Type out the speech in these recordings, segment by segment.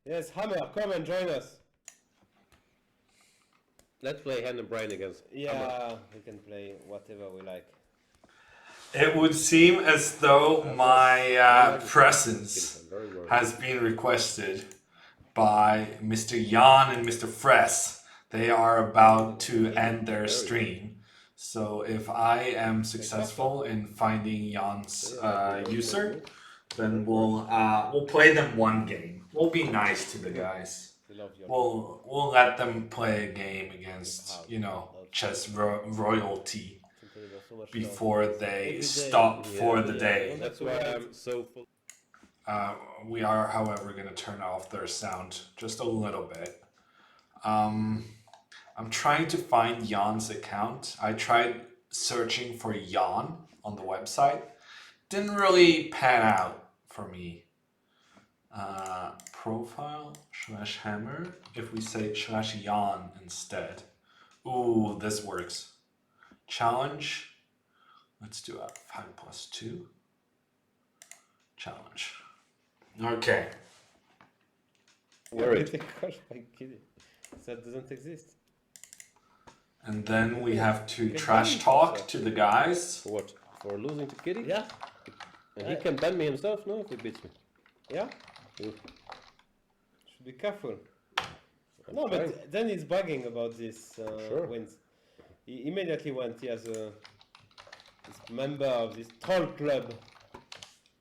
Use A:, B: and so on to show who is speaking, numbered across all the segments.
A: Yes, Hammer, come and join us.
B: Let's play hand and brain against Hammer.
A: Yeah, we can play whatever we like.
C: It would seem as though my presence has been requested by Mr. Jan and Mr. Fress. They are about to end their stream. So if I am successful in finding Jan's user, then we'll play them one game. We'll be nice to the guys. We'll let them play a game against, you know, chess royalty before they stop for the day.
B: That's why I'm so full.
C: We are, however, going to turn off their sound just a little bit. I'm trying to find Jan's account. I tried searching for Jan on the website. Didn't really pan out for me. Profile / hammer. If we say / Jan instead. Ooh, this works. Challenge. Let's do a 5+2. Challenge. Okay.
A: Where is it? That doesn't exist.
C: And then we have to trash talk to the guys.
B: For what? For losing to Kitty?
A: Yeah.
B: And he can ban me himself, no? If he beats me.
A: Yeah? Should be careful. No, but then he's bugging about this wins. He immediately went, he has a this member of this troll club.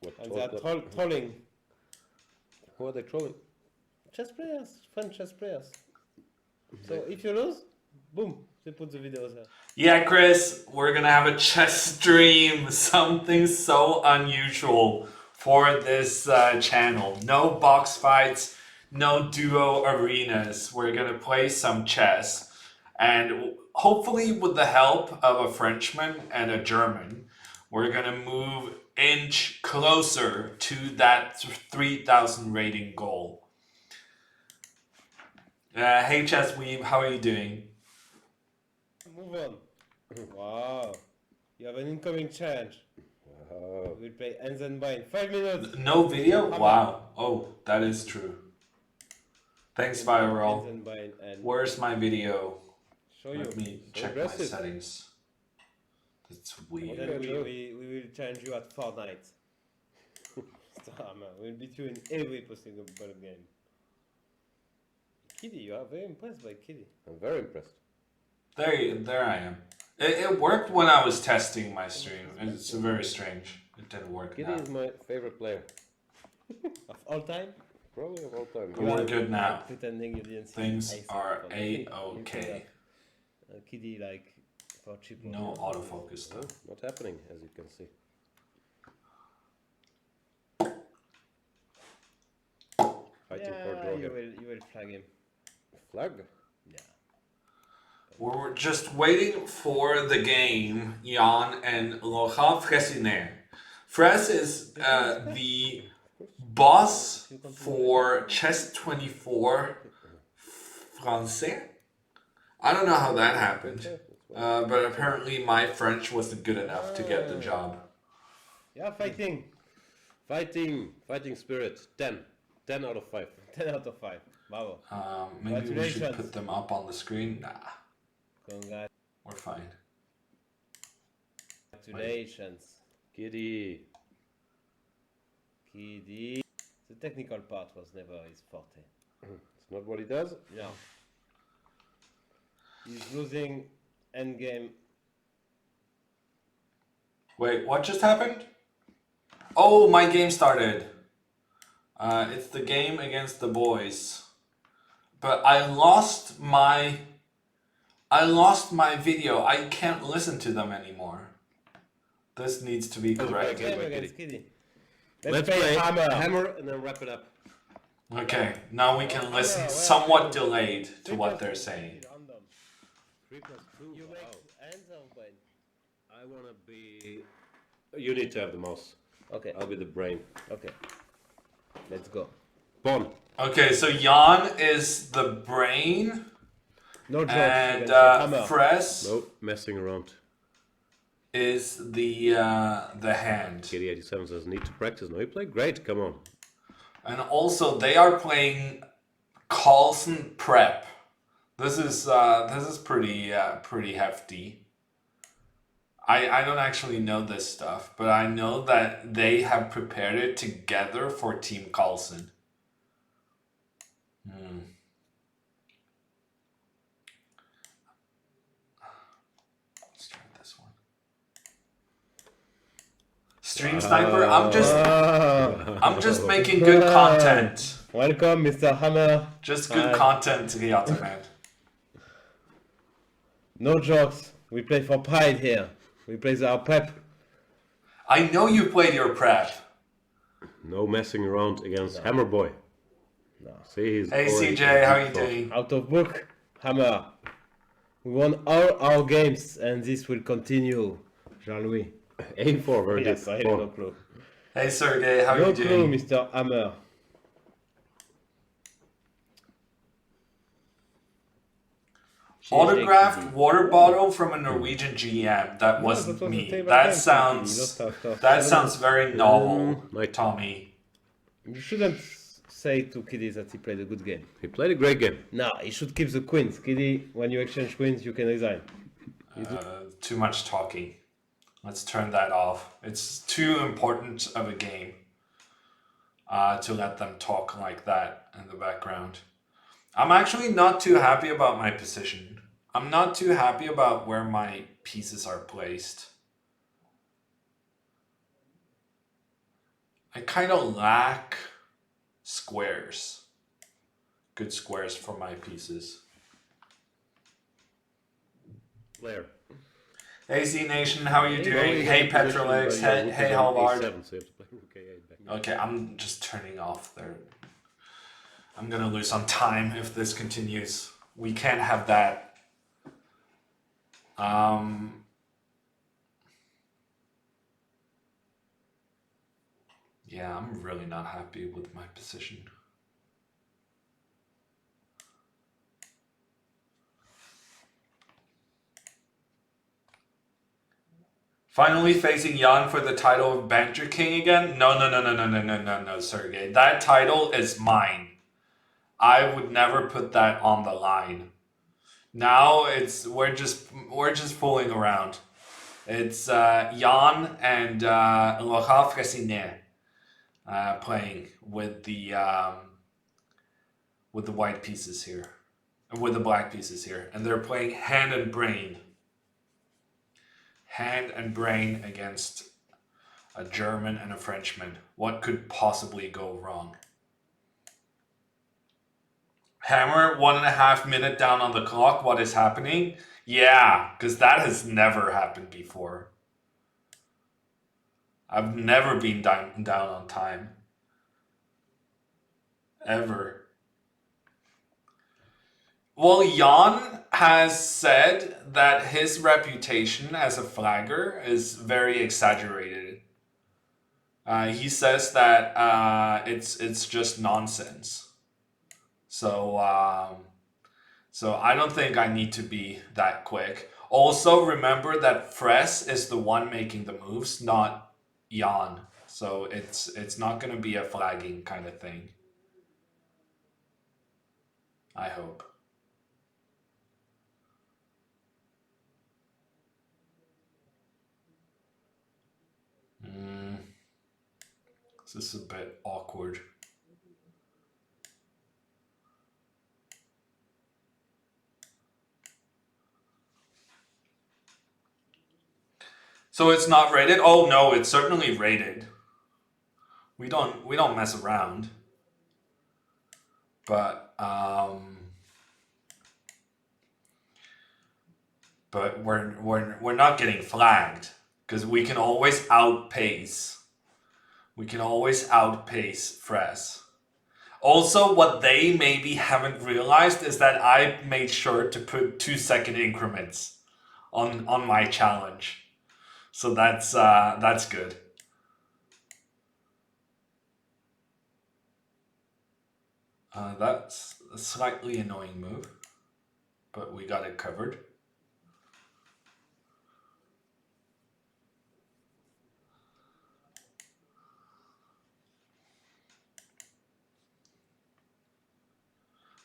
B: What?
A: And they are trolling.
B: Who are they trolling?
A: Chess players, fun chess players. So if you lose, boom, they put the videos there.
C: Yeah, Chris, we're gonna have a chess stream. Something so unusual for this channel. No box fights, no duo arenas. We're gonna play some chess. And hopefully with the help of a Frenchman and a German, we're gonna move inch closer to that 3,000 rating goal. Hey Chess Weeb, how are you doing?
A: Move on. Wow. You have an incoming challenge. We'll play ends and bind. 5 minutes.
C: No video? Wow. Oh, that is true. Thanks, Viral.
A: Ends and bind and
C: Where's my video?
A: show you.
C: Let me check my settings. That's weird.
A: Then we will challenge you at Fortnite. We'll beat you in every possible game. Kitty, you are very impressed by Kitty.
B: I'm very impressed.
C: There I am. It worked when I was testing my stream. It's very strange. It didn't work
B: Kitty
C: now.
B: is my favorite player.
A: Of all time?
B: Probably of all time.
C: We're good now.
A: Pretending you didn't see
C: Things
A: ice
C: are
A: from
C: A-okay.
A: Kitty like for cheap.
C: No autofocus though.
B: Not happening, as you can see. Fighting for draw.
A: You will flag him.
B: Flag?
A: Yeah.
C: We're just waiting for the game, Jan and Laurent Fressinet. Fress is the boss for Chess24 Français. I don't know how that happened, but apparently my French wasn't good enough to get the job.
A: Yeah, fighting.
B: Fighting spirit. 10. 10 out of 5.
A: 10 out of 5. Bravo.
C: Maybe we should put them up on the screen. Nah,
A: Congrats.
C: we're fine.
A: Congratulations.
B: Kitty.
A: Kitty. The technical part was never his forte.
B: It's not what he does?
A: No. He's losing endgame.
C: Wait, what just happened? Oh, my game started. It's the game against the boys. But I lost my video. I can't listen to them anymore. This needs to be corrected.
A: Game against Kitty.
B: Let's play hammer and then wrap it up.
C: Okay, now we can listen somewhat delayed to what they're saying.
B: 3+2.
A: You make ends or bind?
B: I want to be... You need to have the mouse.
A: Okay.
B: I'll be the brain.
A: Okay. Let's go.
B: Pawn.
C: Okay, so Jan is the brain,
A: No jokes.
C: and
A: Hammer.
C: Fress
B: No messing around.
C: is the hand.
B: Kitty 87 says need to practice. No, you play great. Come on.
C: And also they are playing Carlsen prep. This is pretty hefty. I don't actually know this stuff, but I know that they have prepared it together for Team Carlsen. Let's try this one. Stream Sniper, I'm just making good content.
A: Welcome, Mr. Hammer.
C: Just good content, Riata man.
A: No jokes. We play for pride here. We play our prep.
C: I know you played your prep.
B: No messing around against Hammer Boy.
A: No.
B: See, he's
C: hey CJ, how you doing?
A: Out of book, Hammer. We won all our games, and this will continue, shall we?
B: Aim for
A: Yes, I have no clue.
C: Hey Sergey, how you doing?
A: No clue, Mr. Hammer.
C: Autographed water bottle from a Norwegian GM. That wasn't me. That sounds very novel, Tommy.
A: You shouldn't say to Kiddy that he played a good game.
B: He played a great game.
A: No, he should keep the queens. Kiddy, when you exchange queens, you can resign.
C: Too much talking. Let's turn that off. It's too important of a game to let them talk like that in the background. I'm actually not too happy about my position. I'm not too happy about where my pieces are placed. I kind of lack squares. Good squares for my pieces.
B: Blair.
C: Hey Z Nation, how are you doing? Hey Petrolix, hey Halvard. Okay, I'm just turning off there. I'm gonna lose some time if this continues. We can't have that. Yeah, I'm really not happy with my position. Finally facing Jan for the title of Banter King again? No, Sergey. That title is mine. I would never put that on the line. Now we're just fooling around. It's Jan and Laura Fressinet playing with the white pieces here, with the black pieces here, and they're playing hand and brain. Hand and brain against a German and a Frenchman. What could possibly go wrong? Hammer, 1.5 minutes down on the clock. What is happening? Yeah, because that has never happened before. I've never been down on time. Ever. Well, Jan has said that his reputation as a flagger is very exaggerated. He says that it's just nonsense. So I don't think I need to be that quick. Also, remember that Fress is the one making the moves, not Jan. So it's not going to be a flagging kind of thing. I hope. This is a bit awkward. So it's not rated? Oh no, it's certainly rated. We don't mess around. But we're not getting flagged because we can always outpace. We can always outpace Fress. Also, what they maybe haven't realized is that I made sure to put 2-second increments on my challenge. So that's good. That's a slightly annoying move, but we got it covered.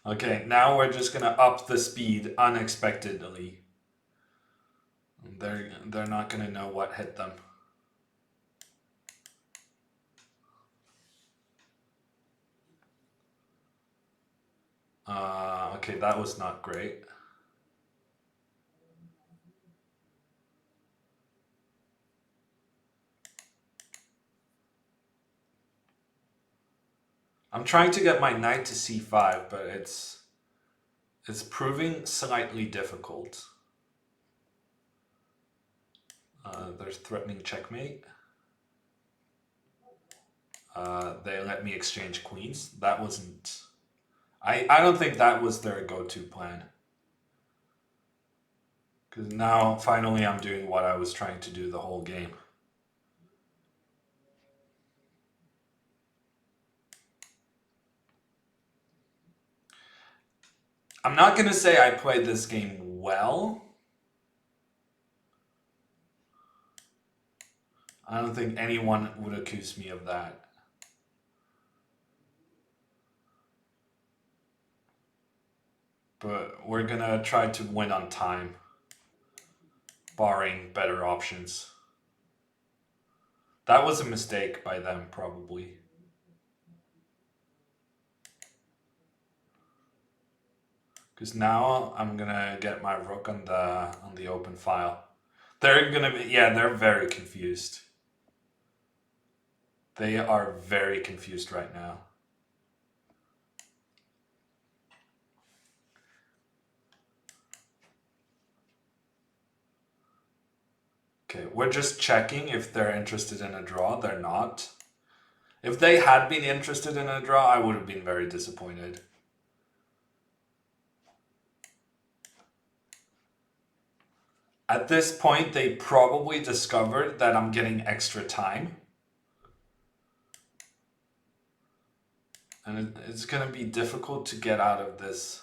C: Okay, now we're just gonna up the speed unexpectedly. They're not gonna know what hit them. Okay, that was not great. I'm trying to get my knight to c5, but it's proving slightly difficult. There's threatening checkmate. They let me exchange queens. That wasn't... I don't think that was their go-to plan. Because now, finally, I'm doing what I was trying to do the whole game. I'm not going to say I played this game well. I don't think anyone would accuse me of that. But we're going to try to win on time, barring better options. That was a mistake by them, probably. Because now I'm gonna get my rook on the open file. They're gonna be, yeah, they're very confused. They are very confused right now. Okay, we're just checking if they're interested in a draw. They're not. If they had been interested in a draw, I would have been very disappointed. At this point, they probably discovered that I'm getting extra time. And it's going to be difficult to get out of this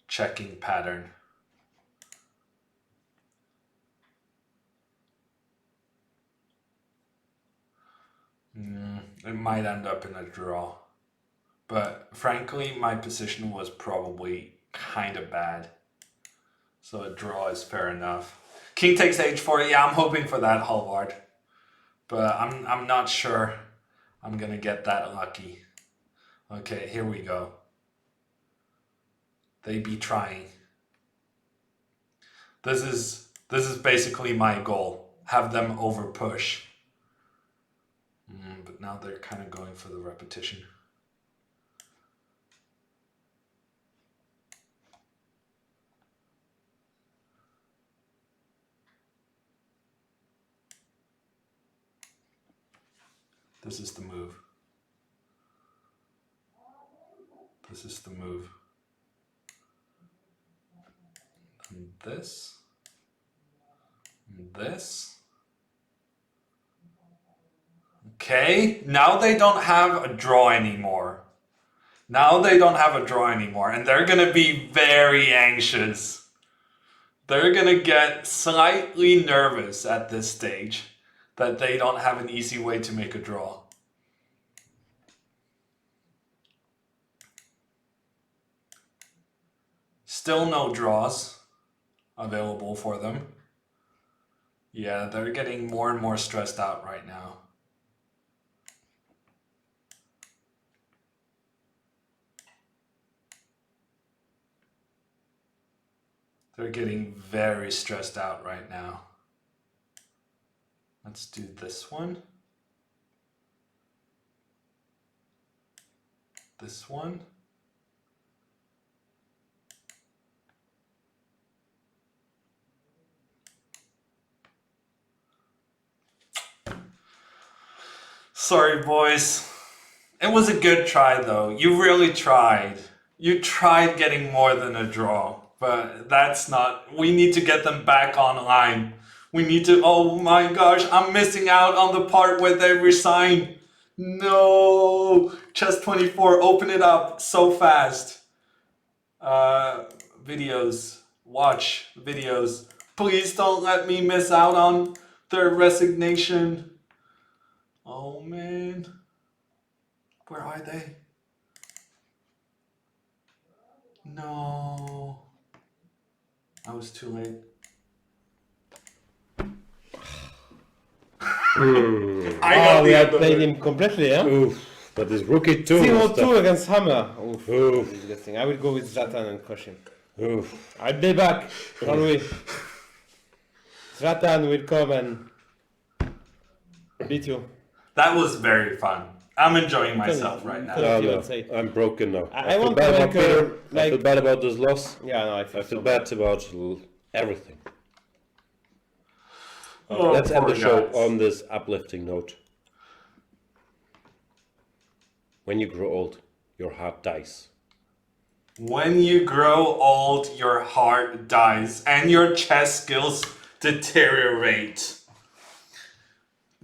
C: checking pattern. It might end up in a draw. But frankly, my position was probably kind of bad. So a draw is fair enough. King takes h4. Yeah, I'm hoping for that, Hallward. But I'm not sure I'm going to get that lucky. Okay, here we go. They be trying. This is basically my goal. Have them over push. But now they're kind of going for the repetition. This is the move. This is the move. And this. And this. Okay, now they don't have a draw anymore. Now they don't have a draw anymore, and they're going to be very anxious. They're going to get slightly nervous at this stage that they don't have an easy way to make a draw. Still no draws available for them. Yeah, they're getting more and more stressed out right now. They're getting very stressed out right now. Let's do this one. This one. Sorry, boys. It was a good try, though. You really tried. You tried getting more than a draw, but that's not... We need to get them back online. We need to... Oh my gosh, I'm missing out on the part where they resign. No! Chess24, open it up so fast. Videos. Watch videos. Please don't let me miss out on their resignation. Oh man. Where are they? no. I was too late.
A: I played him completely, yeah?
B: Oof. But this rookie too.
A: 0-2 against Hammer. Oof.
B: Oof.
A: Disgusting. I will go with Zlatan and crush him.
B: Oof.
A: I'll be back, shall we? Zlatan will come and beat you.
C: That was very fun. I'm enjoying myself right now.
B: No, I'm broken now.
A: I want to make
B: I feel bad about this loss.
A: Yeah, no, I
B: feel bad about everything.
C: Oh,
B: let's end the show
C: guys.
B: on this uplifting note. When you grow old, your heart dies.
C: When you grow old, your heart dies and your chess skills deteriorate.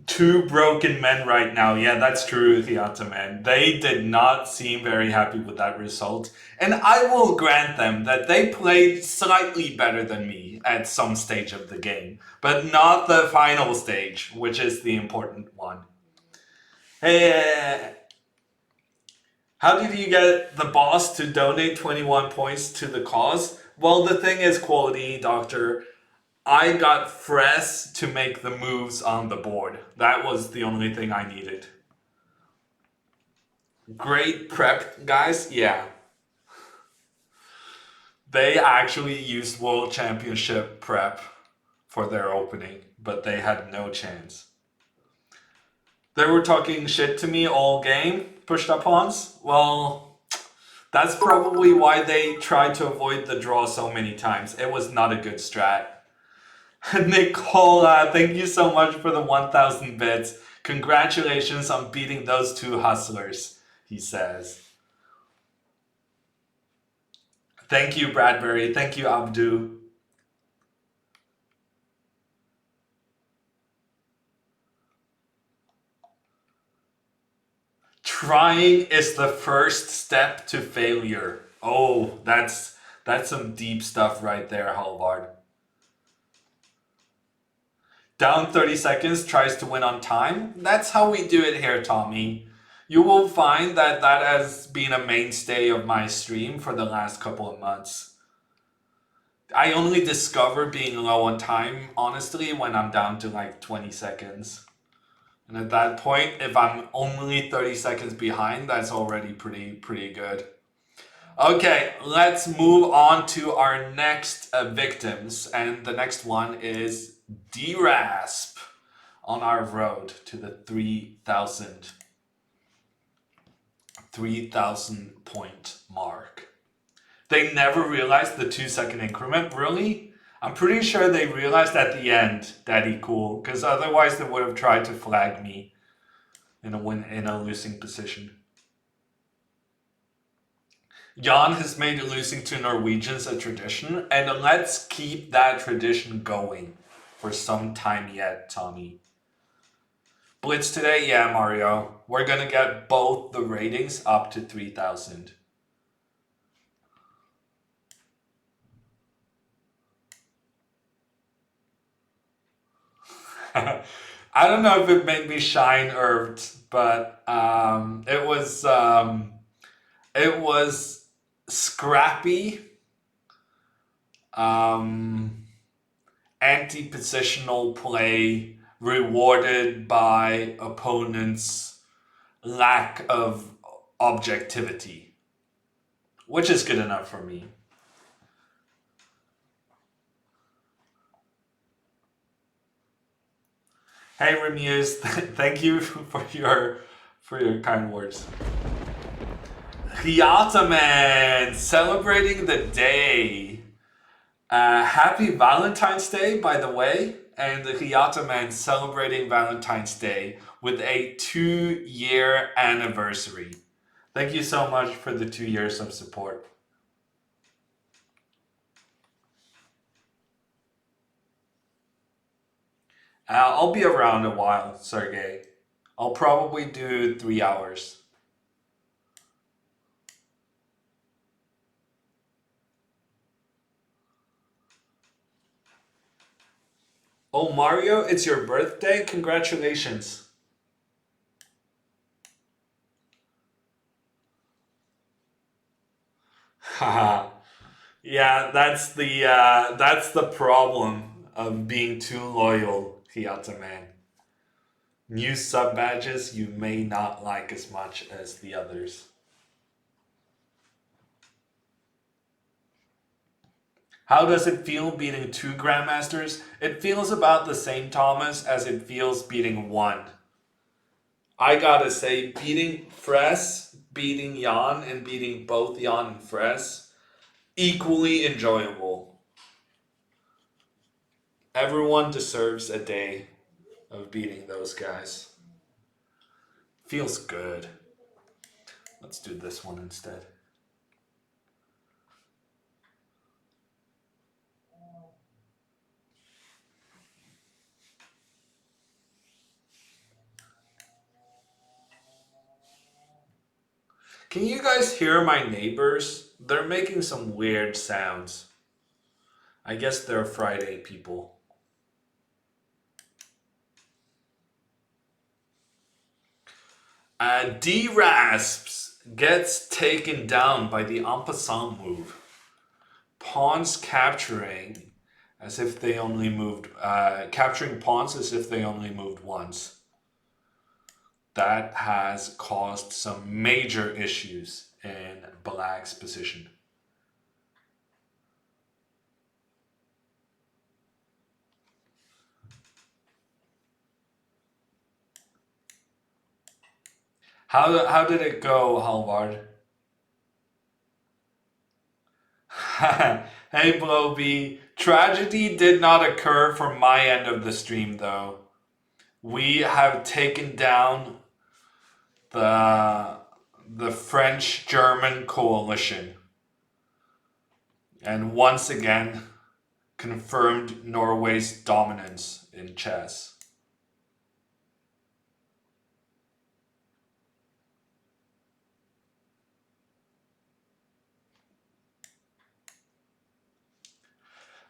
C: Two broken men right now. Yeah, that's true, Theata, man. They did not seem very happy with that result. And I will grant them that they played slightly better than me at some stage of the game. But not the final stage, which is the important one. Hey, how did you get the boss to donate 21 points to the cause? Well, the thing is, Quality Doctor, I got Fress to make the moves on the board. That was the only thing I needed. Great prep, guys. Yeah. They actually used World Championship prep for their opening, but they had no chance. They were talking shit to me all game, pushed up pawns. Well, that's probably why they tried to avoid the draw so many times. It was not a good strat. Nicola, thank you so much for the 1,000 bits. Congratulations on beating those two hustlers, he says. Thank you, Bradbury. Thank you, Abdu. Trying is the first step to failure. Oh, that's some deep stuff right there, Halvard. Down 30 seconds, tries to win on time. That's how we do it here, Tommy. You will find that that has been a mainstay of my stream for the last couple of months. I only discover being low on time, honestly, when I'm down to like 20 seconds. And at that point, if I'm only 30 seconds behind, that's already pretty good. Okay, let's move on to our next victims. And the next one is D-Rasp on our road to the 3,000 point mark. They never realized the 2-second increment, really? I'm pretty sure they realized at the end, Daddy Cool, because otherwise they would have tried to flag me in a losing position. Jan has made losing to Norwegians a tradition, and let's keep that tradition going for some time yet, Tommy. Blitz today? Yeah, Mario. We're gonna get both the ratings up to 3,000. I don't know if it made me shine Irved, but it was scrappy, anti-positional play rewarded by opponents' lack of objectivity, which is good enough for me. Hey Remuse, thank you for your kind words. Ryataman, celebrating the day. Happy Valentine's Day, by the way. And the Ryataman celebrating Valentine's Day with a 2-year anniversary. Thank you so much for the 2 years of support. I'll be around a while, Sergey. I'll probably do 3 hours. Oh, Mario, it's your birthday? Congratulations. Haha. Yeah, that's the problem of being too loyal, Hiata man. New sub badges you may not like as much as the others. How does it feel beating 2 Grandmasters? It feels about the same, Thomas, as it feels beating 1. I gotta say, beating Fress, beating Jan, and beating both Jan and Fress, equally enjoyable. Everyone deserves a day of beating those guys. Feels good. Let's do this one instead. Can you guys hear my neighbors? They're making some weird sounds. I guess they're Friday people. D-Rasps gets taken down by the en passant move. Pawns capturing as if they only moved, capturing pawns as if they only moved once. That has caused some major issues in Black's position. How did it go, Halvard? Hey, Blowbee. Tragedy did not occur from my end of the stream, though. We have taken down the French-German coalition. And once again, confirmed Norway's dominance in chess.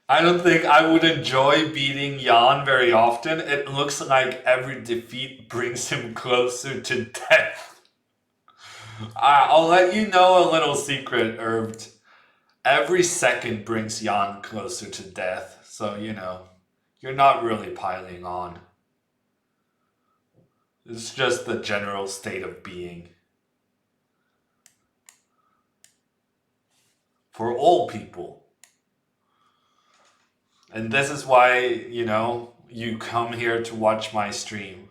C: I don't think I would enjoy beating Jan very often. It looks like every defeat brings him closer to death. I'll let you know a little secret, Herbed. Every second brings Jan closer to death. So, you know, you're not really piling on. It's just the general state of being. For all people. And this is why, you know, you come here to watch my stream.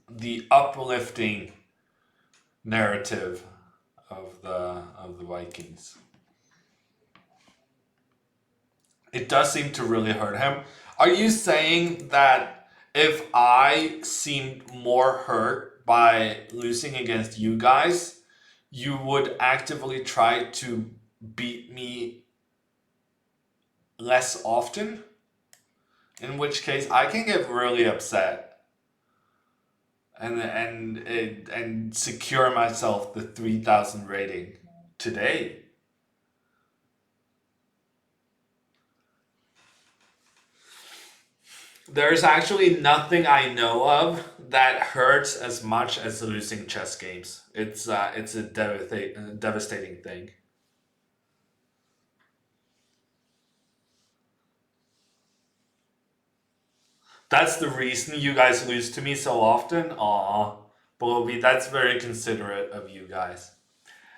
C: The uplifting narrative of the Vikings. It does seem to really hurt him. Are you saying that if I seemed more hurt by losing against you guys, you would actively try to beat me less often? In which case I can get really upset and secure myself the 3,000 rating today. There's actually nothing I know of that hurts as much as losing chess games. It's a devastating thing. That's the reason you guys lose to me so often? Aw, Bobby, that's very considerate of you guys.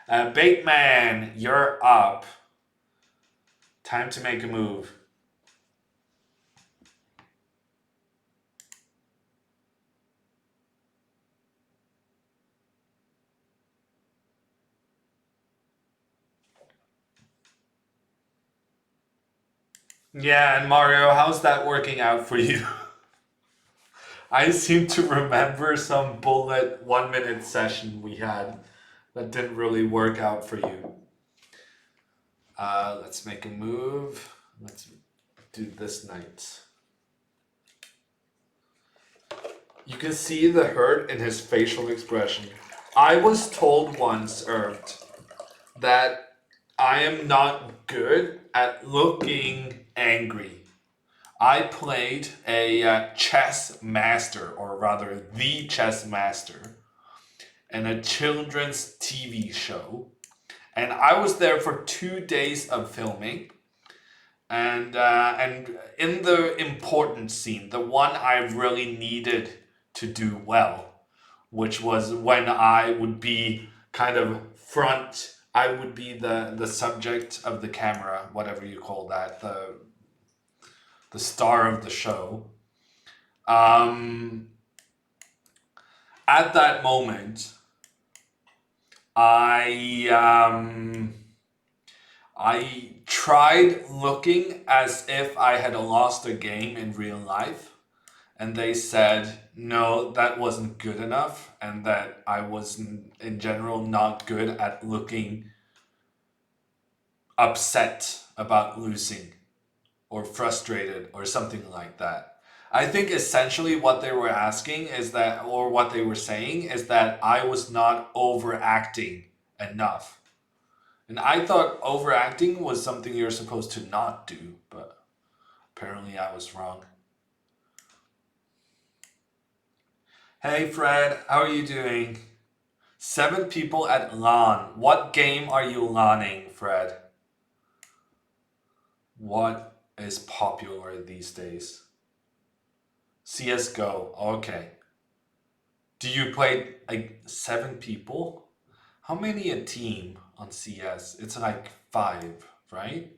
C: Bateman, you're up. Time to make a move. Yeah, and Mario, how's that working out for you? I seem to remember some bullet 1 minute session we had that didn't really work out for you. Let's make a move. Let's do this knight. You can see the hurt in his facial expression. I was told once, Irved, that I am not good at looking angry. I played a chess master, or rather the chess master, in a children's TV show. And I was there for 2 days of filming. And in the important scene, the one I really needed to do well, which was when I would be kind of front, I would be the subject of the camera, whatever you call that, the star of the show. At that moment, I tried looking as if I had lost a game in real life, and they said no, that wasn't good enough, and that I was in general not good at looking upset about losing or frustrated or something like that. I think essentially what they were asking is that, or what they were saying is that I was not overacting enough. And I thought overacting was something you're supposed to not do, but apparently I was wrong. Hey Fred, how are you doing? 7 people at LAN. What game are you LANing, Fred? What is popular these days? CSGO, okay. Do you play like 7 people? How many a team on CS? It's like 5, right?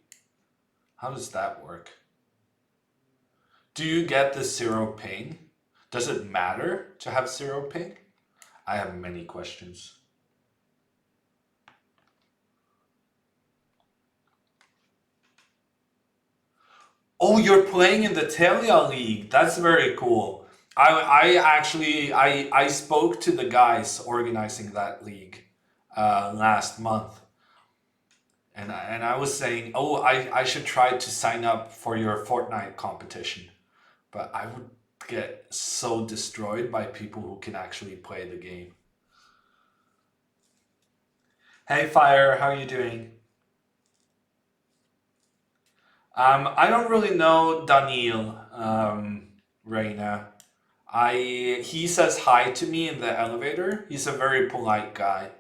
C: How does that work? Do you get the 0 ping? Does it matter to have 0 ping? I have many questions. Oh, you're playing in the Telia League. That's very cool. I spoke to the guys organizing that league last month. And I was saying, oh, I should try to sign up for your Fortnite competition. But I would get so destroyed by people who can actually play the game. Hey Fire, how are you doing? I don't really know Daniel, Reina. He says hi to me in the elevator. He's a very polite guy.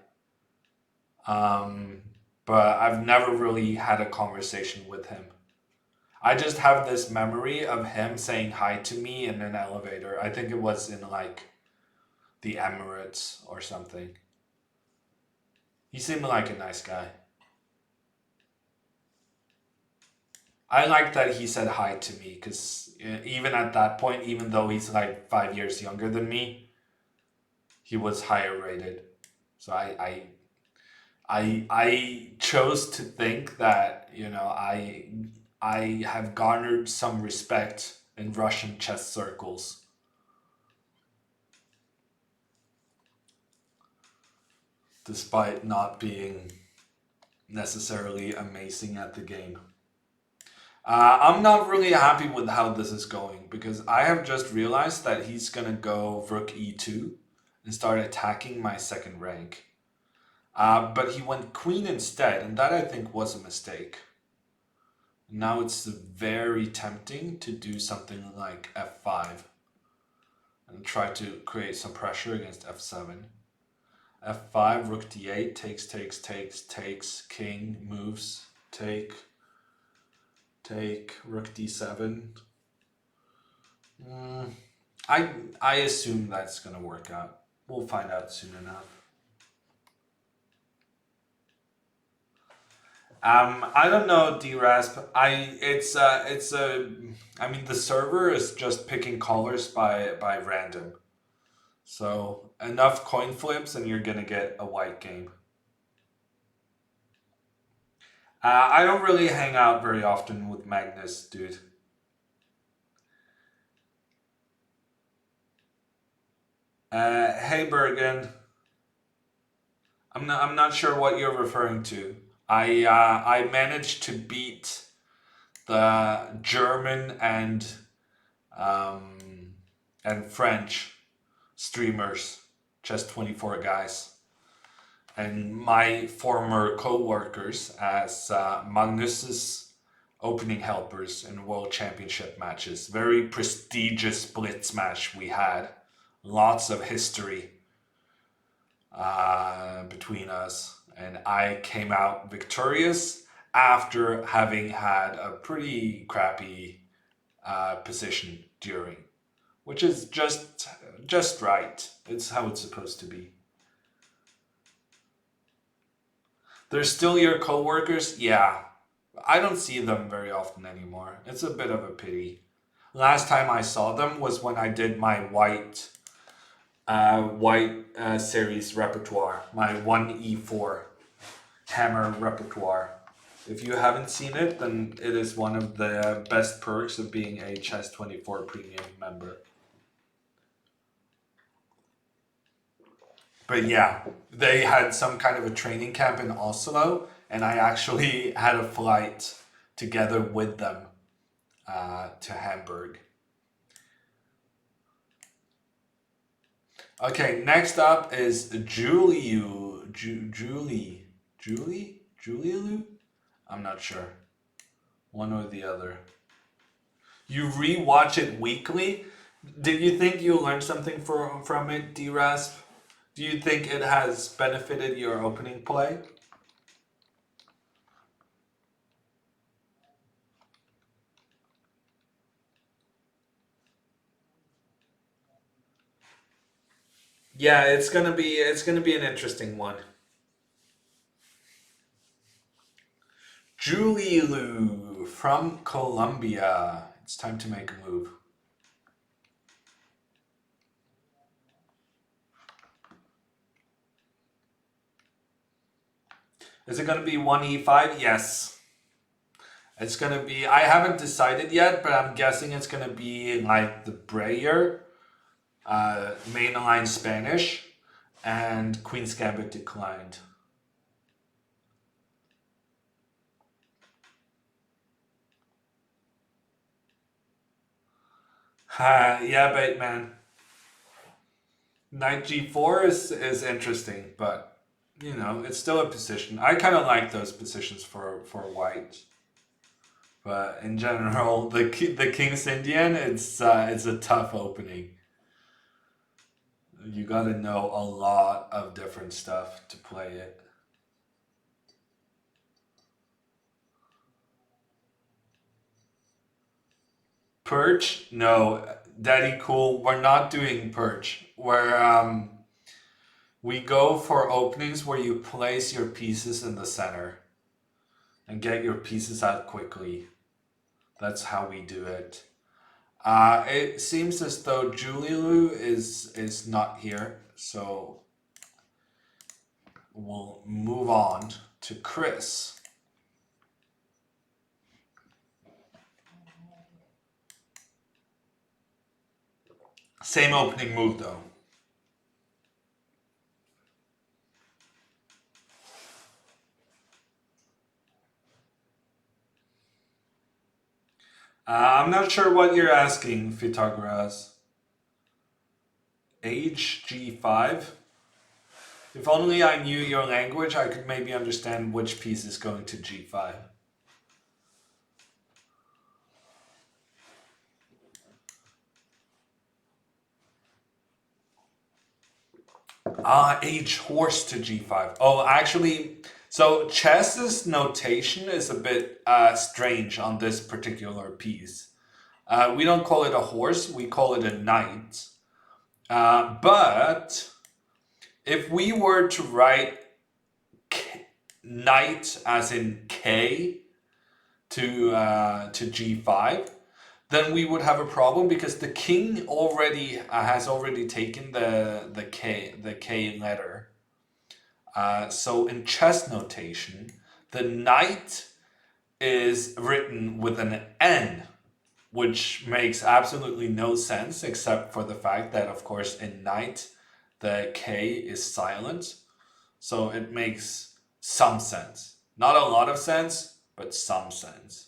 C: But I've never really had a conversation with him. I just have this memory of him saying hi to me in an elevator. I think it was in like the Emirates or something. He seemed like a nice guy. I like that he said hi to me because even at that point, even though he's like 5 years younger than me, he was higher rated. So I chose to think that, you know, I have garnered some respect in Russian chess circles. Despite not being necessarily amazing at the game. I'm not really happy with how this is going because I have just realized that he's gonna go rook e2 and start attacking my second rank. But he went queen instead, and that I think was a mistake. Now it's very tempting to do something like f5 and try to create some pressure against f7. f5, rook d8, takes, king moves, take, rook d7. I assume that's gonna work out. We'll find out soon enough. I don't know, DRasp. I mean, the server is just picking colors by random. So enough coin flips and you're gonna get a white game. I don't really hang out very often with Magnus, dude. Hey Bergen. I'm not sure what you're referring to. I managed to beat the German and French streamers, just 24 guys. And my former co-workers as Magnus's opening helpers in World Championship matches. Very prestigious Blitz match we had. Lots of history between us. and I came out victorious after having had a pretty crappy position during, which is just right. It's how it's supposed to be. They're still your co-workers? Yeah. I don't see them very often anymore. It's a bit of a pity. Last time I saw them was when I did my white series repertoire, my 1E4 hammer repertoire. If you haven't seen it, then it is one of the best perks of being a Chess24 premium member. But yeah, they had some kind of a training camp in Oslo, and I actually had a flight together with them to Hamburg. Okay, next up is Juliu. I'm not sure. One or the other. You rewatch it weekly? Did you think you learned something from it, D-Rasp? Do you think it has benefited your opening play? Yeah, it's gonna be an interesting one. Julie Lou from Colombia. It's time to make a move. Is it going to be 1E5? Yes. It's going to be, I haven't decided yet, but I'm guessing it's going to be like the Breyer, mainline Spanish, and Queen's Gambit declined. Yeah, Bateman. Knight G4 is interesting, but you know, it's still a position. I kind of like those positions for white. But in general, the King's Indian, it's a tough opening. You got to know a lot of different stuff to play it. Perch? No, Daddy Cool. We're not doing Perch. We go for openings where you place your pieces in the center and get your pieces out quickly. That's how we do it. It seems as though Juliu is not here, so we'll move on to Chris. Same opening move though. I'm not sure what you're asking, Pythagoras. Age G5? If only I knew your language, I could maybe understand which piece is going to G5. Age horse to G5. Oh, actually, so chess's notation is a bit strange on this particular piece. We don't call it a horse, we call it a knight. But if we were to write knight as in K to G5, then we would have a problem because the king already has already taken the K letter. So in chess notation, the knight is written with an N, which makes absolutely no sense except for the fact that, of course, in knight, the K is silent. So it makes some sense. Not a lot of sense, but some sense.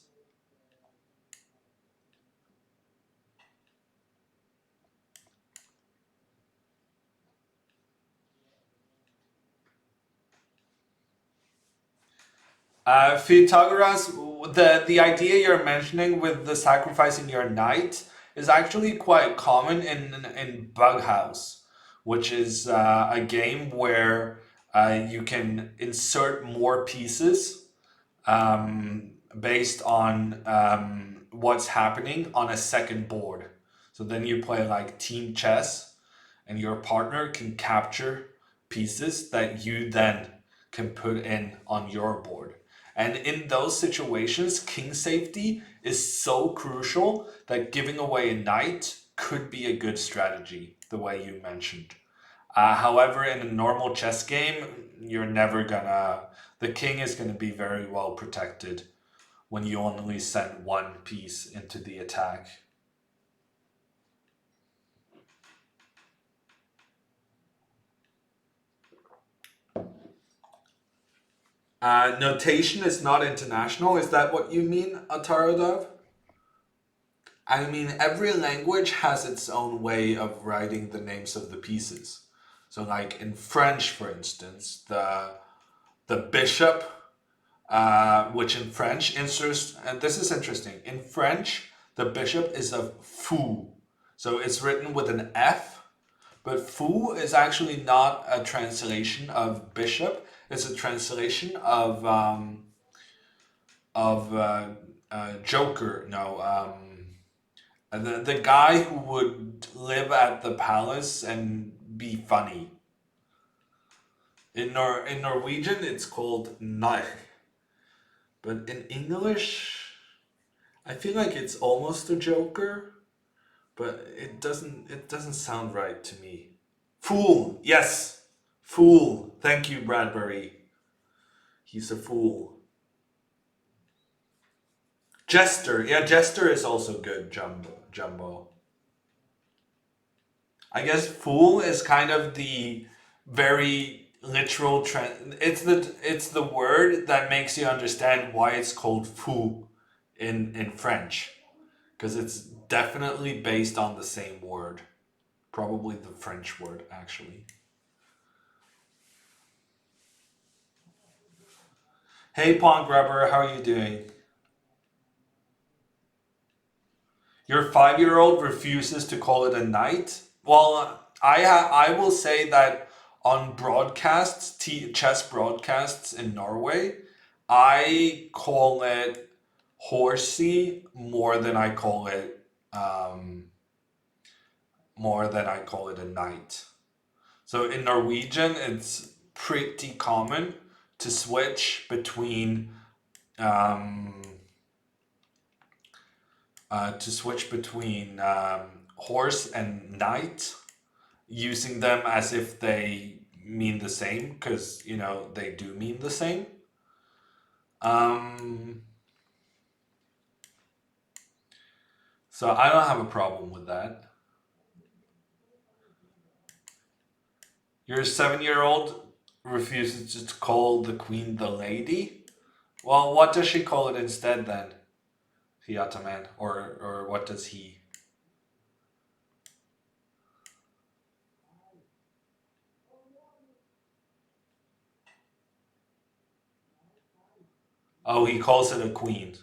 C: Pythagoras, the idea you're mentioning with the sacrificing your knight is actually quite common in Bug House, which is a game where You can insert more pieces based on what's happening on a second board. So then you play like team chess, and your partner can capture pieces that you then can put in on your board. And in those situations, king safety is so crucial that giving away a knight could be a good strategy, the way you mentioned. However, in a normal chess game, you're never gonna. The king is gonna be very well protected when you only send one piece into the attack. Notation is not international. Is that what you mean, Atarodov? I mean, every language has its own way of writing the names of the pieces. So, like in French, for instance, the bishop, which in French inserts, and this is interesting. In French, the bishop is a fou, so it's written with an F. But fou is actually not a translation of bishop. It's a translation of Joker. No, the guy who would live at the palace and be funny. In Norwegian, it's called Nai. But in English, I feel like it's almost a Joker, but it doesn't sound right to me. Fool, yes, fool. Thank you, Bradbury. He's a fool. Jester, yeah, Jester is also good. Jumbo. I guess fool is kind of the very literal it's the word that makes you understand why it's called fou in French, because it's definitely based on the same word, probably the French word actually. Hey Pawn Grubber, how are you doing? Your 5-year-old refuses to call it a night. Well, I will say that on broadcasts, chess broadcasts in Norway, I call it horsey more than I call it a night. So in Norwegian, it's pretty common to switch between horse and knight, using them as if they mean the same, because they do mean the same. So I don't have a problem with that. Your 7-year-old refuses to call the queen the lady. Well, what does she call it instead then? Hiataman, or what does he? Oh, he calls it a queen.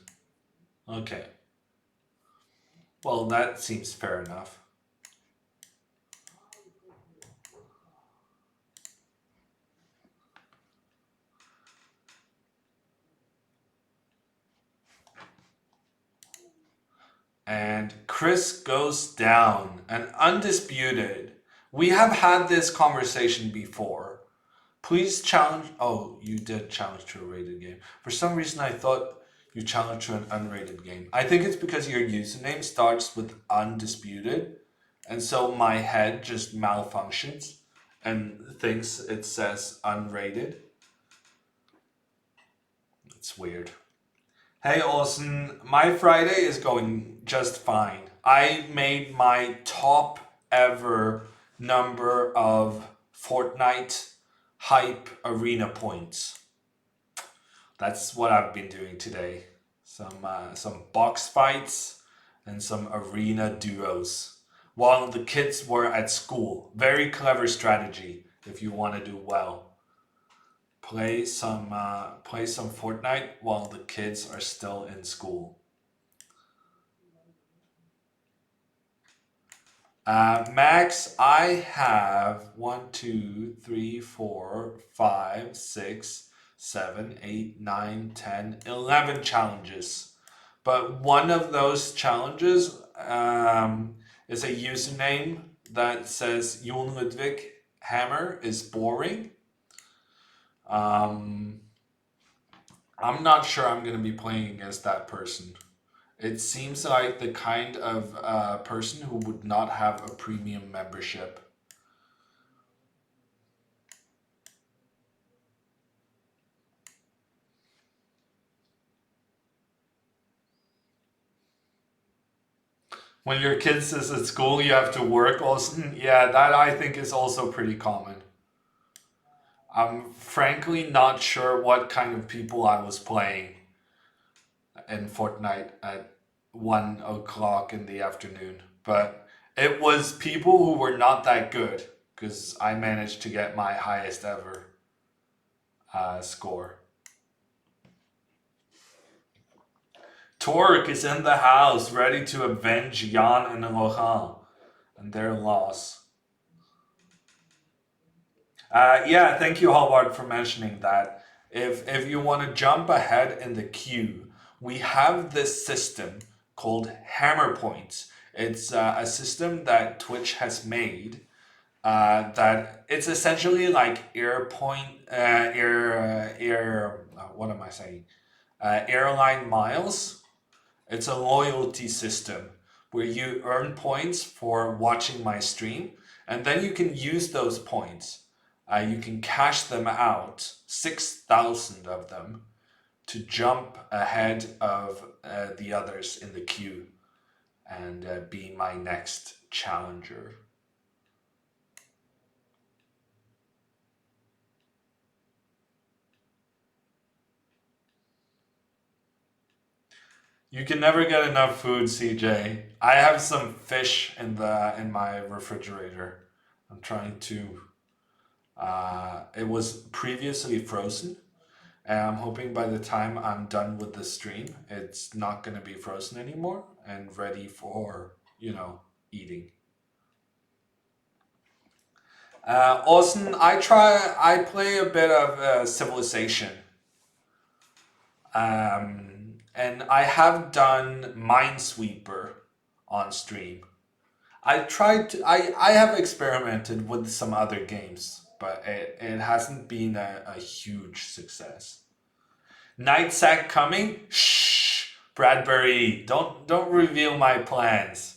C: Okay. Well, that seems fair enough. And Chris goes down, and undisputed. We have had this conversation before. Please challenge. Oh, you did challenge to a rated game. For some reason, I thought you challenged to an unrated game. I think it's because your username starts with undisputed, and so my head just malfunctions and thinks it says unrated. It's weird. Hey Olsen, my Friday is going just fine. I made my top ever number of Fortnite hype arena points. That's what I've been doing today. Some box fights and some arena duos while the kids were at school. Very clever strategy if you want to do well. Play some Fortnite while the kids are still in school. Max, I have 1, 2, 3, 4, 5, 6, 7, 8, 9, 10, 11 challenges. But one of those challenges is a username that says Jon Ludvig Hammer is boring. I'm not sure I'm going to be playing against that person. It seems like the kind of person who would not have a premium membership. When your kids is at school, you have to work also. Yeah, that I think is also pretty common. I'm frankly not sure what kind of people I was playing in Fortnite at 1 o'clock in the afternoon. But it was people who were not that good, because I managed to get my highest ever score. Torque is in the house, ready to avenge Jan and Laurent and their loss. Yeah, thank you, Halvard, for mentioning that. If you want to jump ahead in the queue, we have this system called Hammer Points. It's a system that Twitch has made. That it's essentially like what am I saying? Airline miles. It's a loyalty system where you earn points for watching my stream, and then you can use those points. You can cash them out, 6,000 of them, to jump ahead of the others in the queue and be my next challenger. You can never get enough food, CJ. I have some fish in my refrigerator. I'm trying to. It was previously frozen, and I'm hoping by the time I'm done with the stream, it's not going to be frozen anymore and ready for, eating. Austin, I play a bit of Civilization. And I have done Minesweeper on stream. I have experimented with some other games, but it hasn't been a huge success. Night Sack coming? Shh, Bradbury, don't reveal my plans.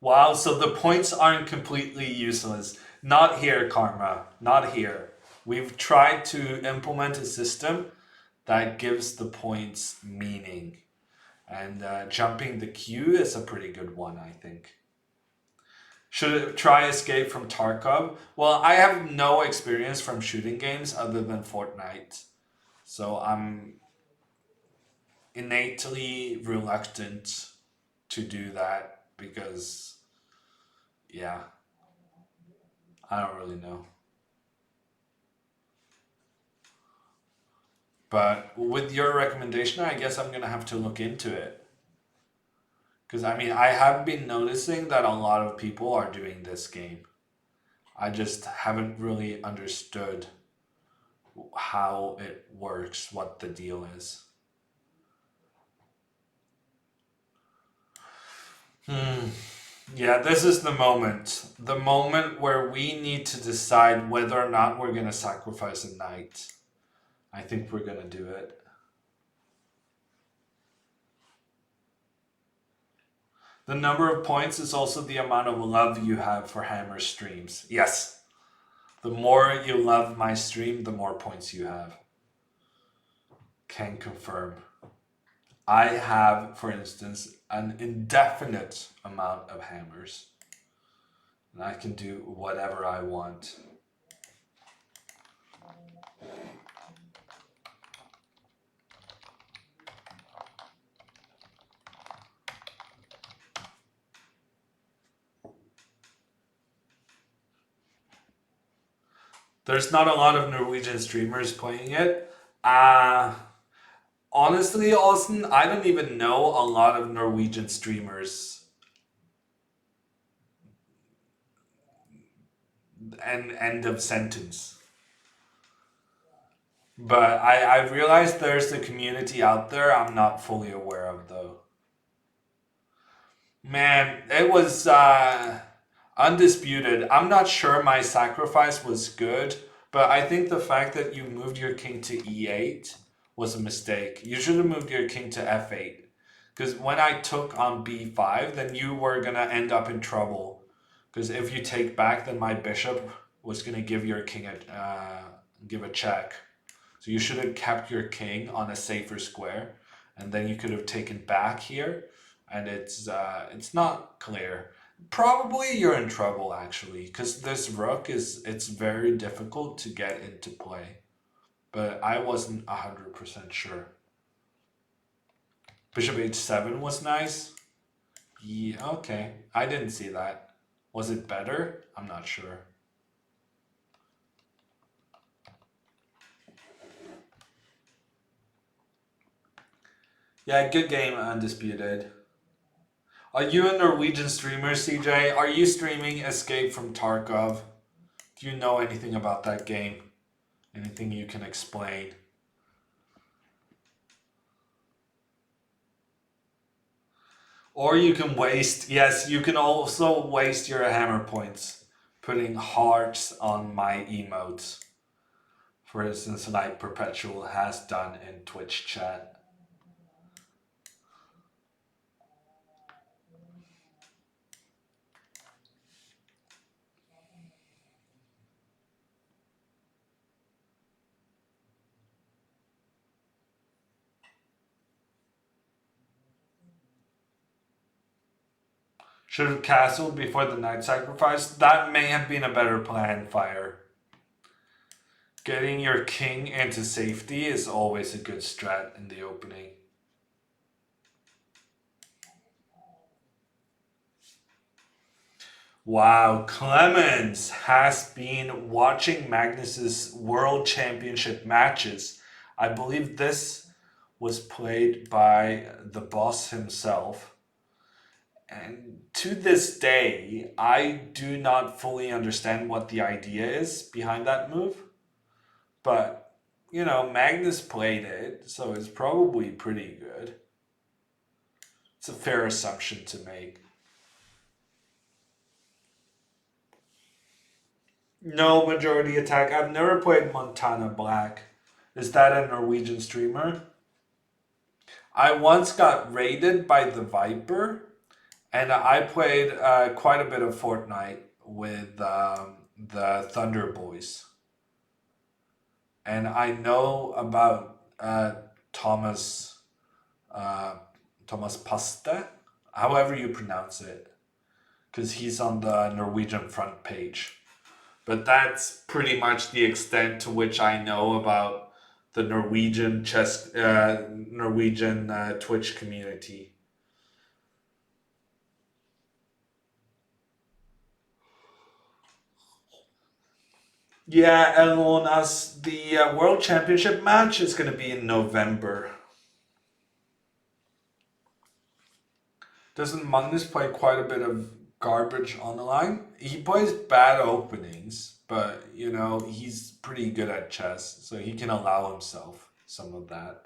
C: Wow, so the points aren't completely useless. Not here, Karma. Not here. We've tried to implement a system that gives the points meaning. And jumping the queue is a pretty good one, I think. Should it try Escape from Tarkov? Well, I have no experience from shooting games other than Fortnite. So I'm innately reluctant to do that because, yeah, I don't really know. But with your recommendation, I guess I'm going to have to look into it. Because, I have been noticing that a lot of people are doing this game. I just haven't really understood how it works, what the deal is. Yeah, this is the moment. The moment where we need to decide whether or not we're going to sacrifice a knight. I think we're going to do it. The number of points is also the amount of love you have for Hammer streams. Yes. The more you love my stream, the more points you have. Can confirm. I have, for instance, an indefinite amount of hammers. And I can do whatever I want. There's not a lot of Norwegian streamers playing it. Honestly, Austin, I don't even know a lot of Norwegian streamers. And end of sentence. But I realized there's a community out there I'm not fully aware of, though. Man, it was undisputed. I'm not sure my sacrifice was good, but I think the fact that you moved your king to e8 was a mistake. You should have moved your king to f8. Because when I took on b5, then you were going to end up in trouble. Because if you take back, then my bishop was going to give your king give a check. So you should have kept your king on a safer square, and then you could have taken back here, and it's not clear. Probably you're in trouble actually, because this rook it's very difficult to get into play, but I wasn't 100% sure. Bishop h7 was nice. Yeah, okay. I didn't see that. Was it better? I'm not sure. Yeah, good game, Undisputed. Are you a Norwegian streamer, CJ? Are you streaming Escape from Tarkov? Do you know anything about that game? Anything you can explain? Or you can waste, yes, you can also waste your hammer points putting hearts on my emotes. For instance, like Perpetual has done in Twitch chat. Should have castled before the knight sacrifice. That may have been a better plan, Fire. Getting your king into safety is always a good strat in the opening. Wow, Clemens has been watching Magnus's World Championship matches. I believe this was played by the boss himself. And to this day, I do not fully understand what the idea is behind that move. But, you know, Magnus played it, so it's probably pretty good. It's a fair assumption to make. No, Majority Attack. I've never played Montana Black. Is that a Norwegian streamer? I once got raided by the Viper, and I played quite a bit of Fortnite with the Thunder Boys. And I know about Thomas Paste, however you pronounce it, because he's on the Norwegian front page. But that's pretty much the extent to which I know about the Norwegian Twitch community. Yeah, Elonas, the World Championship match is going to be in November. Doesn't Magnus play quite a bit of garbage on the line? He plays bad openings, but, you know, he's pretty good at chess, so he can allow himself some of that.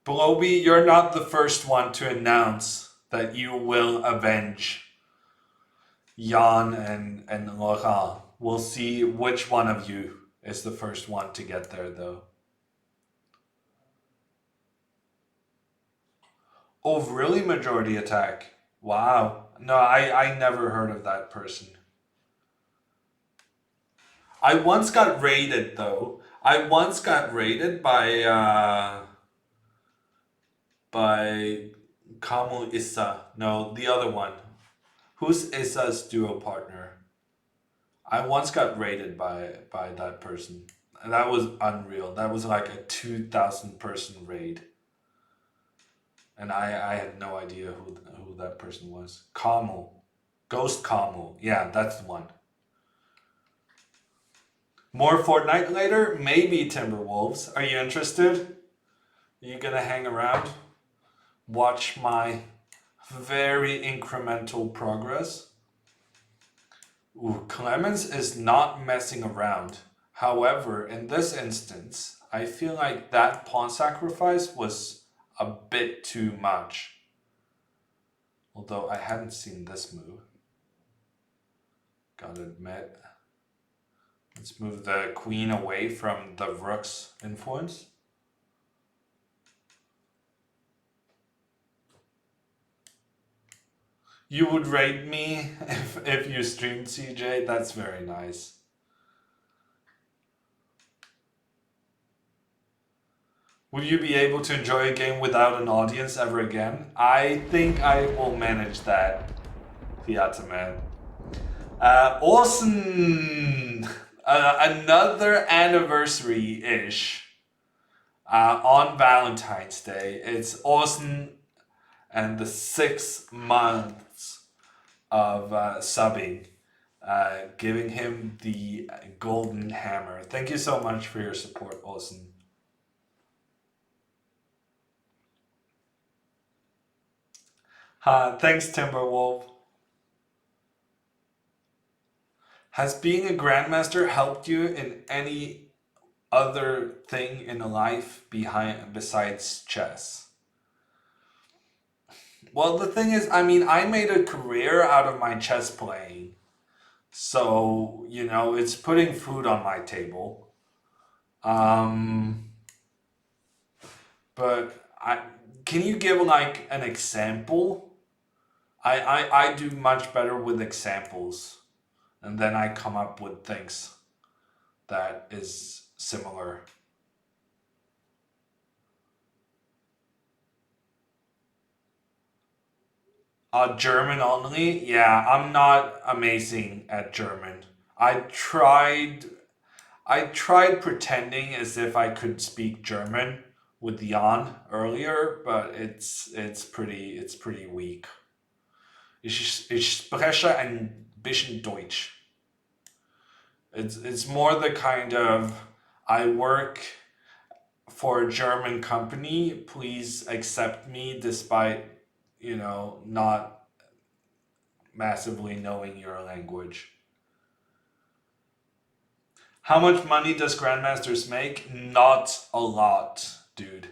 C: Bloby, you're not the first one to announce that you will avenge Jan and Laurent. We'll see which one of you is the first one to get there, though. Oh, really? Majority Attack? Wow. No, I never heard of that person. I once got raided, though. I once got raided by Kamu Issa. No, the other one. Who's Issa's duo partner? I once got raided by that person. And that was unreal. That was like a 2,000 person raid. And I had no idea who that person was. Kamu. Ghost Kamu. Yeah, that's the one. More Fortnite later? Maybe, Timberwolves. Are you interested? Are you gonna hang around? Watch my very incremental progress? Ooh, Clemens is not messing around. However, in this instance, I feel like that pawn sacrifice was a bit too much. Although I hadn't seen this move. Gotta admit. Let's move the queen away from the rook's influence. You would rate me if you streamed, CJ? That's very nice. Will you be able to enjoy a game without an audience ever again? I think I will manage that, Fiataman. Awesome! Another anniversary-ish on Valentine's Day. It's awesome, and the 6 months of subbing, giving him the golden hammer. Thank you so much for your support, Awesome. Thanks, Timberwolf. Has being a grandmaster helped you in any other thing in life besides chess? Well, the thing is, I mean, I made a career out of my chess playing. So, you know, it's putting food on my table. But can you give like an example? I do much better with examples. And then I come up with things that is similar. German only? Yeah, I'm not amazing at German. I tried pretending as if I could speak German with Jan earlier, but it's pretty weak. Ich spreche ein bisschen Deutsch. It's more the kind of, I work for a German company, please accept me despite, you know, not massively knowing your language. How much money does Grandmasters make? Not a lot, dude.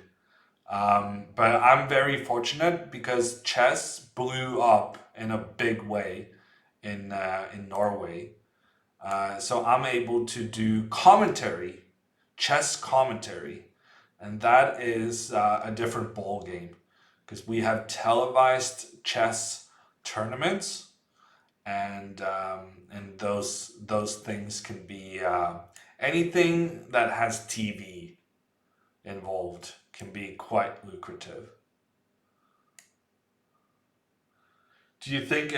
C: But I'm very fortunate because chess blew up in a big way in Norway. So I'm able to do commentary, chess commentary, and that is a different ball game because we have televised chess tournaments, and those things can be anything that has TV involved can be quite lucrative. Do you think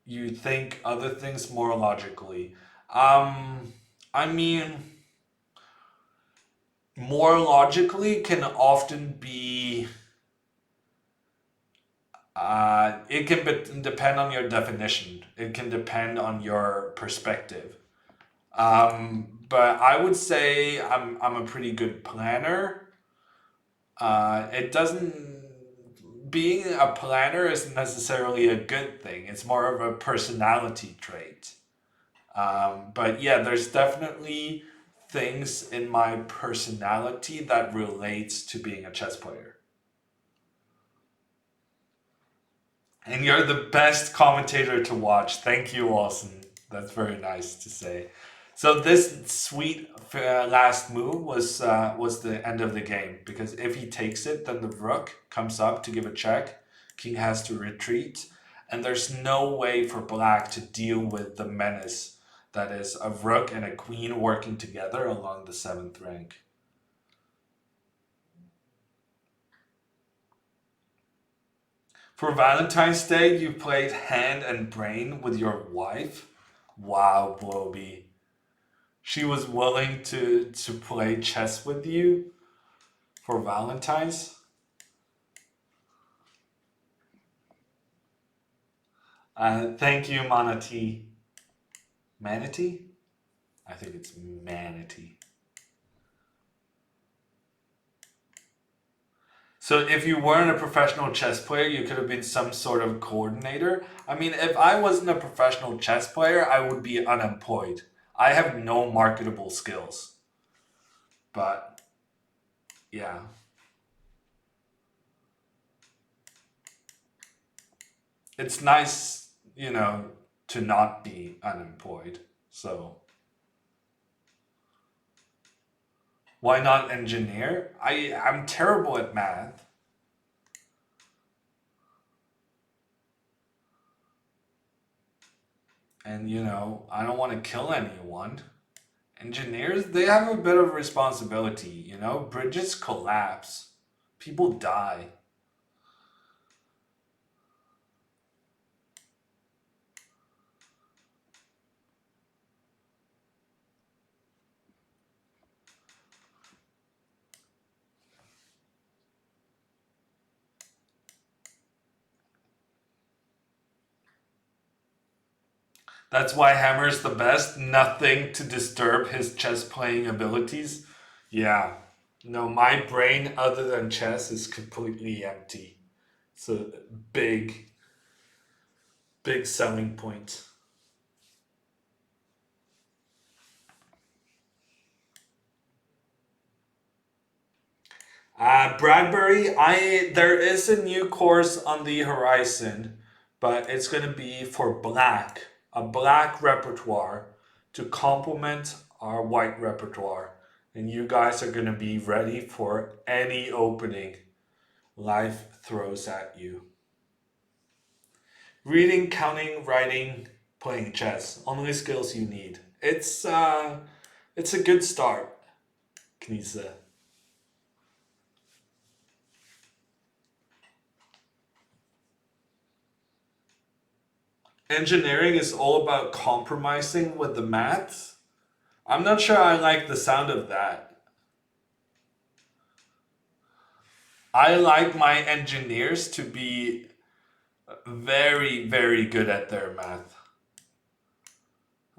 C: you think other things more logically? I mean, more logically can often be. It can depend on your definition. It can depend on your perspective. But I would say I'm a pretty good planner. It doesn't. Being a planner isn't necessarily a good thing. It's more of a personality trait. But yeah, there's definitely things in my personality that relates to being a chess player. And you're the best commentator to watch. Thank you, Lawson. That's very nice to say. So this sweet last move was the end of the game, because if he takes it, then the rook comes up to give a check. King has to retreat, and there's no way for black to deal with the menace that is a rook and a queen working together along the 7th rank. For Valentine's Day, you played hand and brain with your wife? Wow, Bloby. She was willing to play chess with you? for Valentine's. Thank you, Manatee. Manatee? I think it's Manatee. So if you weren't a professional chess player, you could have been some sort of coordinator. I mean, if I wasn't a professional chess player, I would be unemployed. I have no marketable skills. But, yeah. It's nice, you know, to not be unemployed. So, why not engineer? I'm terrible at math. And, you know, I don't want to kill anyone. Engineers, they have a bit of responsibility, you know? Bridges collapse. People die. That's why Hammer's the best. Nothing to disturb his chess playing abilities. Yeah. No, my brain, other than chess, is completely empty. It's a big selling point. Bradbury, there is a new course on the horizon, but it's going to be for black, a black repertoire to complement our white repertoire. And you guys are going to be ready for any opening life throws at you. Reading, counting, writing, playing chess, only skills you need. It's a good start, Knisa. Engineering is all about compromising with the maths. I'm not sure I like the sound of that. I like my engineers to be very, very good at their math.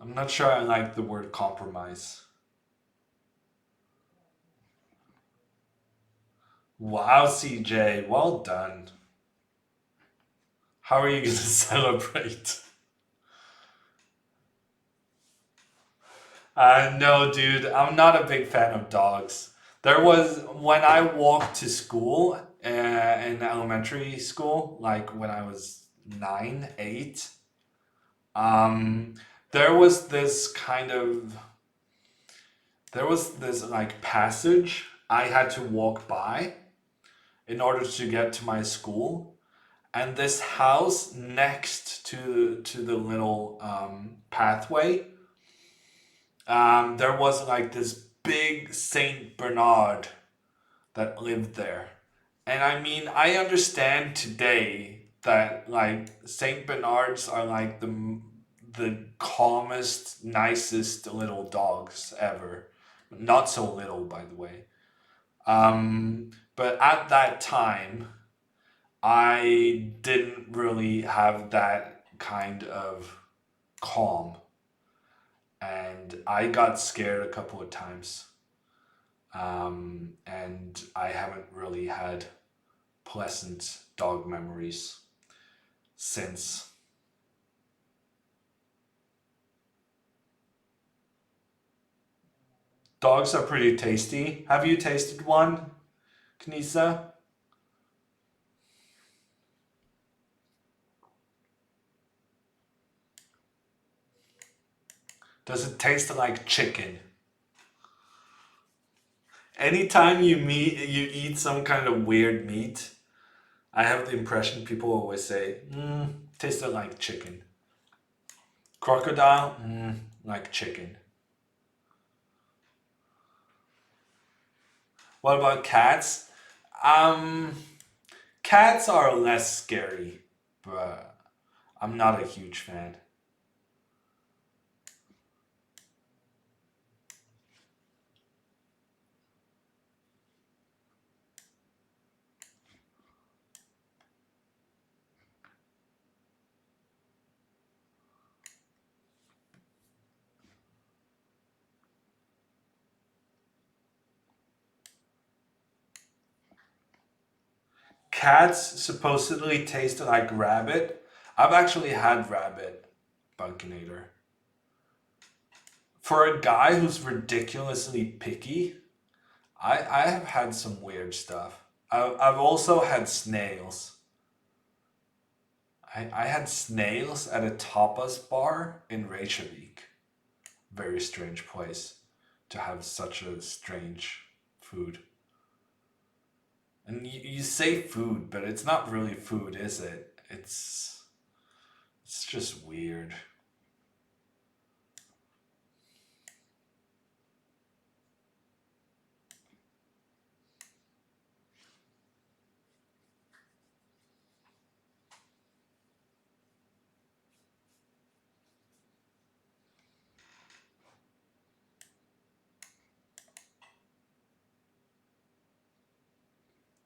C: I'm not sure I like the word compromise. Wow, CJ, well done. How are you going to celebrate? No, dude, I'm not a big fan of dogs. There was, when I walked to school, in elementary school, like when I was 9, 8, there was this like passage I had to walk by in order to get to my school. And this house next to the little pathway, there was like this big Saint Bernard that lived there. And I mean, I understand today that like Saint Bernards are like the calmest, nicest little dogs ever. Not so little, by the way. But at that time, I didn't really have that kind of calm. And I got scared a couple of times. And I haven't really had pleasant dog memories since. Dogs are pretty tasty. Have you tasted one, Knisa? Does it taste like chicken? Anytime you eat some kind of weird meat, I have the impression people always say, tasted like chicken. Crocodile, like chicken. What about cats? Cats are less scary, but I'm not a huge fan. cats supposedly taste like rabbit. I've actually had rabbit, Bunkinator. For a guy who's ridiculously picky, I have had some weird stuff. I've also had snails. I had snails at a tapas bar in Reykjavik. Very strange place to have such a strange food. And you say food, but it's not really food, is it? It's just weird.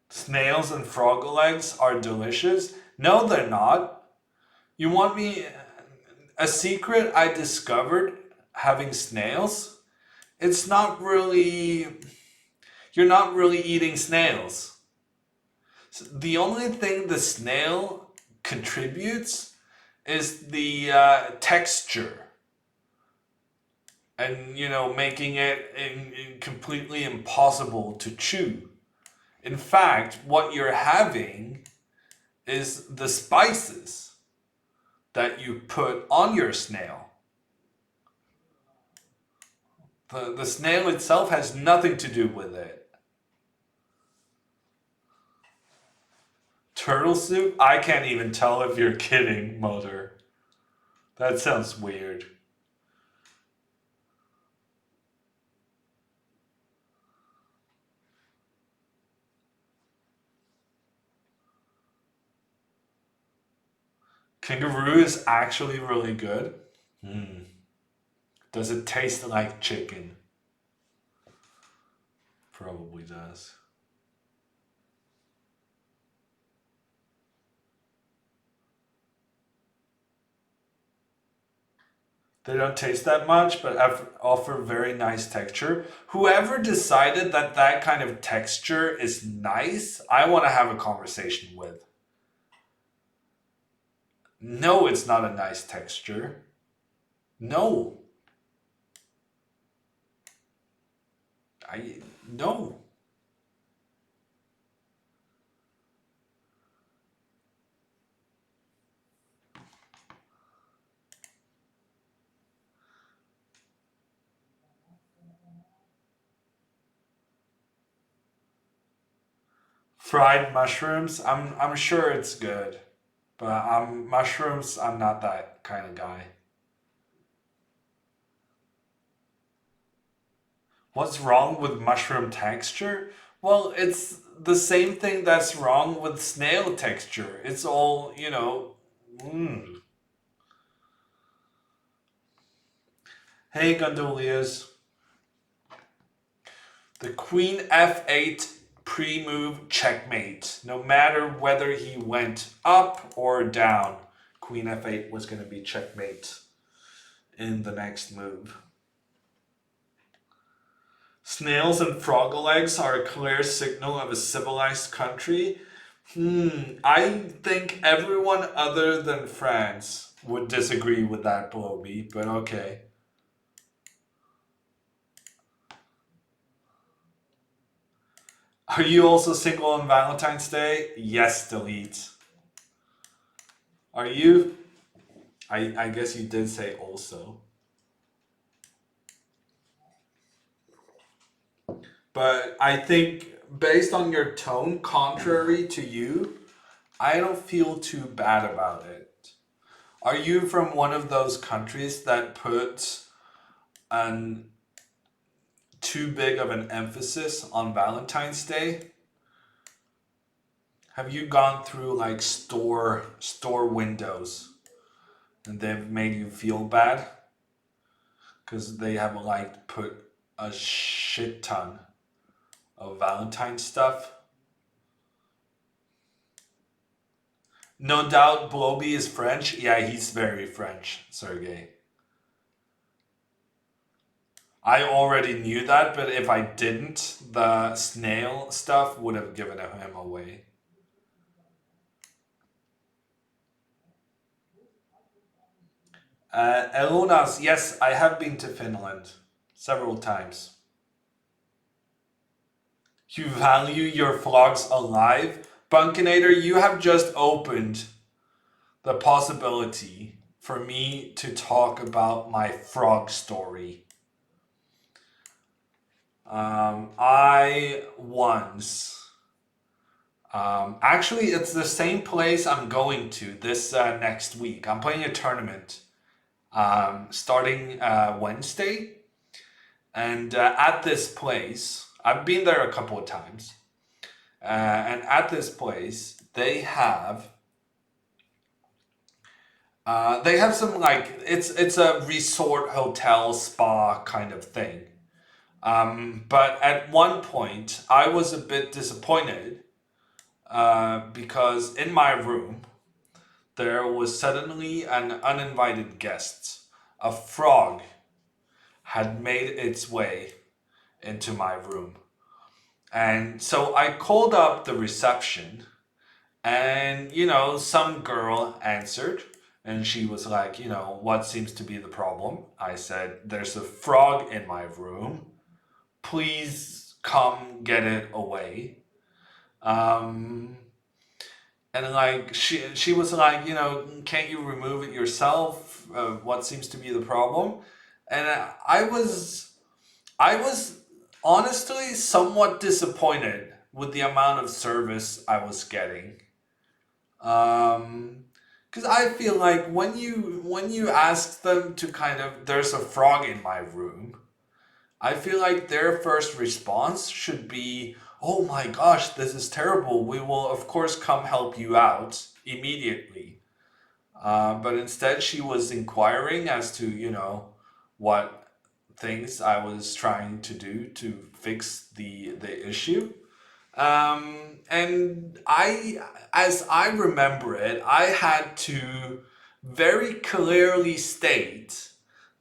C: Snails and frog legs are delicious. No, they're not. You want me... A secret I discovered having snails? It's not really... You're not really eating snails. The only thing the snail contributes is the texture. And, making it completely impossible to chew. In fact, what you're having is the spices that you put on your snail. The snail itself has nothing to do with it. Turtle soup? I can't even tell if you're kidding, Mother. That sounds weird. Kangaroo is actually really good. Does it taste like chicken? Probably does. They don't taste that much, but offer very nice texture. Whoever decided that kind of texture is nice, I want to have a conversation with. No, it's not a nice texture. No. No. Fried mushrooms, I'm sure it's good. But mushrooms, I'm not that kind of guy. What's wrong with mushroom texture? Well, it's the same thing that's wrong with snail texture. It's all, Hey, gondoliers. The queen f8 pre-move checkmate. No matter whether he went up or down, queen f8 was going to be checkmate in the next move. Snails and frog legs are a clear signal of a civilized country. I think everyone other than France would disagree with that, Bloby, but okay. Are you also single on Valentine's Day? Yes, delete. Are you? I guess you did say also. But I think based on your tone, contrary to you, I don't feel too bad about it. Are you from one of those countries that puts too big of an emphasis on Valentine's Day? Have you gone through like store windows and they've made you feel bad? Because they have like put a shit ton of Valentine stuff. No doubt Bloby is French. Yeah, he's very French, Sergey. I already knew that, but if I didn't, the snail stuff would have given him away. Elunas, yes, I have been to Finland several times. You value your frogs alive? Bunkinator, you have just opened the possibility for me to talk about my frog story. I once... actually, it's the same place I'm going to this next week. I'm playing a tournament starting Wednesday. And at this place, I've been there a couple of times. And at this place, they have some like it's a resort, hotel, spa kind of thing. But at one point, I was a bit disappointed because in my room there was suddenly an uninvited guest. A frog had made its way into my room. And so I called up the reception and, some girl answered and she was like, what seems to be the problem? I said, there's a frog in my room. Please come get it away. And like, she was like, can't you remove it yourself? What seems to be the problem? And I was honestly somewhat disappointed with the amount of service I was getting. Because I feel like when you ask them to there's a frog in my room, I feel like their first response should be, oh my gosh, this is terrible. We will of course come help you out immediately. But instead she was inquiring as to, what things I was trying to do to fix the issue. And as I remember it, I had to very clearly state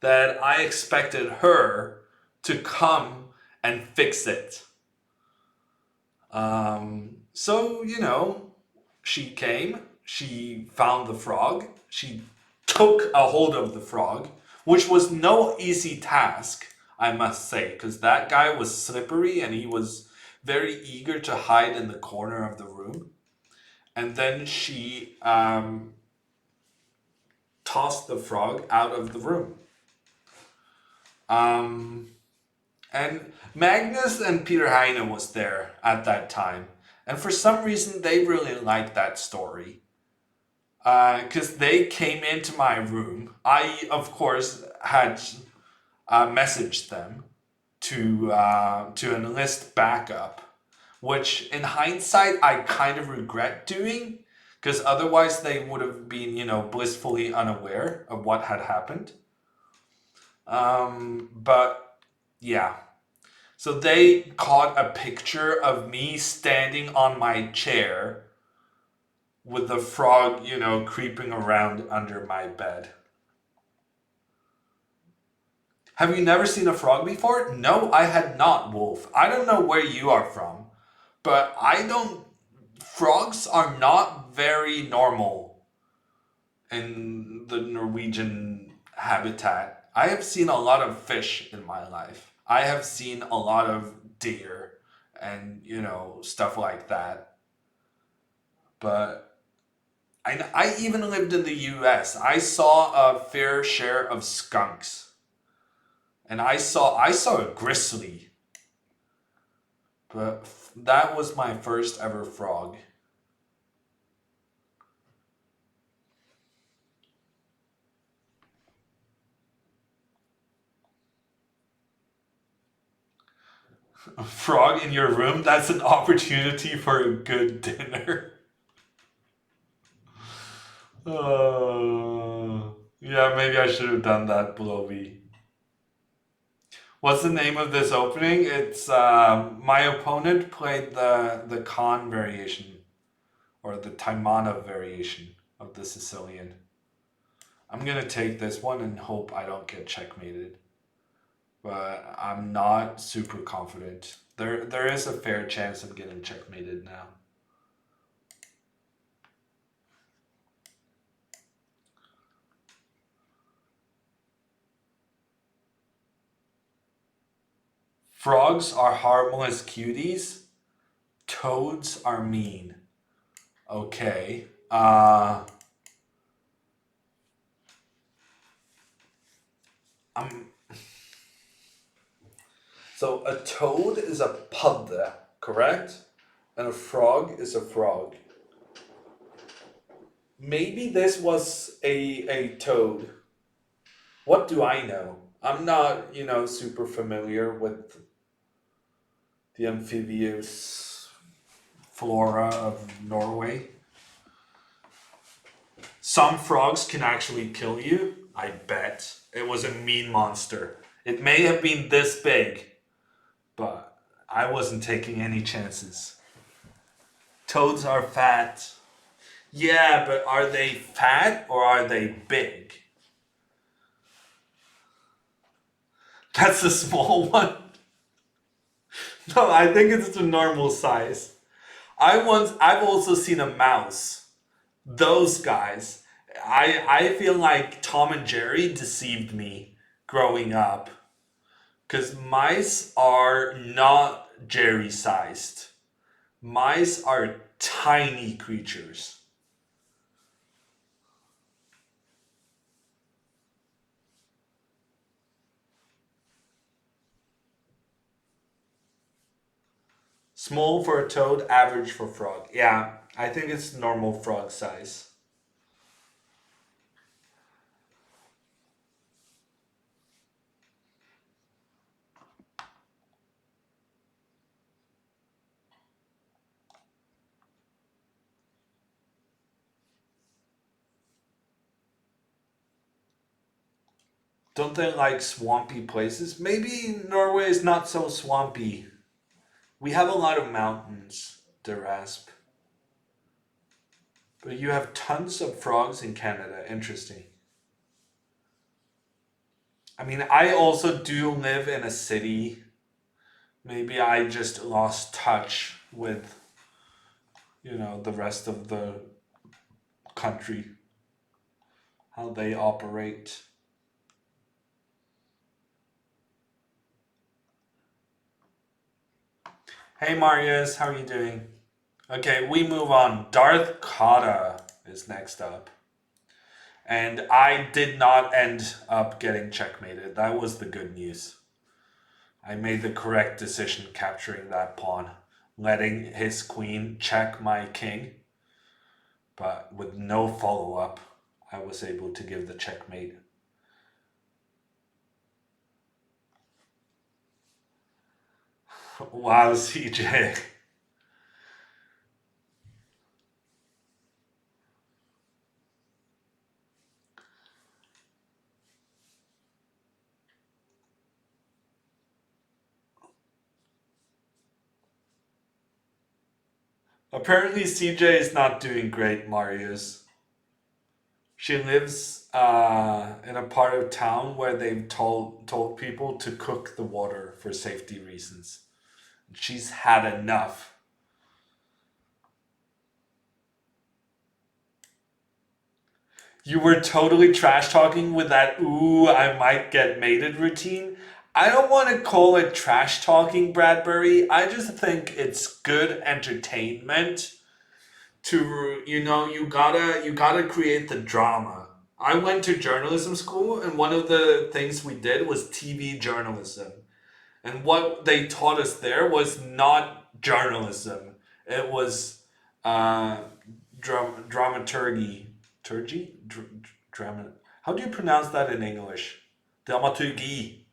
C: that I expected her to come and fix it. So, she came, she found the frog, she took a hold of the frog, which was no easy task, I must say, because that guy was slippery and he was very eager to hide in the corner of the room. And then she tossed the frog out of the room. And Magnus and Peter Heine was there at that time. And for some reason, they really liked that story. Because they came into my room. I, of course, had messaged them to enlist backup. Which, in hindsight, I kind of regret doing. Because otherwise, they would have been, blissfully unaware of what had happened. But, yeah. So they caught a picture of me standing on my chair with the frog, creeping around under my bed. Have you never seen a frog before? No, I had not, Wolf. I don't know where you are from, but frogs are not very normal in the Norwegian habitat. I have seen a lot of fish in my life. I have seen a lot of deer and, stuff like that. But I even lived in the US. I saw a fair share of skunks. And I saw a grizzly. But that was my first ever frog. A frog in your room? That's an opportunity for a good dinner. Yeah, maybe I should have done that, Blowy. What's the name of this opening? It's my opponent played the Khan variation, or the Taimanov variation of the Sicilian. I'm gonna take this one and hope I don't get checkmated. But I'm not super confident. There is a fair chance of getting checkmated now. Frogs are harmless cuties. Toads are mean. Okay. So a toad is a padde, correct? And a frog is a frog. Maybe this was a toad. What do I know? I'm not, super familiar with the amphibious flora of Norway. Some frogs can actually kill you. I bet. It was a mean monster. It may have been this big, but I wasn't taking any chances. Toads are fat. Yeah, but are they fat or are they big? That's a small one. No, I think it's the normal size. I've also seen a mouse. Those guys. I feel like Tom and Jerry deceived me growing up. Because mice are not Jerry sized. Mice are tiny creatures. Small for a toad, average for frog. Yeah, I think it's normal frog size. Don't they like swampy places? Maybe Norway is not so swampy. We have a lot of mountains, Derasp. But you have tons of frogs in Canada. Interesting. I mean, I also do live in a city. Maybe I just lost touch with, the rest of the country, how they operate. Hey Marius, how are you doing? Okay, we move on. Darth Kata is next up. And I did not end up getting checkmated. That was the good news. I made the correct decision capturing that pawn, letting his queen check my king. But with no follow-up, I was able to give the checkmate. Wow, CJ. Apparently CJ is not doing great, Marius. She lives in a part of town where they've told people to cook the water for safety reasons. She's had enough. You were totally trash talking with that ooh, I might get mated routine. I don't want to call it trash talking, Bradbury. I just think it's good entertainment to, you gotta create the drama. I went to journalism school and one of the things we did was TV journalism. And what they taught us there was not journalism. It was dramaturgy. How do you pronounce that in English? Dramaturgy.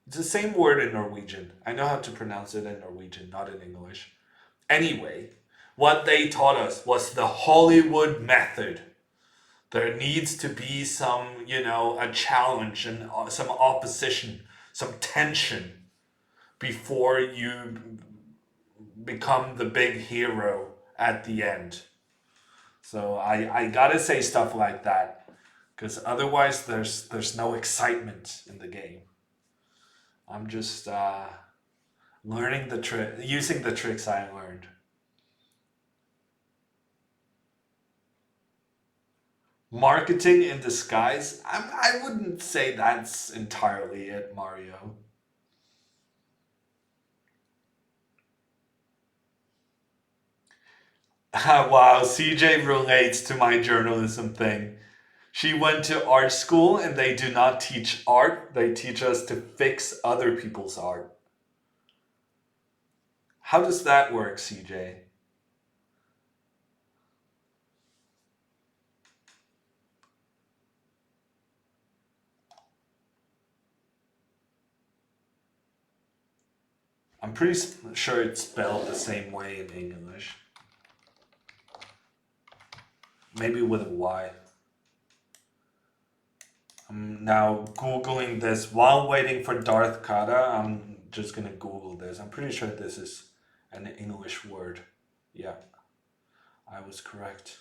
C: It's the same word in Norwegian. I know how to pronounce it in Norwegian, not in English. Anyway, what they taught us was the Hollywood method. There needs to be some, a challenge and some opposition, some tension before you become the big hero at the end. So I gotta say stuff like that, because otherwise there's no excitement in the game. I'm just learning the trick, using the tricks I learned. Marketing in disguise? I wouldn't say that's entirely it, Mario. Wow, CJ relates to my journalism thing. She went to art school and they do not teach art, they teach us to fix other people's art. How does that work, CJ? I'm pretty sure it's spelled the same way in English. Maybe with a Y. I'm now Googling this while waiting for Darth Kata. I'm just gonna Google this. I'm pretty sure this is an English word. Yeah, I was correct.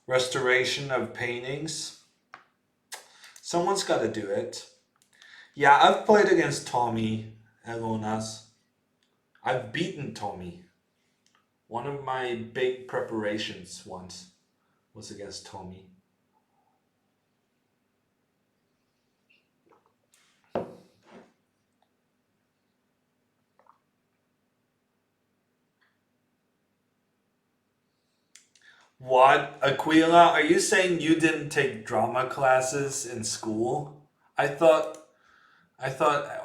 C: Restoration of paintings. Someone's gotta do it. Yeah, I've played against Tommy Elonas. I've beaten Tommy. One of my big preparations once was against Tommy. What? Aquila, are you saying you didn't take drama classes in school? I thought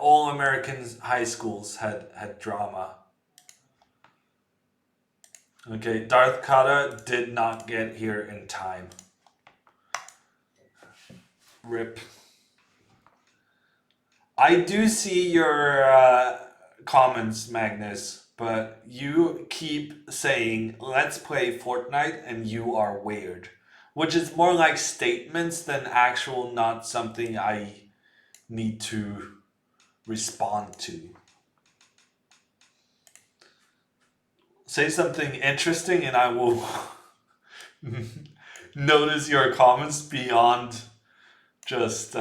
C: all American high schools had drama. Okay, Darth Kata did not get here in time. RIP. I do see your comments, Magnus, but you keep saying, let's play Fortnite and you are weird. Which is more like statements than actual, not something I need to respond to. Say something interesting and I will notice your comments beyond just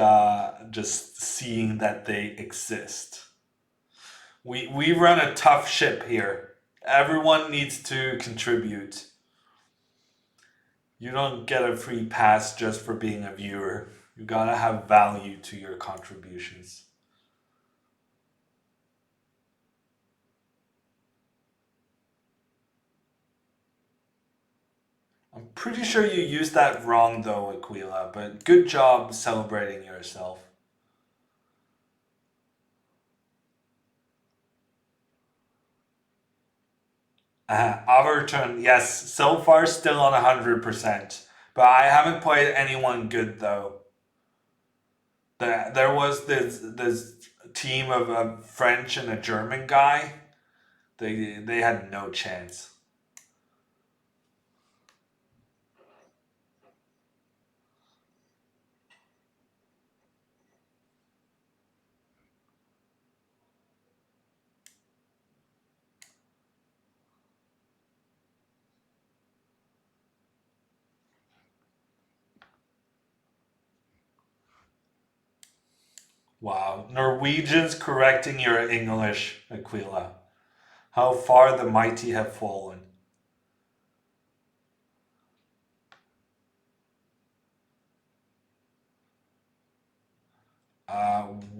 C: seeing that they exist. We run a tough ship here. Everyone needs to contribute. You don't get a free pass just for being a viewer. You gotta have value to your contributions. I'm pretty sure you used that wrong though, Aquila, but good job celebrating yourself. Hammertime, yes, so far still on 100%. But I haven't played anyone good though. There was this team of a French and a German guy. They had no chance. Wow, Norwegians correcting your English, Aquila. How far the mighty have fallen.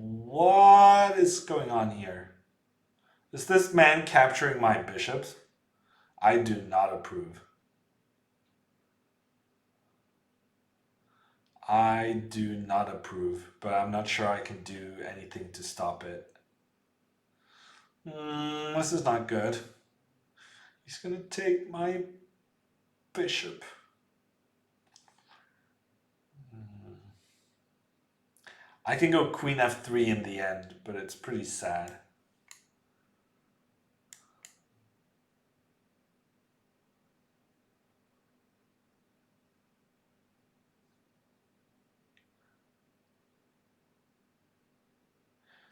C: What is going on here? Is this man capturing my bishops? I do not approve. I do not approve, but I'm not sure I can do anything to stop it. This is not good. He's gonna take my bishop. I can go queen f3 in the end, but it's pretty sad.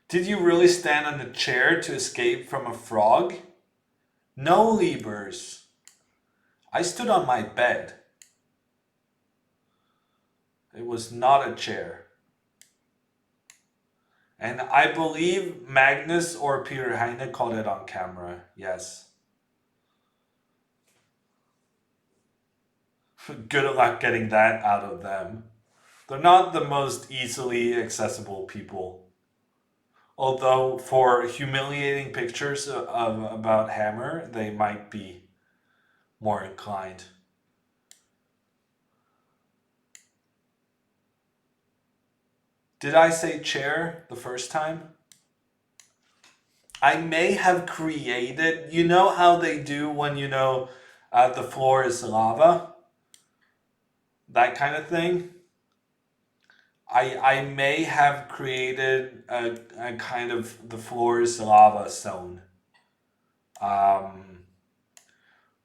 C: Did you really stand on the chair to escape from a frog? No, Liebers. I stood on my bed. It was not a chair. And I believe Magnus or Peter Heine caught it on camera. Yes. Good luck getting that out of them. They're not the most easily accessible people. Although for humiliating pictures about Hammer, they might be more inclined. Did I say chair the first time? I may have created, you know how they do when you know the floor is lava? That kind of thing? I may have created a kind of the floor is lava zone.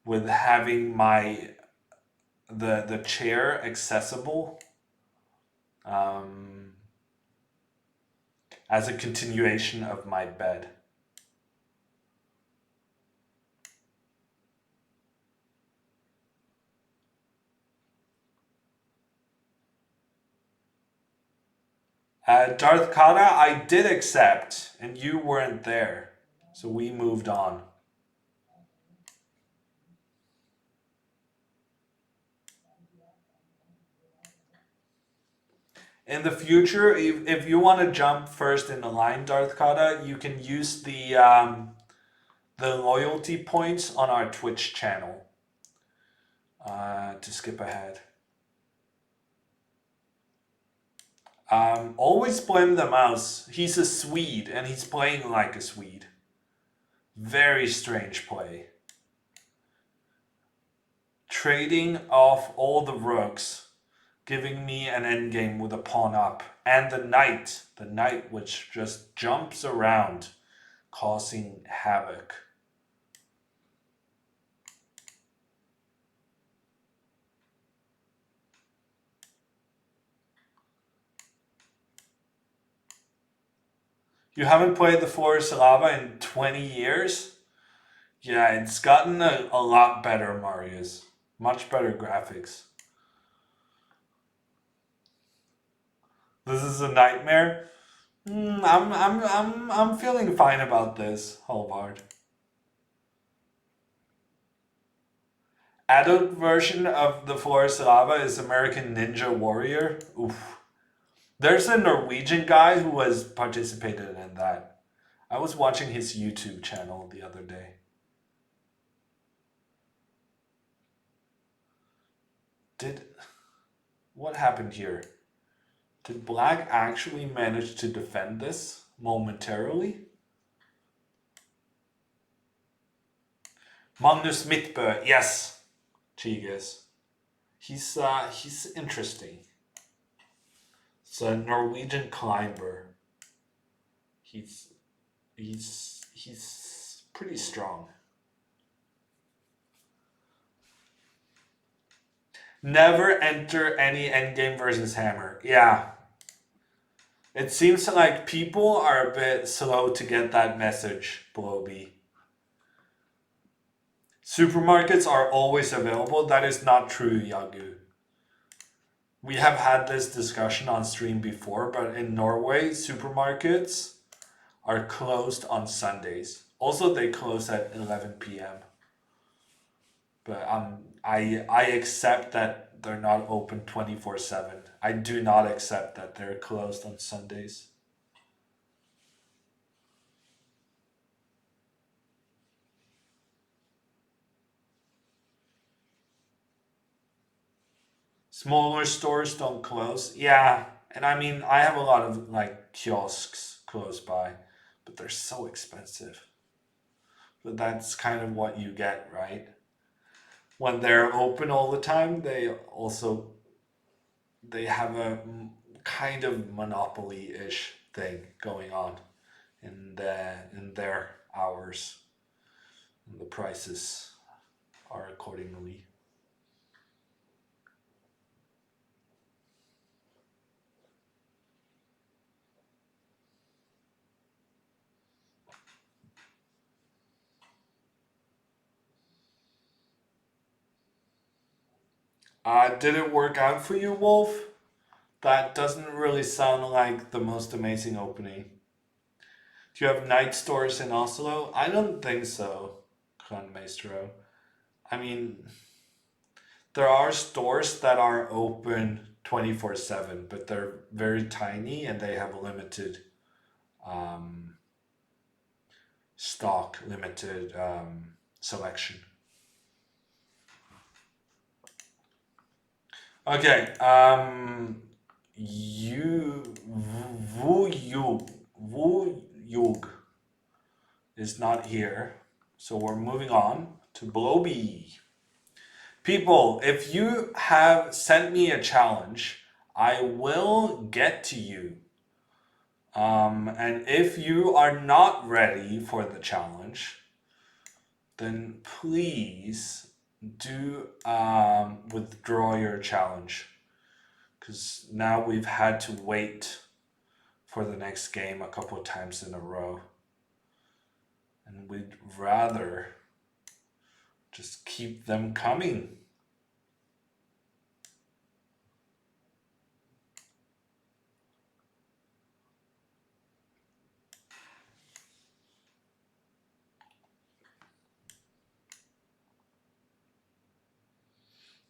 C: With having the chair accessible as a continuation of my bed. Darth Kata, I did accept, and you weren't there, so we moved on. In the future, if you want to jump first in the line, Darth Kata, you can use the loyalty points on our Twitch channel to skip ahead. Always blame the mouse. He's a Swede and he's playing like a Swede. Very strange play. Trading off all the rooks, giving me an endgame with a pawn up. And the knight which just jumps around, causing havoc. You haven't played the Forest Lava in 20 years? Yeah, it's gotten a lot better, Marius. Much better graphics. This is a nightmare. I'm feeling fine about this, Halvard. Adult version of the Forest Lava is American Ninja Warrior. Oof. There's a Norwegian guy who has participated in that. I was watching his YouTube channel the other day. What happened here? Did Black actually manage to defend this momentarily? Magnus Midtbø, yes. Chigas. He's interesting. It's a Norwegian climber. He's pretty strong. Never enter any endgame versus Hammer. Yeah. It seems like people are a bit slow to get that message, Bloby. Supermarkets are always available. That is not true, Yagu. We have had this discussion on stream before, but in Norway, supermarkets are closed on Sundays. Also, they close at 11 p.m. But I accept that they're not open 24/7. I do not accept that they're closed on Sundays. Smaller stores don't close. Yeah, and I mean, I have a lot of like kiosks close by, but they're so expensive. But that's kind of what you get, right? When they're open all the time, they have a kind of monopoly-ish thing going on in their hours. And the prices are accordingly. Did it work out for you, Wolf? That doesn't really sound like the most amazing opening. Do you have night stores in Oslo? I don't think so, Clan Maestro. I mean, there are stores that are open 24/7, but they're very tiny and they have limited stock limited selection. Okay, Wu Yug is not here, so we're moving on to Bloby. People, if you have sent me a challenge, I will get to you. And if you are not ready for the challenge, then please do withdraw your challenge. Because now we've had to wait for the next game a couple of times in a row. And we'd rather just keep them coming.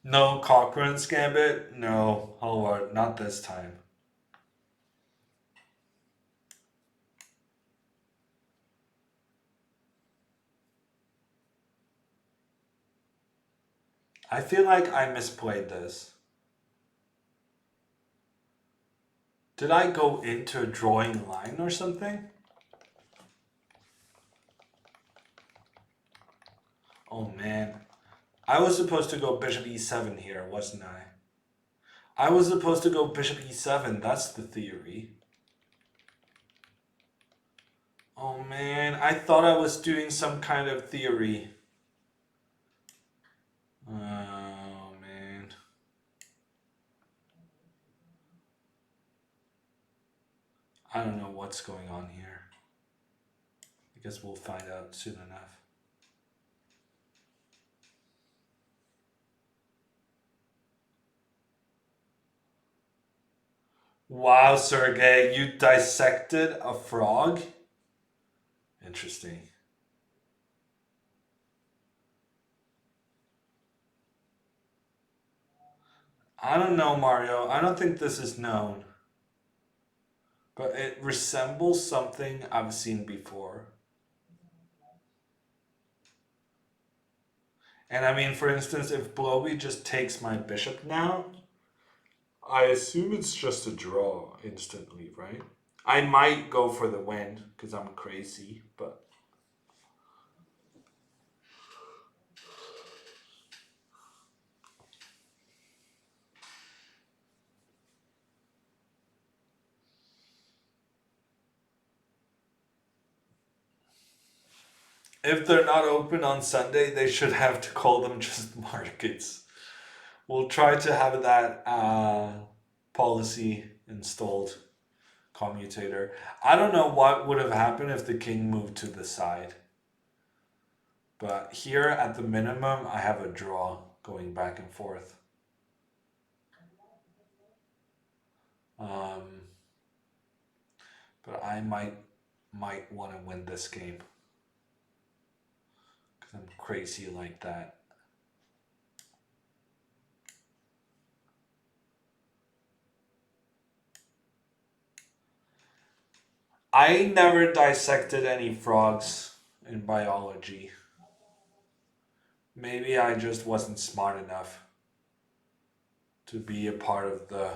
C: No Cochrane's Gambit? No, Howard, not this time. I feel like I misplayed this. Did I go into a drawing line or something? Oh man. I was supposed to go bishop e7 here, wasn't I? I was supposed to go bishop e7, that's the theory. Oh man, I thought I was doing some kind of theory. Oh man. I don't know what's going on here. I guess we'll find out soon enough. Wow, Sergey, you dissected a frog? Interesting. I don't know, Mario. I don't think this is known. But it resembles something I've seen before. And I mean, for instance, if Bloby just takes my bishop now, I assume it's just a draw instantly, right? I might go for the win because I'm crazy, but... If they're not open on Sunday, they should have to call them just markets. We'll try to have that policy installed, commutator. I don't know what would have happened if the king moved to the side. But here at the minimum, I have a draw going back and forth. But I might want to win this game. Because I'm crazy like that. I never dissected any frogs in biology. Maybe I just wasn't smart enough to be a part of the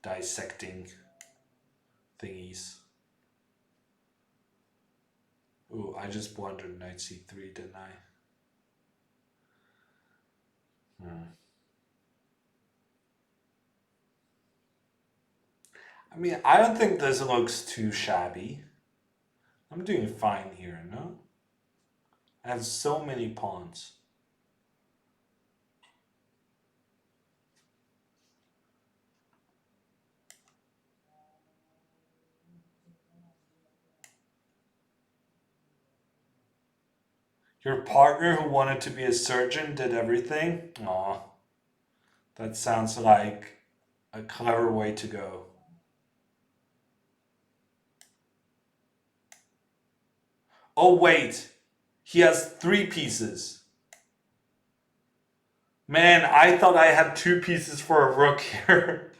C: dissecting thingies. Ooh, I just blundered knight c3, didn't I? I mean, I don't think this looks too shabby. I'm doing fine here, no? I have so many pawns. Your partner who wanted to be a surgeon did everything? Aw. That sounds like a clever way to go. Oh wait, he has 3 pieces. Man, I thought I had 2 pieces for a rook here.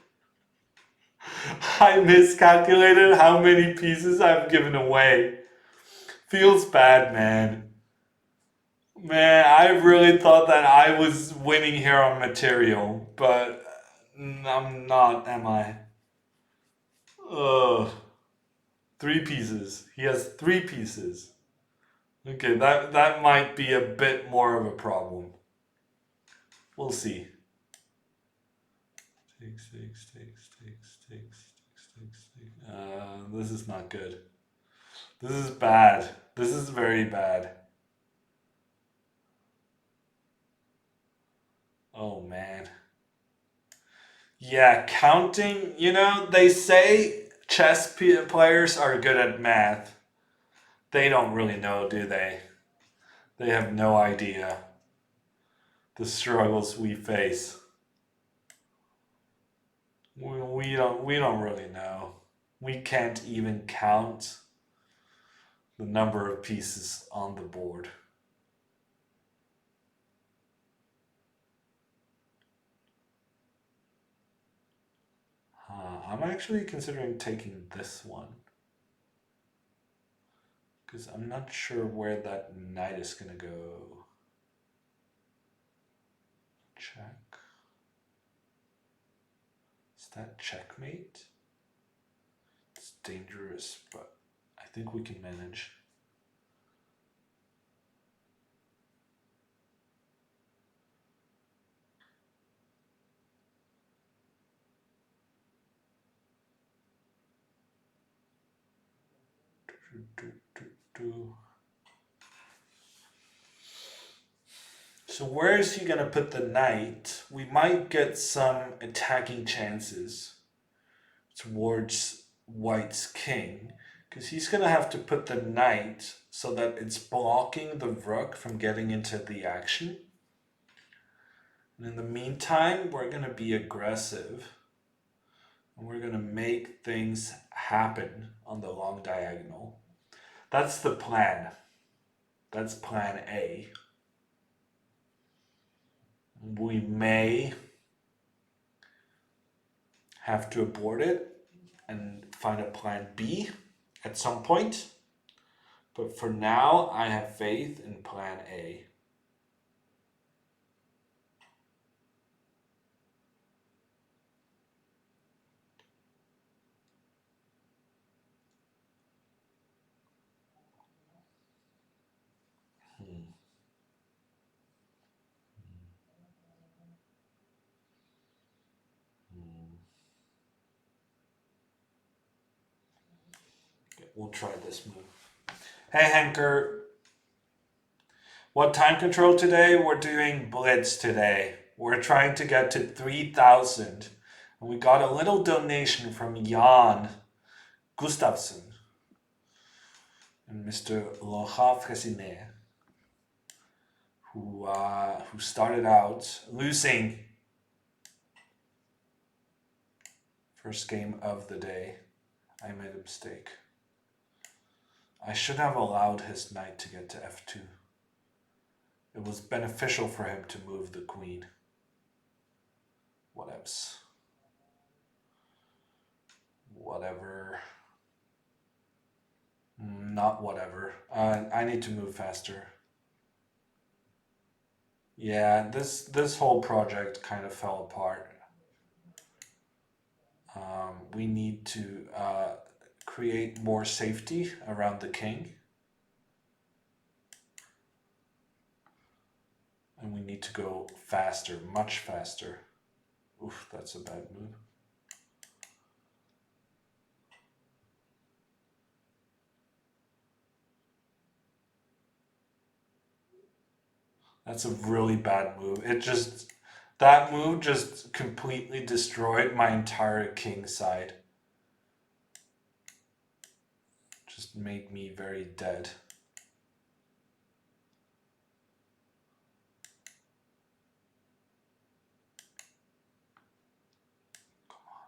C: I miscalculated how many pieces I've given away. Feels bad, man. Man, I really thought that I was winning here on material, but I'm not, am I? Ugh. 3 pieces. He has 3 pieces. Okay, that might be a bit more of a problem. We'll see. Takes. This is not good. This is bad. This is very bad. Oh man. Yeah, counting, you know, they say chess players are good at math. They don't really know, do they? They have no idea the struggles we face. We don't really know. We can't even count the number of pieces on the board. I'm actually considering taking this one, because I'm not sure where that knight is gonna go. Check. Is that checkmate? It's dangerous, but I think we can manage. So where is he gonna put the knight? We might get some attacking chances towards White's king, because he's gonna have to put the knight so that it's blocking the rook from getting into the action. And in the meantime, we're gonna be aggressive and we're gonna make things happen on the long diagonal. That's the plan. That's plan A. We may have to abort it and find a plan B at some point. But for now, I have faith in plan A. We'll try this move. Hey Henker, what time control today? We're doing Blitz today. We're trying to get to 3,000. And we got a little donation from Jan Gustafsson and Mr. Loja Fresiné, who started out losing first game of the day. I made a mistake. I should have allowed his knight to get to f2. It was beneficial for him to move the queen. Whatevs. Whatever. Not whatever. I need to move faster. Yeah, this whole project kind of fell apart. We need to create more safety around the king. And we need to go faster, much faster. Oof, that's a bad move. That's a really bad move. That move just completely destroyed my entire king side. Just made me very dead. Come on.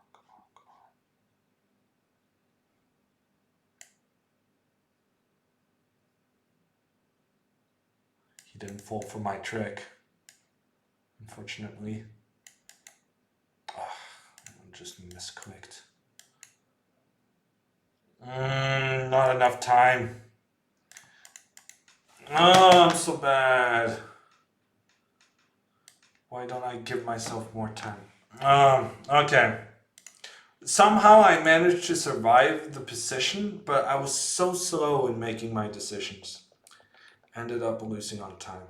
C: He didn't fall for my trick, unfortunately. I just misclicked. Not enough time. Oh, I'm so bad. Why don't I give myself more time? Okay. Somehow I managed to survive the position, but I was so slow in making my decisions. Ended up losing on time.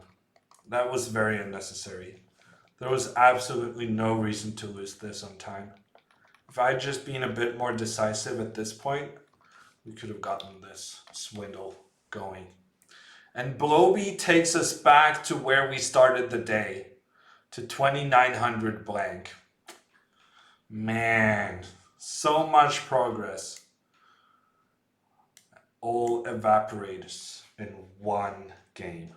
C: That was very unnecessary. There was absolutely no reason to lose this on time. If I'd just been a bit more decisive at this point, we could have gotten this swindle going. And Bloby takes us back to where we started the day, to 2900 blank. Man, so much progress. All evaporates in one game.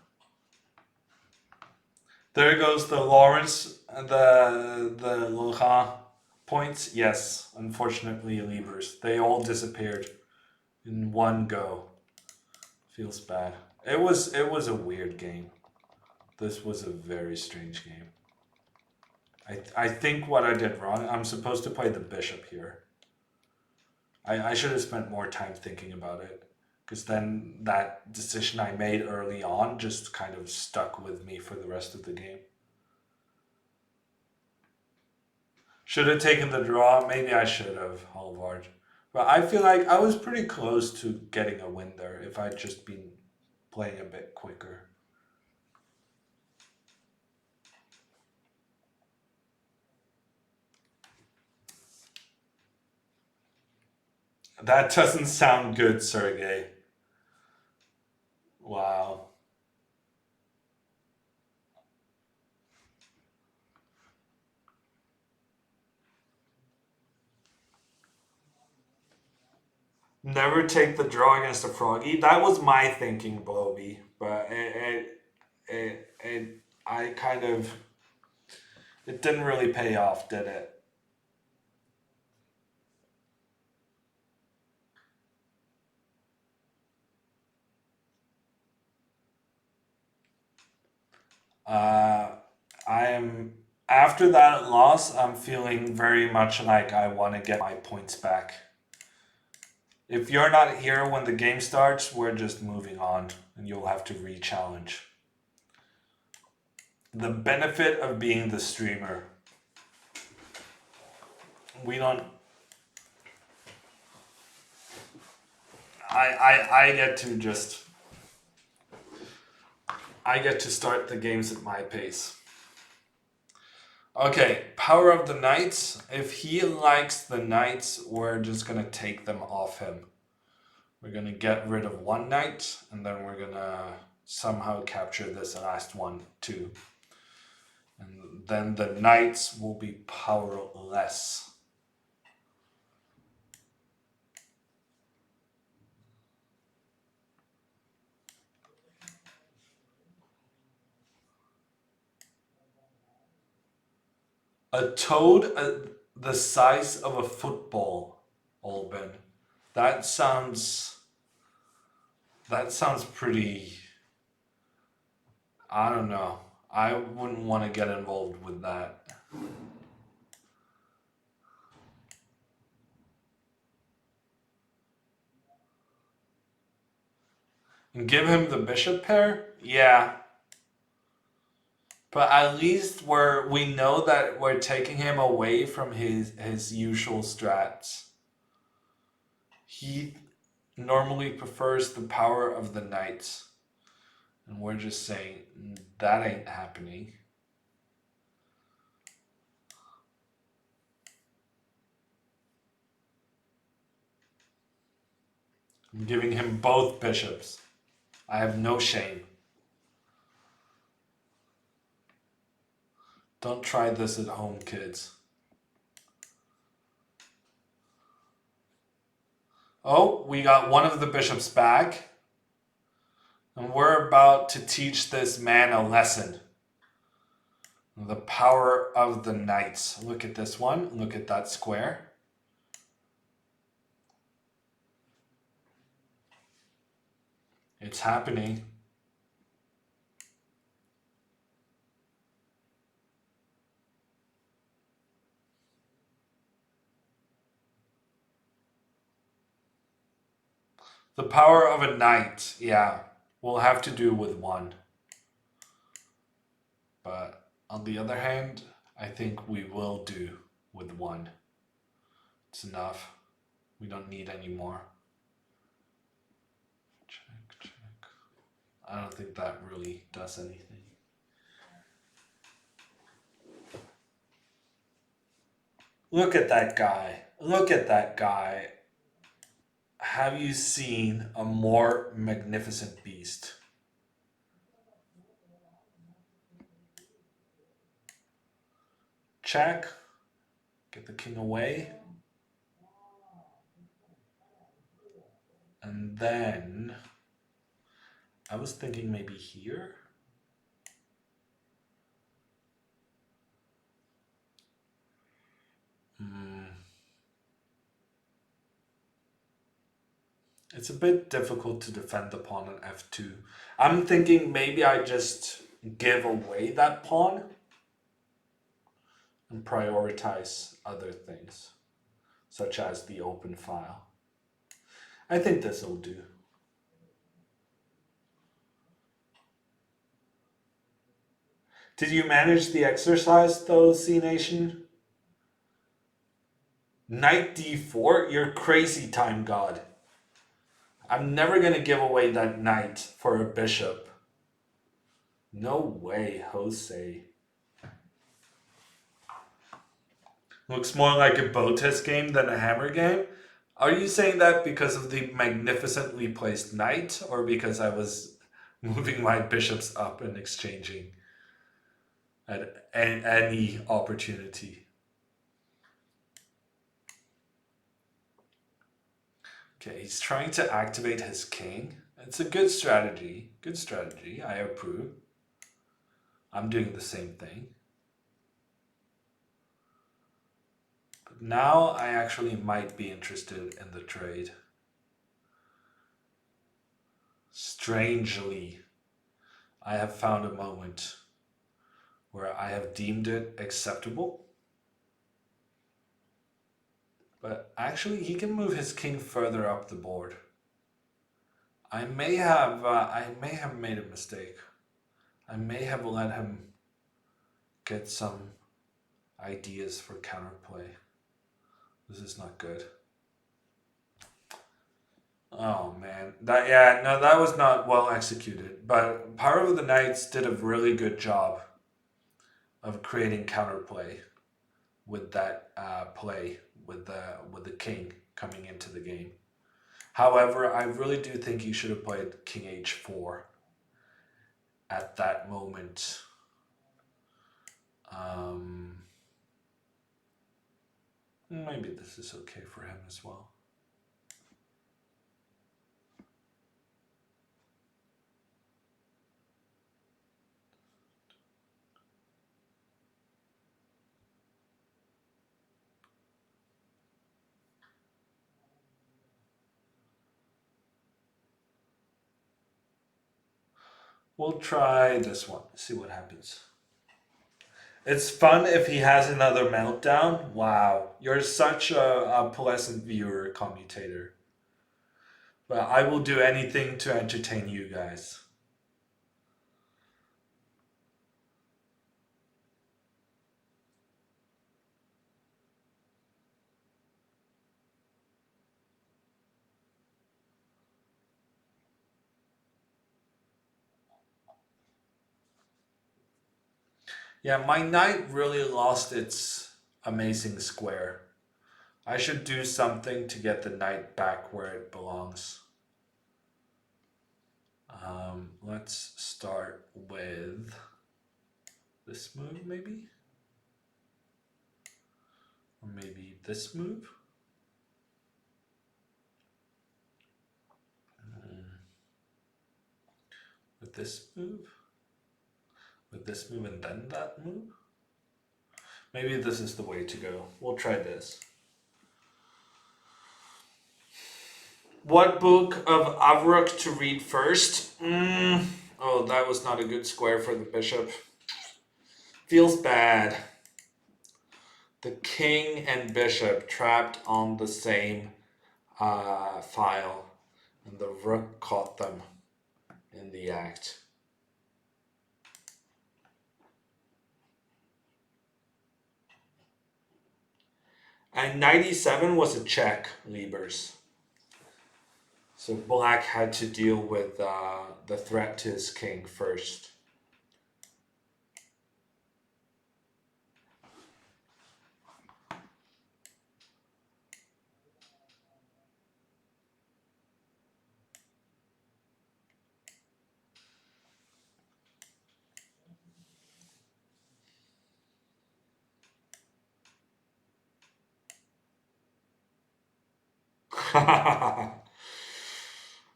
C: There goes the Lawrence, the Lohan points. Yes, unfortunately, Liebers. They all disappeared in one go. Feels bad. It was a weird game. This was a very strange game. I think what I did wrong, I'm supposed to play the bishop here. I should have spent more time thinking about it, because then that decision I made early on just kind of stuck with me for the rest of the game. Should have taken the draw. Maybe I should have, Halvard. But I feel like I was pretty close to getting a win there if I'd just been playing a bit quicker. That doesn't sound good, Sergey. Wow. Never take the draw against a froggy. That was my thinking, Bloby. But I kind of... It didn't really pay off, did it? I am... After that loss, I'm feeling very much like I want to get my points back. If you're not here when the game starts, we're just moving on, and you'll have to re-challenge. The benefit of being the streamer. We don't... I get to just... I get to start the games at my pace. Okay, power of the knights. If he likes the knights, we're just going to take them off him. We're going to get rid of one knight, and then we're going to somehow capture this last one too. And then the knights will be powerless. A toad the size of a football, Olben. That sounds pretty... I don't know. I wouldn't want to get involved with that. And give him the bishop pair? Yeah. But at least we know that we're taking him away from his usual strats. He normally prefers the power of the knights. And we're just saying, that ain't happening. I'm giving him both bishops. I have no shame. Don't try this at home, kids. Oh, we got one of the bishops back. And we're about to teach this man a lesson. The power of the knights. Look at this one. Look at that square. It's happening. The power of a knight, yeah. We'll have to do with one. But on the other hand, I think we will do with one. It's enough. We don't need any more. Check. I don't think that really does anything. Look at that guy. Look at that guy. Have you seen a more magnificent beast? Check. Get the king away. And then I was thinking maybe here. It's a bit difficult to defend the pawn on f2. I'm thinking maybe I just give away that pawn and prioritize other things, such as the open file. I think this will do. Did you manage the exercise though, C Nation? Knight d4? You're crazy, time god. I'm never going to give away that knight for a bishop. No way, Jose. Looks more like a bow test game than a hammer game. Are you saying that because of the magnificently placed knight, or because I was moving my bishops up and exchanging at any opportunity? Okay, he's trying to activate his king. It's a good strategy. Good strategy. I approve. I'm doing the same thing. But now I actually might be interested in the trade. Strangely, I have found a moment where I have deemed it acceptable. But actually, he can move his king further up the board. I may have made a mistake. I may have let him get some ideas for counterplay. This is not good. Oh man, that was not well executed. But Power of the Knights did a really good job of creating counterplay with that play with the king coming into the game. However, I really do think he should have played King H4 at that moment. Maybe this is okay for him as well. We'll try this one, see what happens. It's fun if he has another meltdown. Wow, you're such a pleasant viewer, commutator. But I will do anything to entertain you guys. Yeah, my knight really lost its amazing square. I should do something to get the knight back where it belongs. Let's start with this move, maybe? Or maybe this move? With this move? With this move and then that move? Maybe this is the way to go. We'll try this. What book of Avruk to read first? Oh, that was not a good square for the bishop. Feels bad. The king and bishop trapped on the same file. And the rook caught them in the act. And knight e7 was a check, Liebers. So black had to deal with the threat to his king first.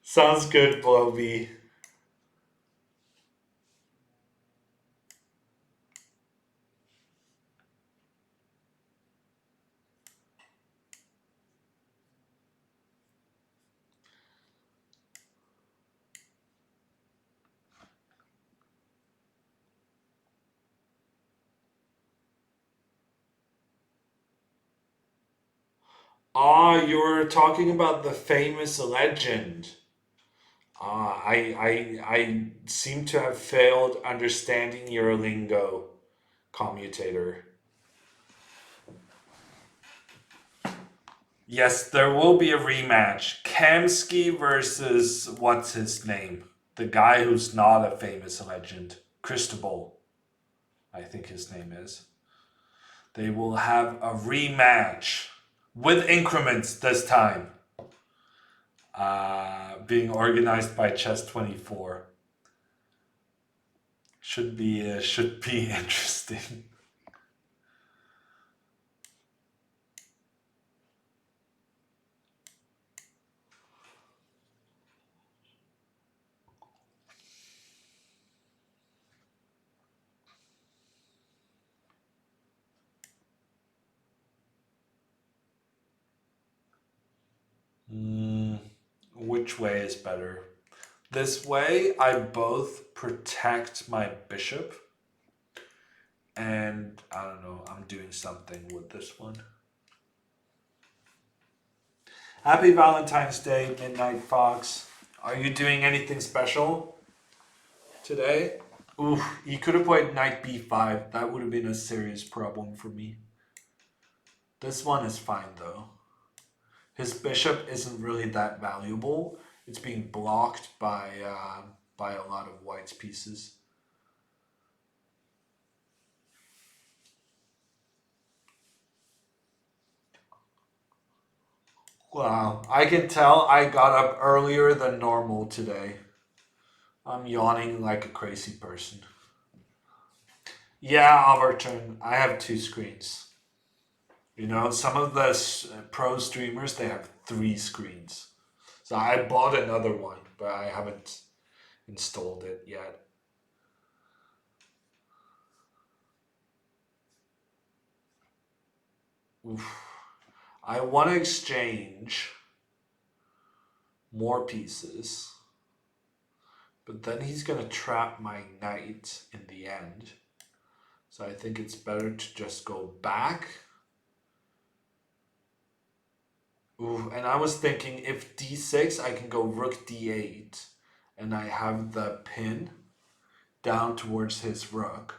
C: Sounds good, Bloby. Ah, you're talking about the famous legend. I seem to have failed understanding your lingo, commutator. Yes, there will be a rematch. Kamsky versus what's his name? The guy who's not a famous legend. Cristobal, I think his name is. They will have a rematch with increments this time. Being organized by Chess24. Should be interesting. Which way is better? This way, I both protect my bishop, and I don't know, I'm doing something with this one. Happy Valentine's Day, Midnight Fox. Are you doing anything special today? Oof, he could have played knight b5. That would have been a serious problem for me. This one is fine though. His bishop isn't really that valuable. It's being blocked by a lot of white's pieces. Wow, I can tell I got up earlier than normal today. I'm yawning like a crazy person. Yeah, Hammertime, I have 2 screens. You know, some of the pro streamers, they have 3 screens. So I bought another one, but I haven't installed it yet. Oof. I want to exchange more pieces, but then he's going to trap my knight in the end. So I think it's better to just go back. Ooh, and I was thinking if d6, I can go rook d8, and I have the pin down towards his rook.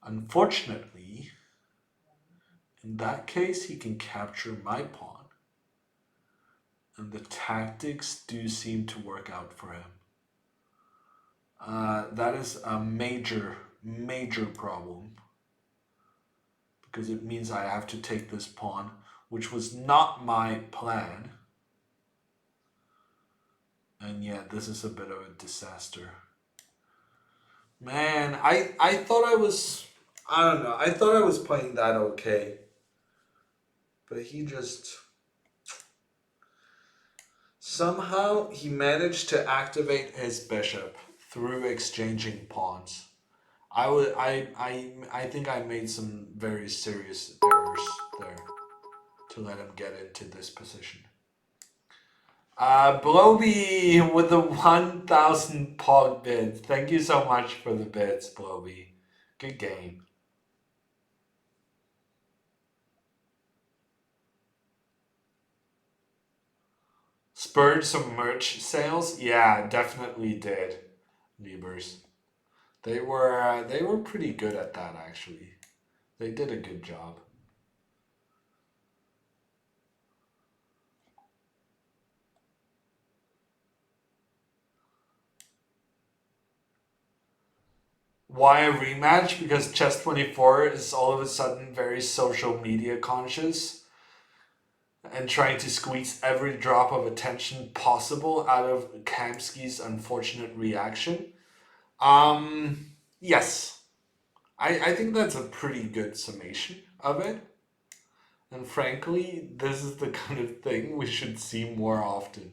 C: Unfortunately, in that case, he can capture my pawn. And the tactics do seem to work out for him. That is a major, major problem. Because it means I have to take this pawn, which was not my plan. And yet, this is a bit of a disaster. Man, I thought I was, I don't know, I thought I was playing that okay. But he just, somehow he managed to activate his bishop through exchanging pawns. I think I made some very serious errors there to let him get into this position. Bloby with the 1,000 pod bits. Thank you so much for the bits, Bloby. Good game. spurred some merch sales? Yeah, definitely did, Liebers. They were pretty good at that, actually. They did a good job. Why a rematch? Because Chess24 is all of a sudden very social media conscious and trying to squeeze every drop of attention possible out of Kamsky's unfortunate reaction. Yes. I think that's a pretty good summation of it. And frankly, this is the kind of thing we should see more often.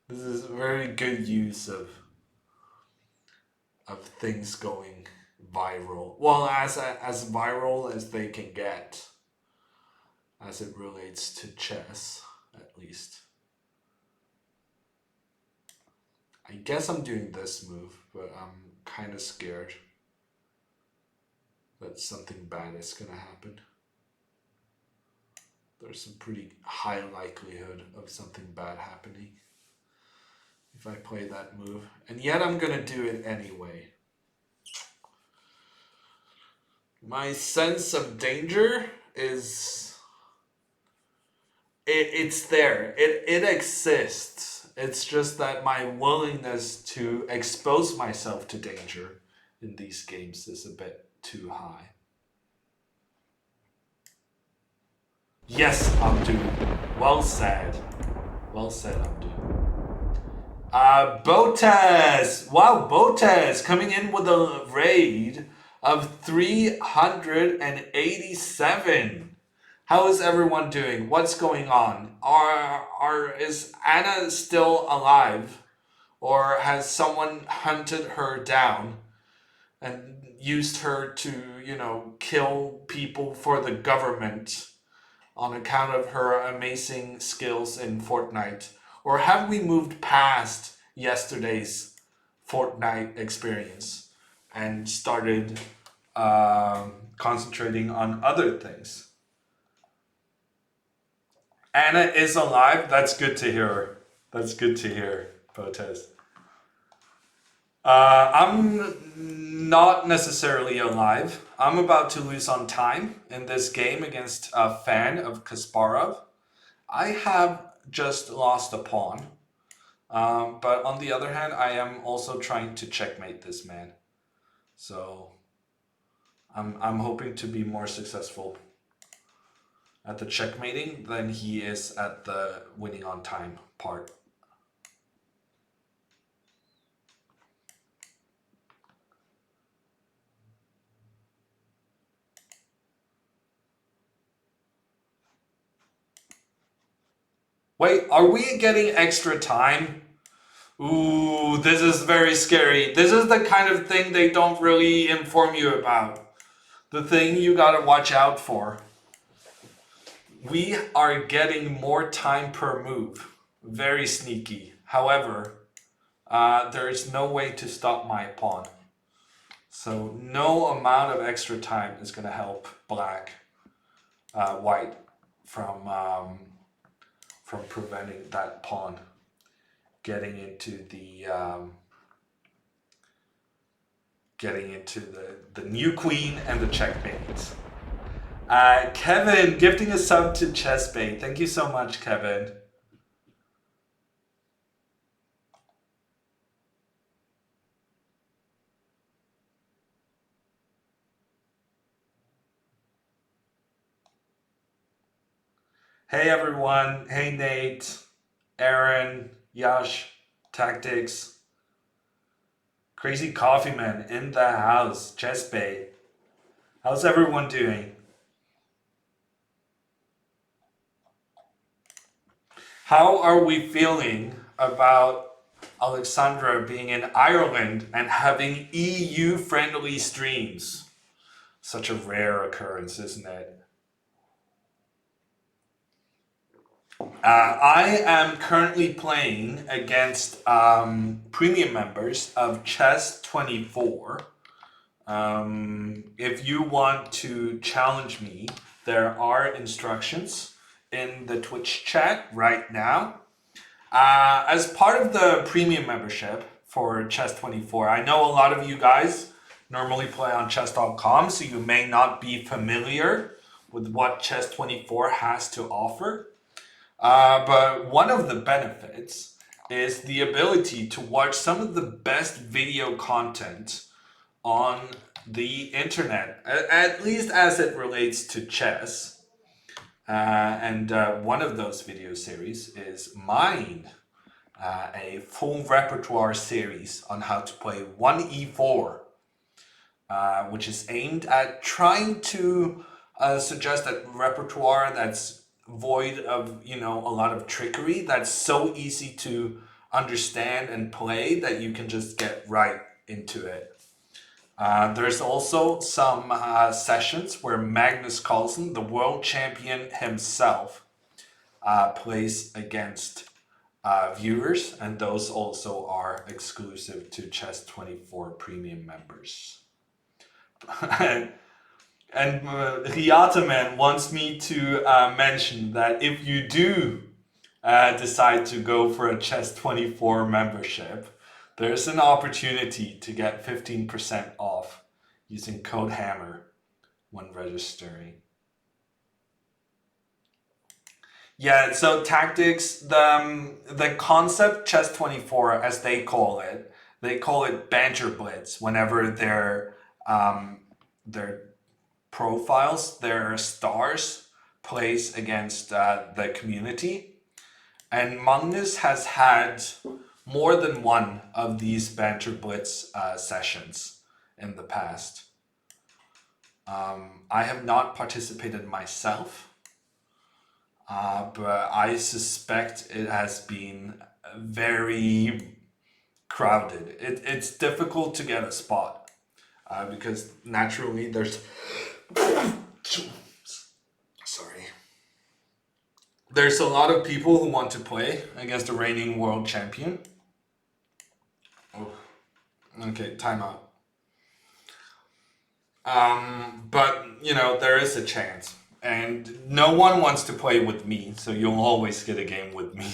C: This is very good use of things going viral. Well, as viral as they can get, as it relates to chess, at least. I guess I'm doing this move, but I'm kind of scared that something bad is gonna happen. There's some pretty high likelihood of something bad happening if I play that move. And yet I'm gonna do it anyway. My sense of danger is... It's there. It exists. It's just that my willingness to expose myself to danger in these games is a bit too high. Yes, Abdu. Well said. Well said, Abdu. Botes! Wow, Botes coming in with a raid of 387. How is everyone doing? What's going on? Is Anna still alive? Or has someone hunted her down and used her to, kill people for the government on account of her amazing skills in Fortnite? Or have we moved past yesterday's Fortnite experience and started concentrating on other things? Anna is alive. That's good to hear. That's good to hear, Botes. I'm not necessarily alive. I'm about to lose on time in this game against a fan of Kasparov. I have just lost a pawn. But on the other hand, I am also trying to checkmate this man. So I'm hoping to be more successful at the checkmating than he is at the winning on time part. Wait, are we getting extra time? Ooh, this is very scary. This is the kind of thing they don't really inform you about. The thing you gotta watch out for. We are getting more time per move. Very sneaky. However, there is no way to stop my pawn. So no amount of extra time is gonna help white from preventing that pawn getting into the new queen and the checkmate. Kevin gifting a sub to Chessbait. Thank you so much, Kevin. Hey everyone. Hey Nate, Aaron, Yash, Tactics, Crazy Coffee Man in the house, Chessbait. How's everyone doing? How are we feeling about Alexandra being in Ireland and having EU-friendly streams? Such a rare occurrence, isn't it? I am currently playing against premium members of Chess24. If you want to challenge me, there are instructions in the Twitch chat right now. As part of the premium membership for Chess24, I know a lot of you guys normally play on chess.com, so you may not be familiar with what Chess24 has to offer. But one of the benefits is the ability to watch some of the best video content on the internet, at least as it relates to chess. And one of those video series is mine, a full repertoire series on how to play 1e4, which is aimed at trying to suggest a repertoire that's void of, a lot of trickery, that's so easy to understand and play that you can just get right into it. There's also some sessions where Magnus Carlsen, the world champion himself, plays against viewers, and those also are exclusive to Chess24 premium members. And Riataman wants me to mention that if you do decide to go for a Chess24 membership, there's an opportunity to get 15% off using code HAMMER when registering. Yeah, so tactics, the concept Chess24, as they call it banter blitz whenever their profiles, their stars, plays against the community. And Magnus has had more than one of these banter blitz sessions in the past. I have not participated myself, but I suspect it has been very crowded. It's difficult to get a spot because naturally there's there's a lot of people who want to play against the reigning world champion. Oh. Okay, timeout. But, there is a chance. And no one wants to play with me, so you'll always get a game with me.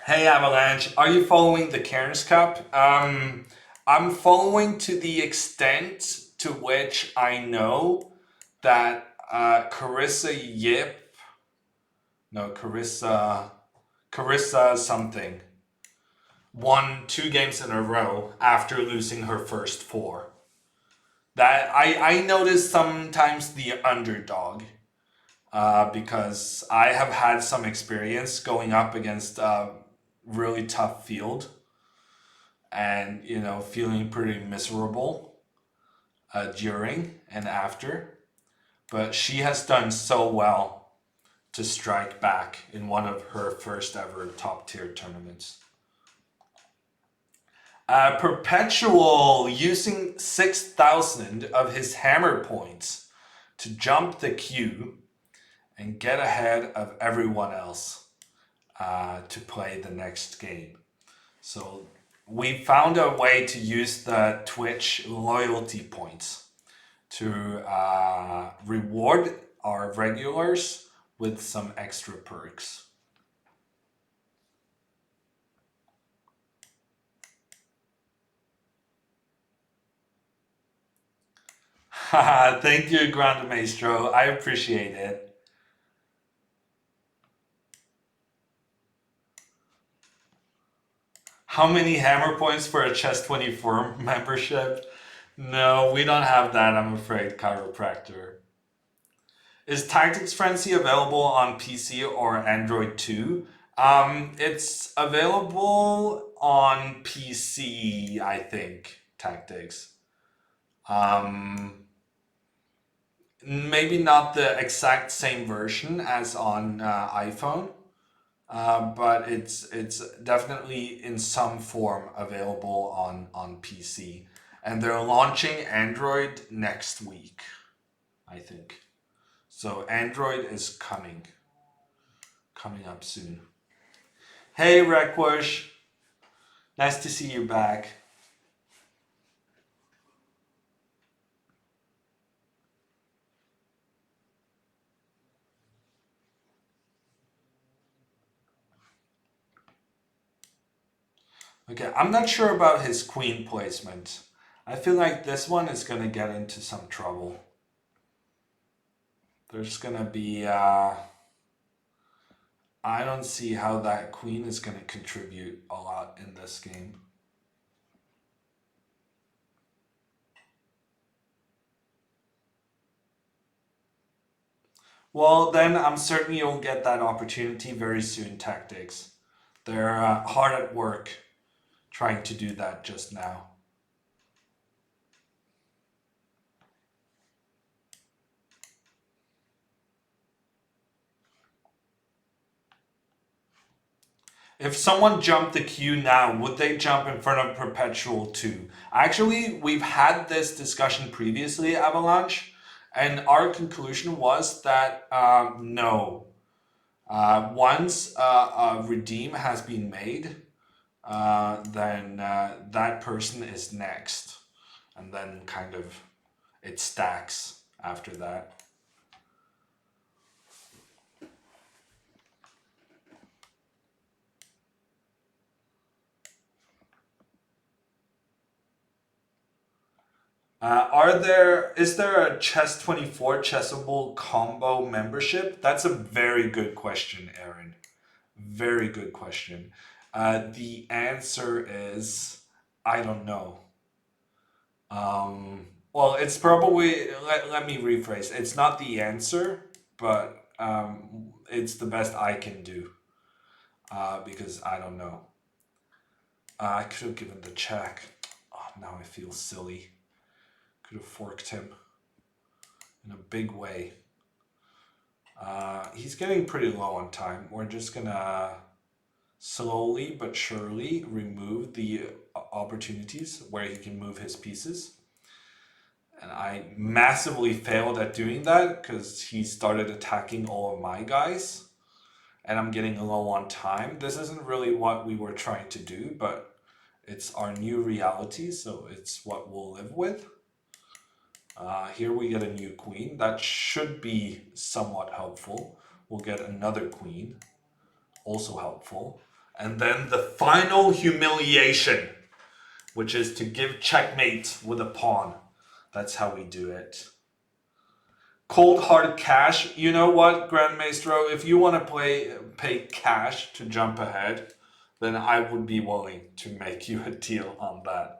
C: Hey, Avalanche, are you following the Cairns Cup? I'm following to the extent to which I know that Carissa something won 2 games in a row after losing her first 4. That I noticed sometimes the underdog because I have had some experience going up against a really tough field and feeling pretty miserable during and after. But she has done so well to strike back in one of her first ever top tier tournaments. Perpetual using 6,000 of his hammer points to jump the queue and get ahead of everyone else to play the next game. So we found a way to use the Twitch loyalty points to reward our regulars with some extra perks. Thank you, Grande Maestro. I appreciate it. How many hammer points for a Chess24 membership? No, we don't have that, I'm afraid, Chiropractor. Is Tactics Frenzy available on PC or Android too? It's available on PC, I think, Tactics. Maybe not the exact same version as on iPhone, but it's definitely in some form available on PC. And they're launching Android next week, I think. So Android is coming up soon. Hey, Rekwish. Nice to see you back. Okay, I'm not sure about his queen placement. I feel like this one is going to get into some trouble. There's going to be... I don't see how that queen is going to contribute a lot in this game. Well, then I'm certain you'll get that opportunity very soon, Tactics. They're hard at work trying to do that just now. If someone jumped the queue now, would they jump in front of Perpetual too? Actually, we've had this discussion previously, Avalanche, and our conclusion was that no. Once a redeem has been made, then that person is next. And then kind of it stacks after that. Is there a Chess24 Chessable combo membership? That's a very good question, Aaron. Very good question. The answer is, I don't know. Well, it's probably, let me rephrase. It's not the answer, but it's the best I can do. Because I don't know. I could have given the check. Oh, now I feel silly. Could have forked him in a big way. He's getting pretty low on time. We're just gonna slowly but surely remove the opportunities where he can move his pieces. And I massively failed at doing that because he started attacking all of my guys. And I'm getting low on time. This isn't really what we were trying to do, but it's our new reality, so it's what we'll live with. Here we get a new queen. That should be somewhat helpful. We'll get another queen, also helpful. And then the final humiliation, which is to give checkmate with a pawn. That's how we do it. Cold hard cash. You know what, Grand Maestro? If you want to pay cash to jump ahead, then I would be willing to make you a deal on that.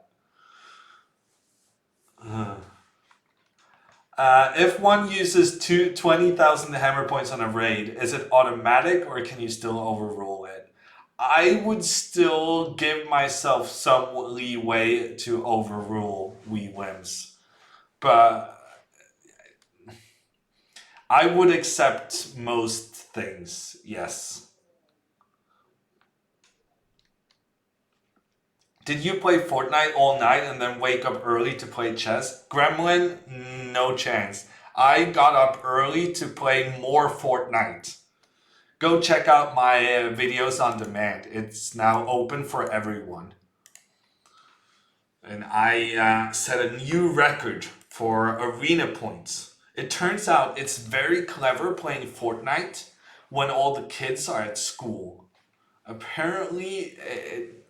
C: If one uses 20,000 hammer points on a raid, is it automatic or can you still overrule it? I would still give myself some leeway to overrule wee whims. But I would accept most things, yes. Did you play Fortnite all night and then wake up early to play chess? Gremlin, no chance. I got up early to play more Fortnite. Go check out my videos on demand. It's now open for everyone. And I set a new record for arena points. It turns out it's very clever playing Fortnite when all the kids are at school. Apparently,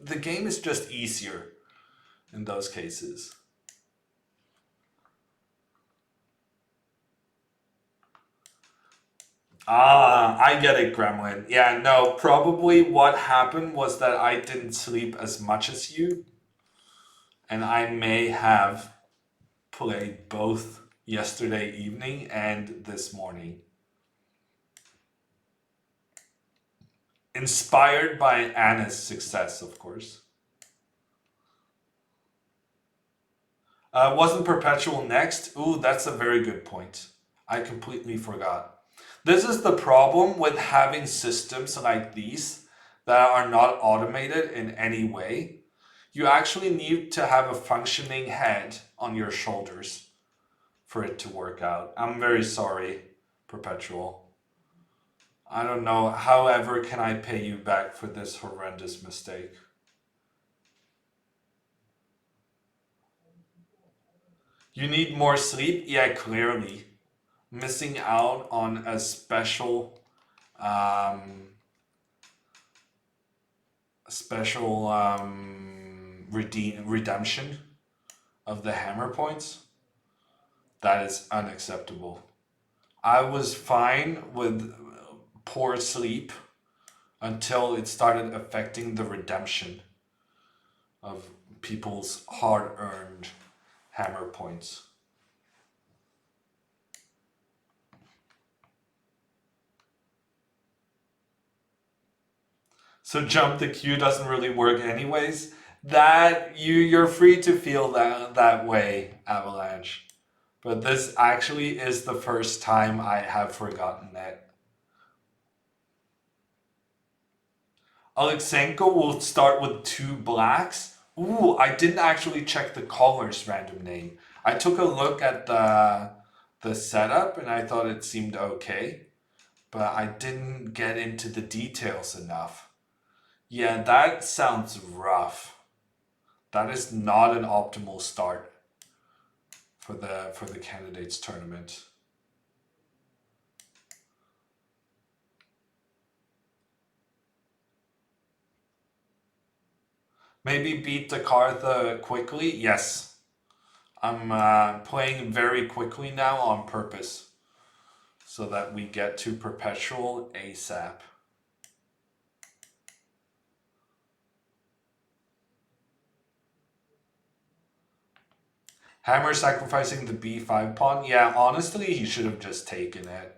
C: the game is just easier in those cases. I get it, Gremlin. Yeah, no, probably what happened was that I didn't sleep as much as you. And I may have played both yesterday evening and this morning. Inspired by Anna's success, of course. Wasn't Perpetual next? Ooh, that's a very good point. I completely forgot. This is the problem with having systems like these that are not automated in any way. You actually need to have a functioning head on your shoulders for it to work out. I'm very sorry, Perpetual. I don't know, however can I pay you back for this horrendous mistake? You need more sleep? Yeah, clearly. Missing out on a special special redemption of the hammer points. That is unacceptable. I was fine with poor sleep until it started affecting the redemption of people's hard-earned hammer points. So jump the queue doesn't really work anyways. That you're free to feel that way, Avalanche. But this actually is the first time I have forgotten it. Alexenko will start with 2 blacks. Ooh, I didn't actually check the caller's random name. I took a look at the setup and I thought it seemed okay, but I didn't get into the details enough. Yeah, that sounds rough. That is not an optimal start for the candidates tournament. Maybe beat the Kartha quickly? Yes. I'm playing very quickly now on purpose so that we get to perpetual ASAP. Hammer sacrificing the b5 pawn. Yeah, honestly, he should have just taken it.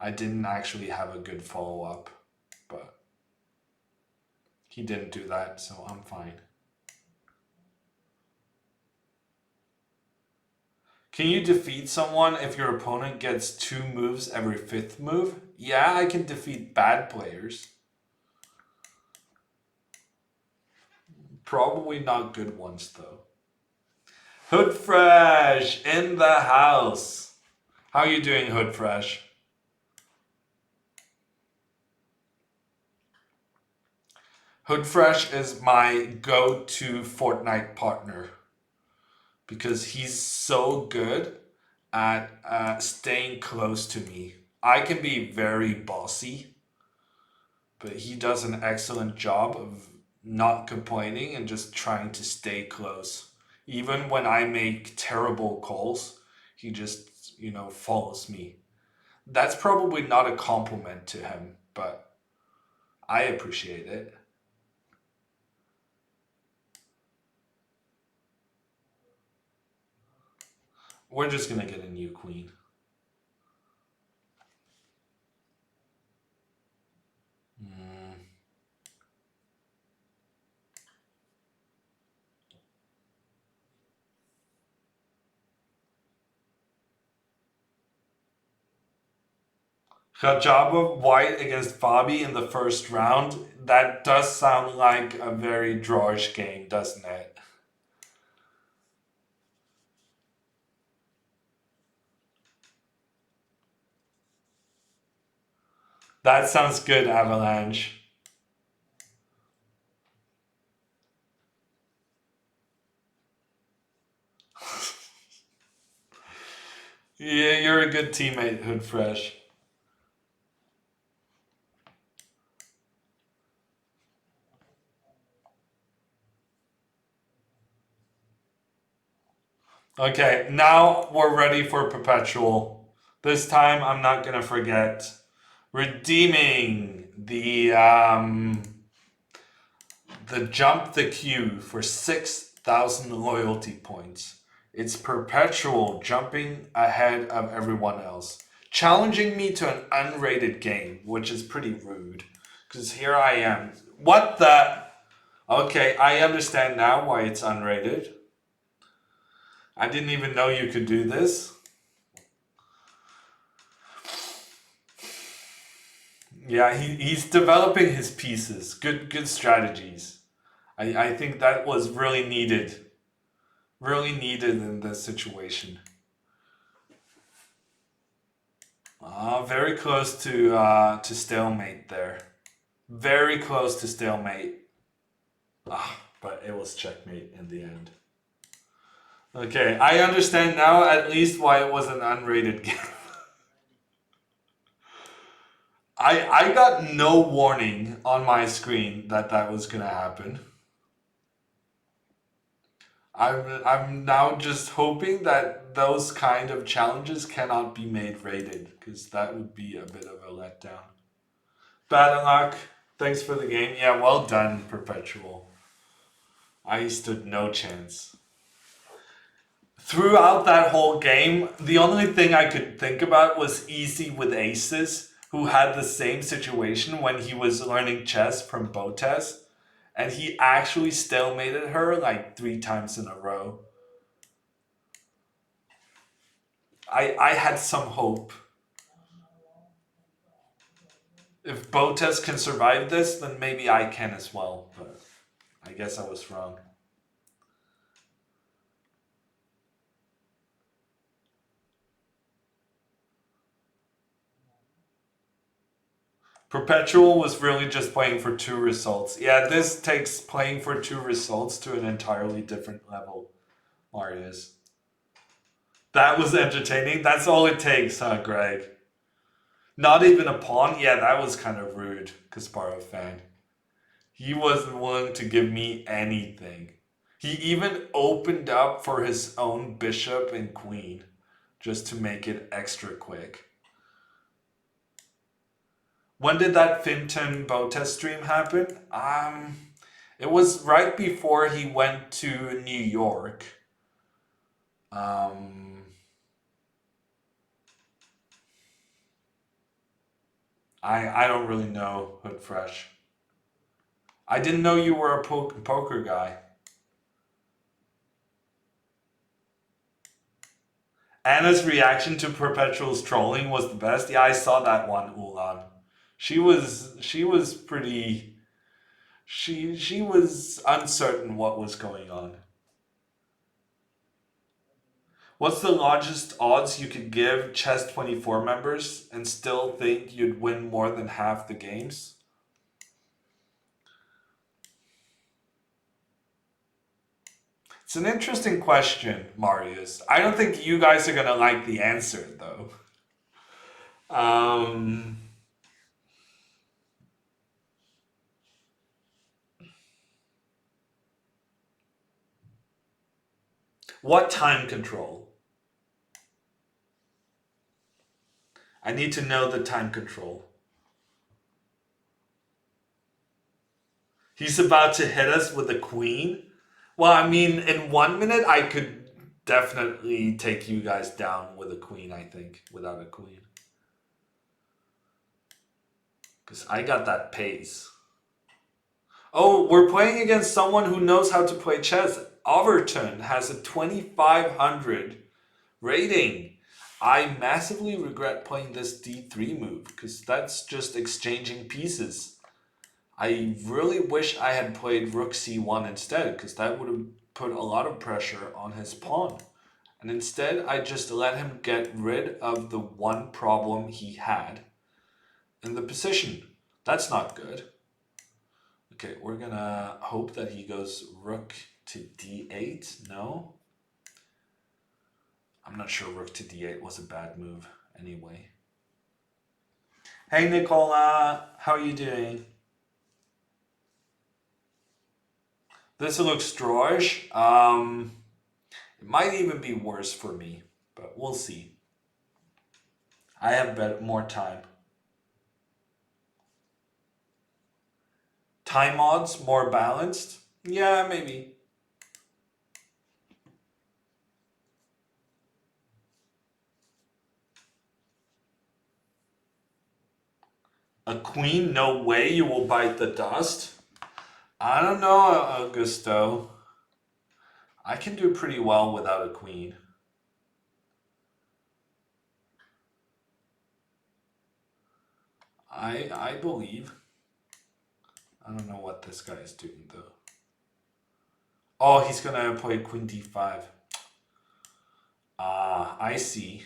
C: I didn't actually have a good follow-up, but he didn't do that, so I'm fine. Can you defeat someone if your opponent gets 2 moves every 5th move? Yeah, I can defeat bad players. Probably not good ones, though. Hood Fresh in the house. How are you doing, Hood Fresh? Hood Fresh is my go-to Fortnite partner because he's so good at staying close to me. I can be very bossy, but he does an excellent job of not complaining and just trying to stay close. Even when I make terrible calls, he just, follows me. That's probably not a compliment to him, but I appreciate it. We're just gonna get a new queen. Rajaba white against Fabi in the first round. That does sound like a very drawish game, doesn't it? That sounds good, Avalanche. Yeah, you're a good teammate, Hood Fresh. Okay, now we're ready for Perpetual. This time I'm not gonna forget. Redeeming the jump the queue for 6,000 loyalty points. It's Perpetual jumping ahead of everyone else, challenging me to an unrated game, which is pretty rude. Because here I am. What the? Okay, I understand now why it's unrated. I didn't even know you could do this. Yeah, he's developing his pieces. Good strategies. I think that was really needed. Really needed in this situation. Very close to stalemate there. Very close to stalemate. But it was checkmate in the end. Okay, I understand now at least why it was an unrated game. I got no warning on my screen that that was gonna happen. I'm now just hoping that those kind of challenges cannot be made rated, because that would be a bit of a letdown. Bad luck. Thanks for the game. Yeah, well done, Perpetual. I stood no chance. Throughout that whole game, the only thing I could think about was Easy with Aces, who had the same situation when he was learning chess from Botes, and he actually stalemated her like 3 times in a row. I had some hope. If Botes can survive this, then maybe I can as well, but I guess I was wrong. Perpetual was really just playing for 2 results. Yeah, this takes playing for 2 results to an entirely different level, Marius. That was entertaining. That's all it takes, huh, Greg? Not even a pawn? Yeah, that was kind of rude, Kasparov fan. He wasn't willing to give me anything. He even opened up for his own bishop and queen, just to make it extra quick. When did that Finton Botes stream happen? It was right before he went to New York. I don't really know, Hood Fresh. I didn't know you were a poker guy. Anna's reaction to Perpetual's trolling was the best. Yeah, I saw that one, Ulan. She was pretty. She was uncertain what was going on. What's the largest odds you could give Chess24 members and still think you'd win more than half the games? It's an interesting question, Marius. I don't think you guys are gonna like the answer, though. What time control? I need to know the time control. He's about to hit us with a queen? Well, I mean, in 1 minute, I could definitely take you guys down with a queen, I think, without a queen. Because I got that pace. Oh, we're playing against someone who knows how to play chess. Overton has a 2500 rating. I massively regret playing this d3 move, because that's just exchanging pieces. I really wish I had played rook c1 instead, because that would have put a lot of pressure on his pawn. And instead, I just let him get rid of the one problem he had in the position. That's not good. Okay, we're gonna hope that he goes rook to d8. No? I'm not sure rook to d8 was a bad move anyway. Hey Nicola, how are you doing? This looks Stroge. It might even be worse for me, but we'll see. I have more time. Time odds more balanced? Yeah, maybe. A queen? No way you will bite the dust. I don't know, Augusto. I can do pretty well without a queen. I believe. I don't know what this guy is doing though. Oh, he's gonna play queen d5. Ah, I see.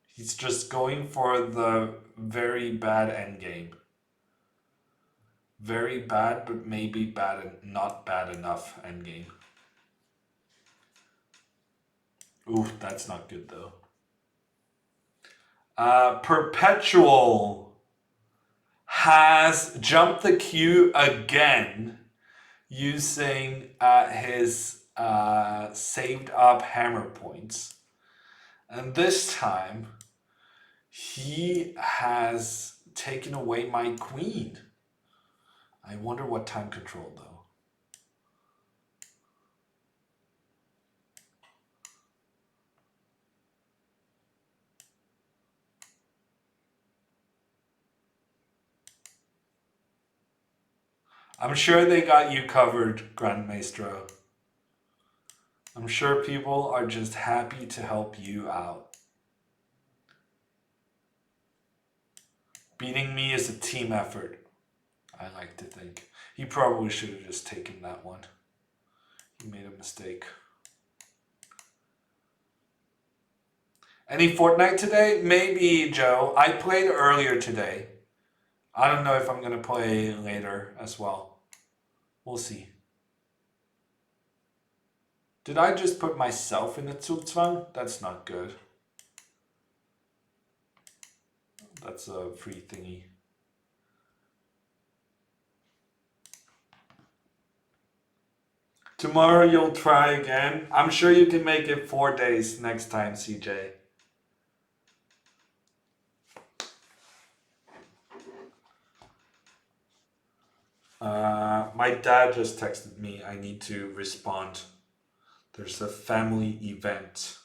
C: He's just going for the very bad endgame. Very bad, but maybe bad and not bad enough endgame. Ooh, that's not good though. Perpetual. has jumped the queue again using his saved up hammer points. And this time, he has taken away my queen. I wonder what time control though. I'm sure they got you covered, Grand Maestro. I'm sure people are just happy to help you out. Beating me is a team effort, I like to think. He probably should have just taken that one. He made a mistake. Any Fortnite today? Maybe, Joe. I played earlier today. I don't know if I'm going to play later as well. We'll see. Did I just put myself in a Zugzwang? That's not good. That's a free thingy. Tomorrow you'll try again. I'm sure you can make it 4 days next time, CJ. My dad just texted me. I need to respond. There's a family event.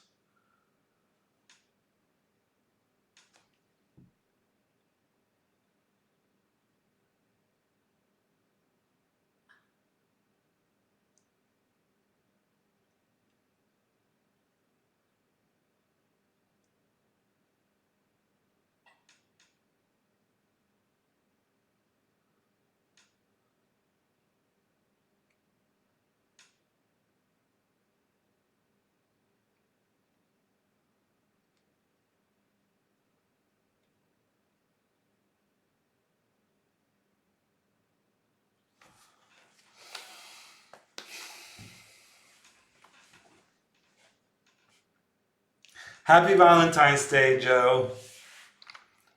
C: Happy Valentine's Day, Joe,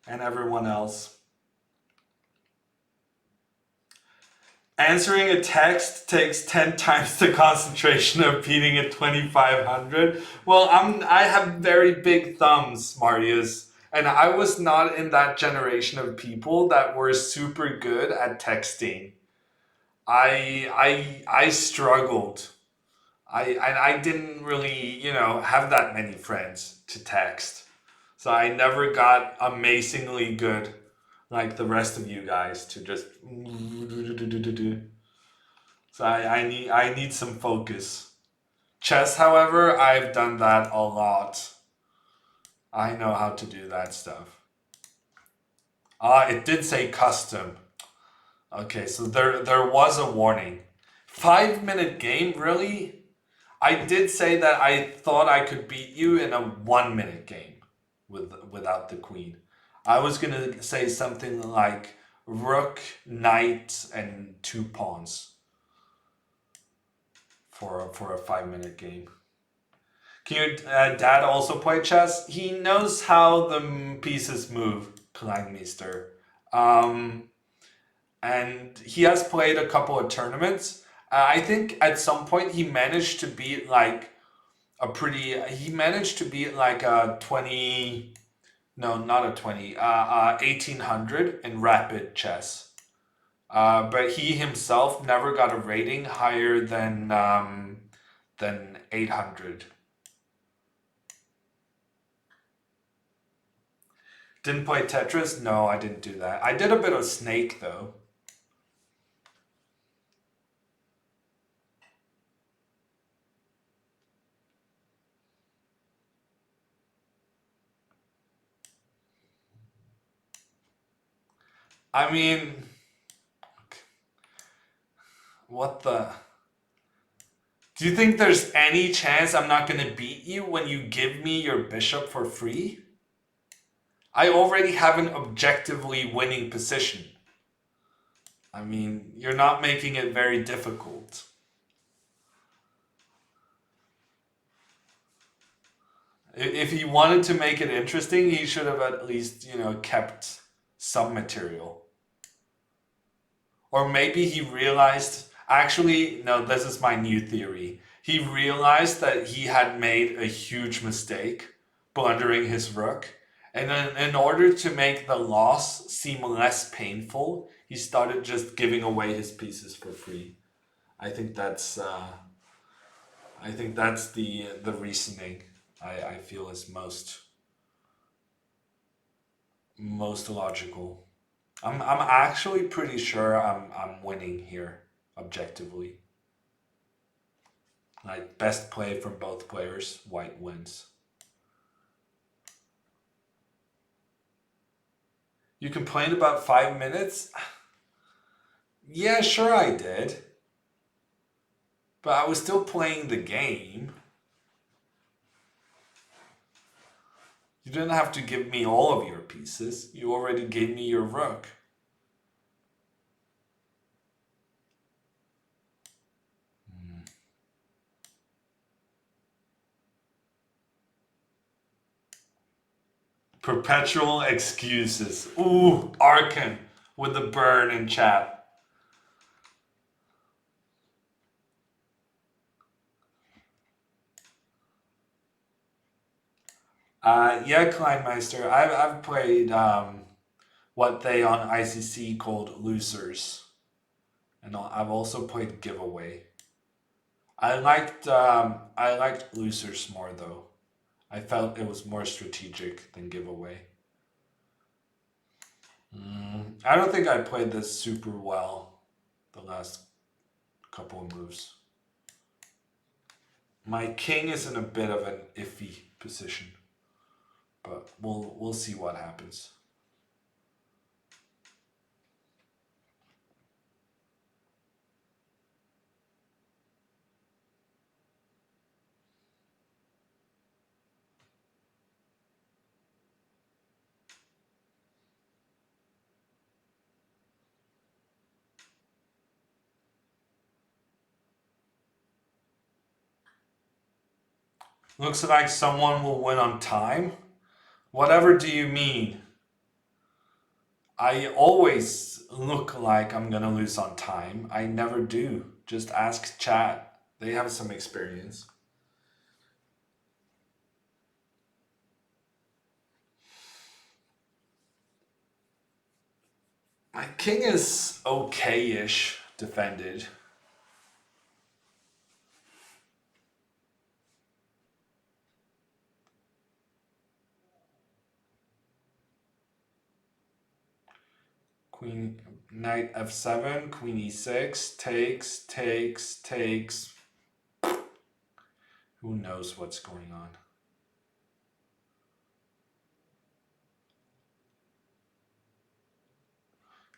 C: and everyone else. Answering a text takes 10 times the concentration of beating at 2500. Well, I have very big thumbs, Marius, and I was not in that generation of people that were super good at texting. I struggled. I didn't really, have that many friends to text. So I never got amazingly good like the rest of you guys to just. So I need some focus. Chess, however, I've done that a lot. I know how to do that stuff. It did say custom. Okay, so there was a warning. 5-minute game, really? I did say that I thought I could beat you in a 1-minute game without the queen. I was gonna say something like rook, knight, and 2 pawns for a 5-minute game. Can your dad also play chess? He knows how the pieces move, Kleinmeister. And he has played a couple of tournaments. I think at some point he managed to beat like a 20, no, not a 20, 1800 in rapid chess. But he himself never got a rating higher than 800. Didn't play Tetris? No, I didn't do that. I did a bit of Snake though. I mean, what the? Do you think there's any chance I'm not going to beat you when you give me your bishop for free? I already have an objectively winning position. I mean, you're not making it very difficult. If he wanted to make it interesting, he should have at least, kept some material. Or maybe he realized, actually, no, this is my new theory. He realized that he had made a huge mistake blundering his rook. And then in order to make the loss seem less painful, he started just giving away his pieces for free. I think that's the reasoning I feel is most logical. I'm actually pretty sure I'm winning here objectively. Like best play from both players, white wins. You complained about 5 minutes? Yeah, sure I did. But I was still playing the game. You didn't have to give me all of your pieces. You already gave me your rook. Perpetual excuses. Ooh, Arkan with the burn in chat. Yeah, Kleinmeister. I've played what they on ICC called losers, and I've also played giveaway. I liked losers more though. I felt it was more strategic than giveaway. I don't think I played this super well the last couple of moves. My king is in a bit of an iffy position, but we'll see what happens. Looks like someone will win on time. Whatever do you mean? I always look like I'm gonna lose on time. I never do. Just ask chat. They have some experience. My king is okay-ish defended. Queen, knight f7, queen e6, takes. Who knows what's going on?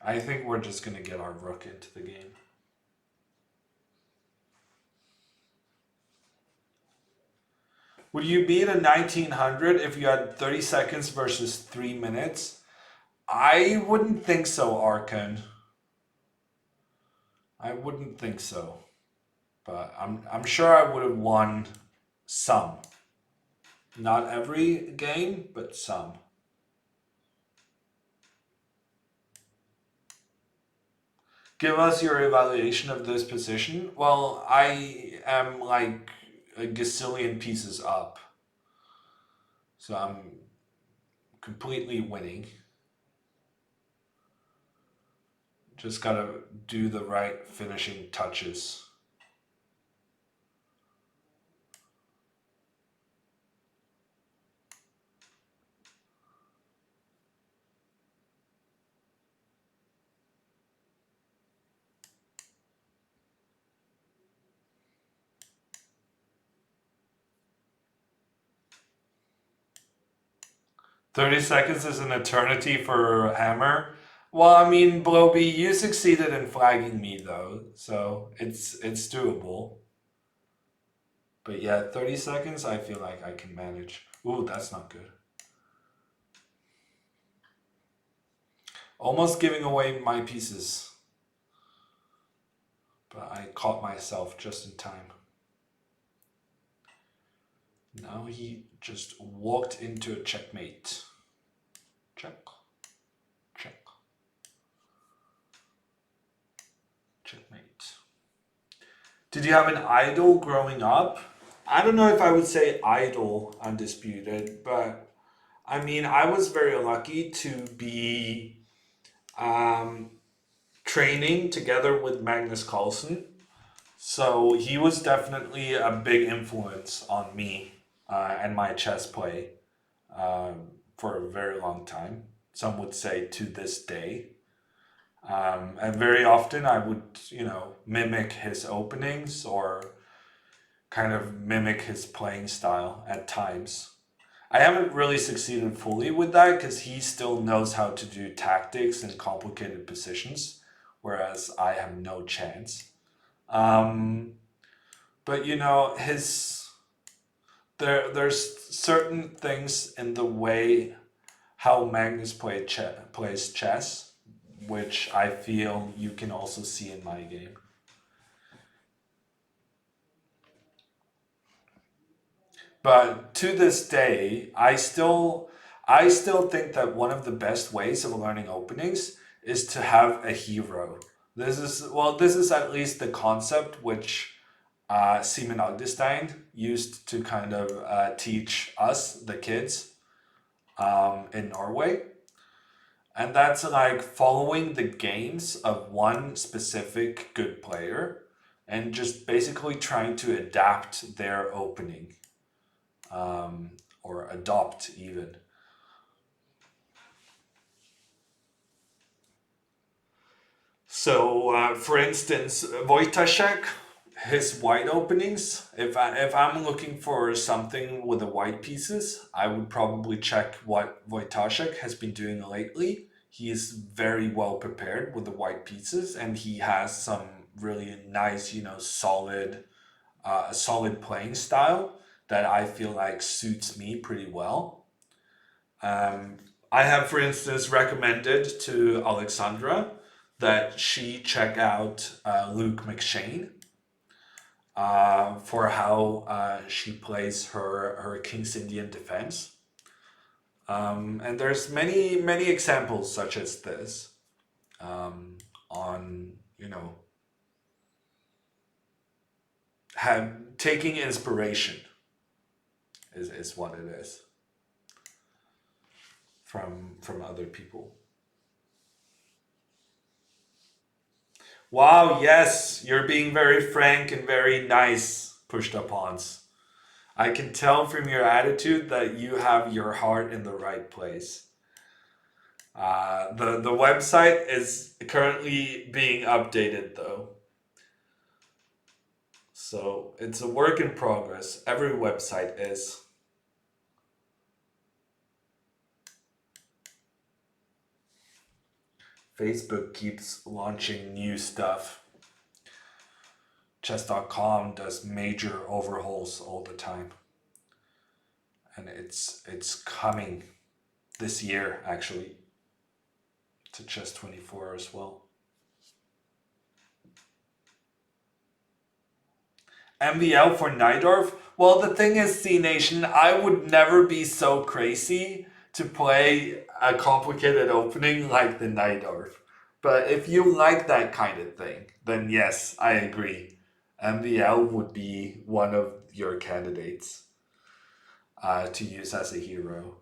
C: I think we're just gonna get our rook into the game. Would you beat a 1900 if you had 30 seconds versus 3 minutes? I wouldn't think so, Arkan. I wouldn't think so. But I'm sure I would have won some. Not every game, but some. Give us your evaluation of this position. Well, I am like a gazillion pieces up. So I'm completely winning. Just gotta do the right finishing touches. "30 seconds is an eternity for Hammer." Well, I mean, Bloby, you succeeded in flagging me though, so it's doable. But yeah, 30 seconds, I feel like I can manage. Ooh, that's not good. Almost giving away my pieces. But I caught myself just in time. Now he just walked into a checkmate. Check. Check. Did you have an idol growing up? I don't know if I would say idol undisputed, but I mean, I was very lucky to be um, training together with Magnus Carlsen. So he was definitely a big influence on me and my chess play for a very long time. Some would say to this day. And very often I would, mimic his openings or kind of mimic his playing style at times. I haven't really succeeded fully with that because he still knows how to do tactics and complicated positions, whereas I have no chance. Um, but there's certain things in the way how Magnus plays chess, which I feel you can also see in my game. But to this day, I still think that one of the best ways of learning openings is to have a hero. This is at least the concept which Simon Agdestein used to kind of teach us, the kids, in Norway. And that's like following the games of one specific good player and just basically trying to adapt their opening or adopt even. So, for instance, Wojtaszek, his white openings, if I'm looking for something with the white pieces, I would probably check what Wojtaszek has been doing lately. He is very well prepared with the white pieces, and he has some really nice, solid playing style that I feel like suits me pretty well. I have, for instance, recommended to Alexandra that she check out Luke McShane for how she plays her King's Indian defense. And there's many examples such as this on, taking inspiration is what it is from other people. Wow, yes, you're being very frank and very nice, pushed upons. I can tell from your attitude that you have your heart in the right place. The website is currently being updated though. So it's a work in progress. Every website is. Facebook keeps launching new stuff. Chess.com does major overhauls all the time. And it's coming this year actually to Chess24 as well. MVL for Najdorf? Well, the thing is, C Nation, I would never be so crazy to play a complicated opening like the Najdorf. But if you like that kind of thing, then yes, I agree. MVL would be one of your candidates to use as a hero.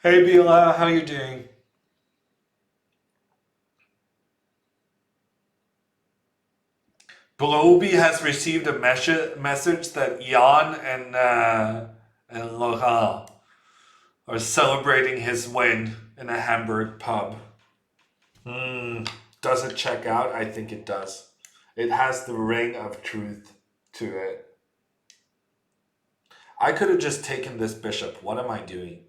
C: Hey Bila, how you doing? Bloby has received a message that Jan and Laurent are celebrating his win in a Hamburg pub. Does it check out? I think it does. It has the ring of truth to it. I could have just taken this bishop. What am I doing?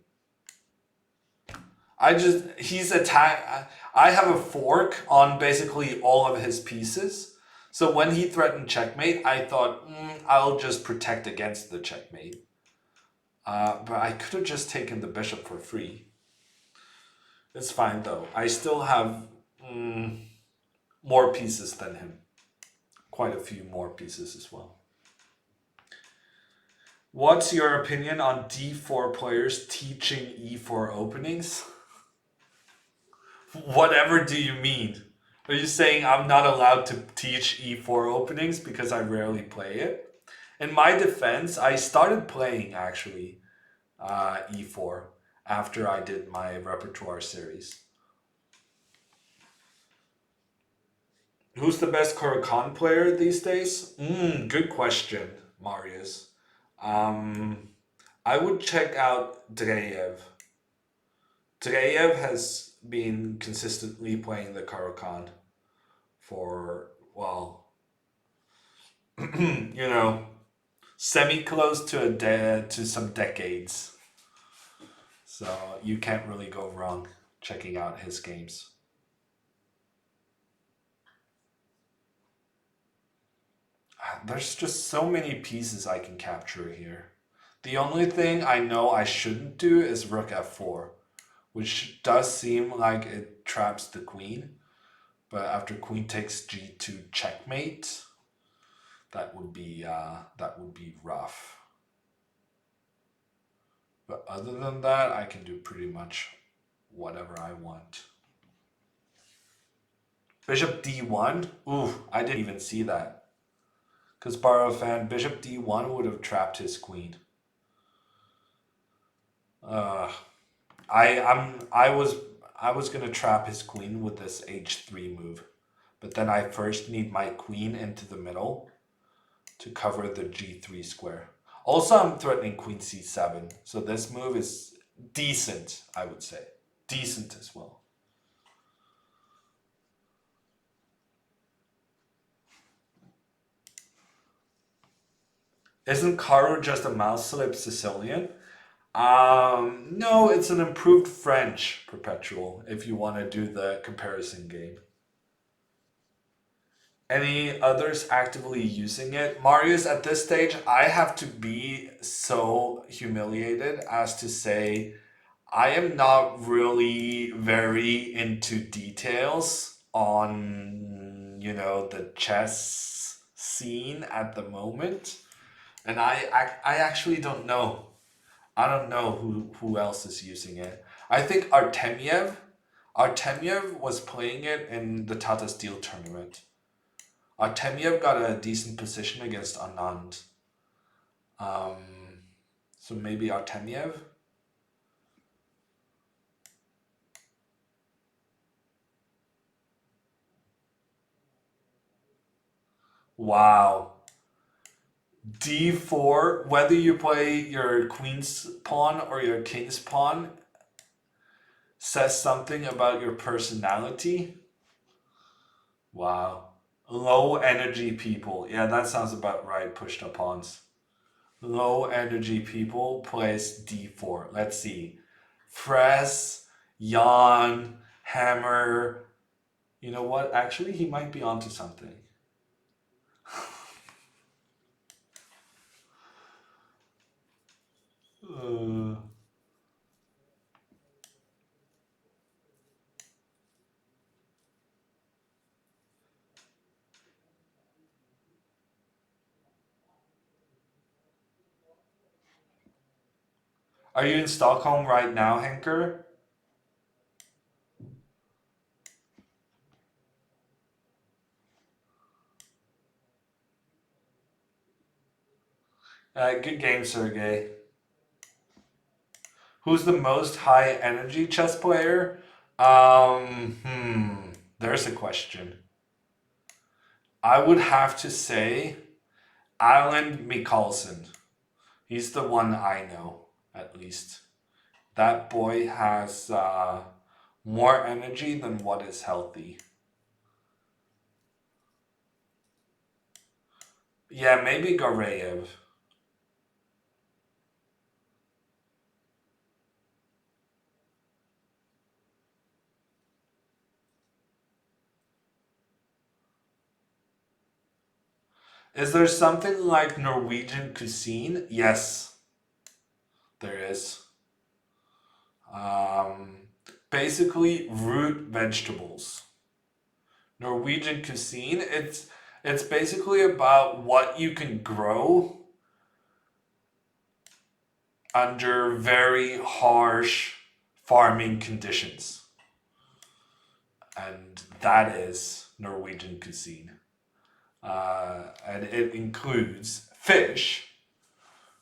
C: He's attack. I have a fork on basically all of his pieces. So when he threatened checkmate, I thought, I'll just protect against the checkmate. But I could have just taken the bishop for free. It's fine though. I still have more pieces than him. quite a few more pieces as well. What's your opinion on d4 players teaching e4 openings? Whatever do you mean? Are you saying I'm not allowed to teach e4 openings because I rarely play it? In my defense, I started playing actually e4 after I did my repertoire series. Who's the best Caro-Kann player these days? Good question, Marius. I would check out Dreyev. Dreyev has been consistently playing the Caro-Kann for, well, you know, semi-close to some decades. So you can't really go wrong checking out his games. There's just so many pieces I can capture here. The only thing I know I shouldn't do is rook f4, which does seem like it traps the queen. But after queen takes g2 checkmate, that would be rough. But other than that, I can do pretty much whatever I want. Bishop d1. Ooh, I didn't even see that. Because Barrow-fan, bishop d1 would have trapped his queen. I was gonna trap his queen with this h3 move, but then I first need my queen into the middle to cover the g3 square. Also, I'm threatening queen c7, so this move is decent, I would say. Decent as well. Isn't Caro just a mouse slip Sicilian? No, it's an improved French perpetual, if you want to do the comparison game. Any others actively using it? Marius, at this stage, I have to be so humiliated as to say I am not really very into details on, you know, the chess scene at the moment. And I actually don't know. I don't know who else is using it. I think Artemyev was playing it in the Tata Steel tournament. Artemyev got a decent position against Anand. So maybe Artemyev? Wow. D4, whether you play your queen's pawn or your king's pawn, says something about your personality. Wow. Low energy people. Yeah, that sounds about right, pushed up pawns. Low energy people plays d4. Let's see. Frass, Jan, Hammer. You know what? Actually, he might be onto something. Are you in Stockholm right now, Henker? Good game, Sergey. Who's the most high energy chess player? There's a question. I would have to say Alan Mikkelsen. He's the one I know, at least. That boy has more energy than what is healthy. Yeah, maybe Gareev. Is there something like Norwegian cuisine? Yes, there is. Basically root vegetables. Norwegian cuisine, It's basically about what you can grow under very harsh farming conditions. And that is Norwegian cuisine. And it includes fish,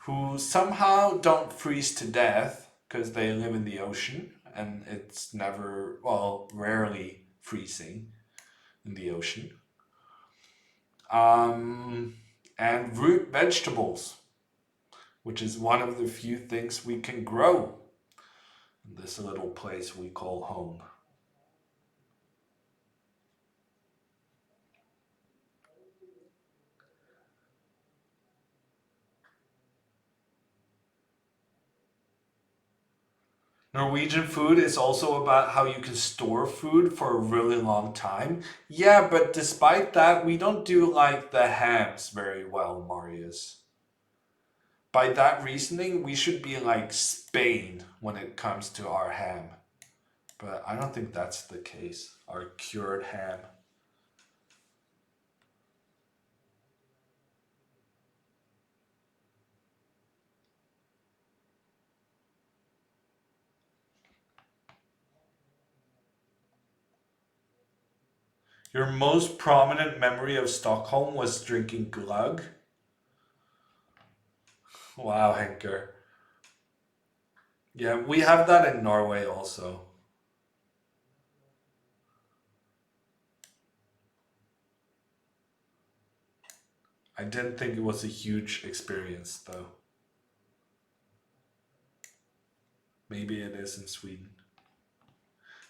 C: who somehow don't freeze to death because they live in the ocean and it's never, well, rarely freezing in the ocean. And root vegetables, which is one of the few things we can grow in this little place we call home. Norwegian food is also about how you can store food for a really long time. Yeah, but despite that, we don't do like the hams very well, Marius. By that reasoning, we should be like Spain when it comes to our ham. But I don't think that's the case. Our cured ham. Your most prominent memory of Stockholm was drinking glug? Wow, Henker. Yeah, we have that in Norway also. I didn't think it was a huge experience though. Maybe it is in Sweden.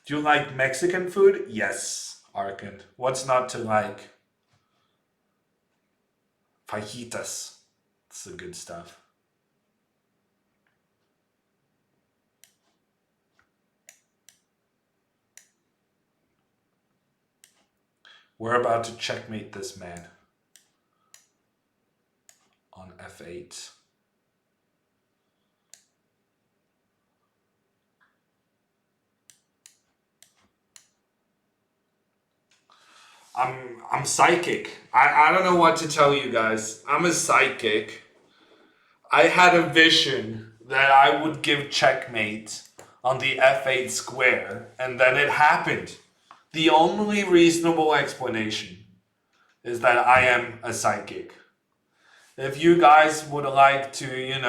C: Do you like Mexican food? Yes, Arkand. What's not to like? Fajitas. It's the good stuff. We're about to checkmate this man on f8. I'm psychic. I don't know what to tell you guys. I'm a psychic. I had a vision that I would give checkmate on the f8 square, and then it happened. The only reasonable explanation is that I am a psychic. If you guys would like to,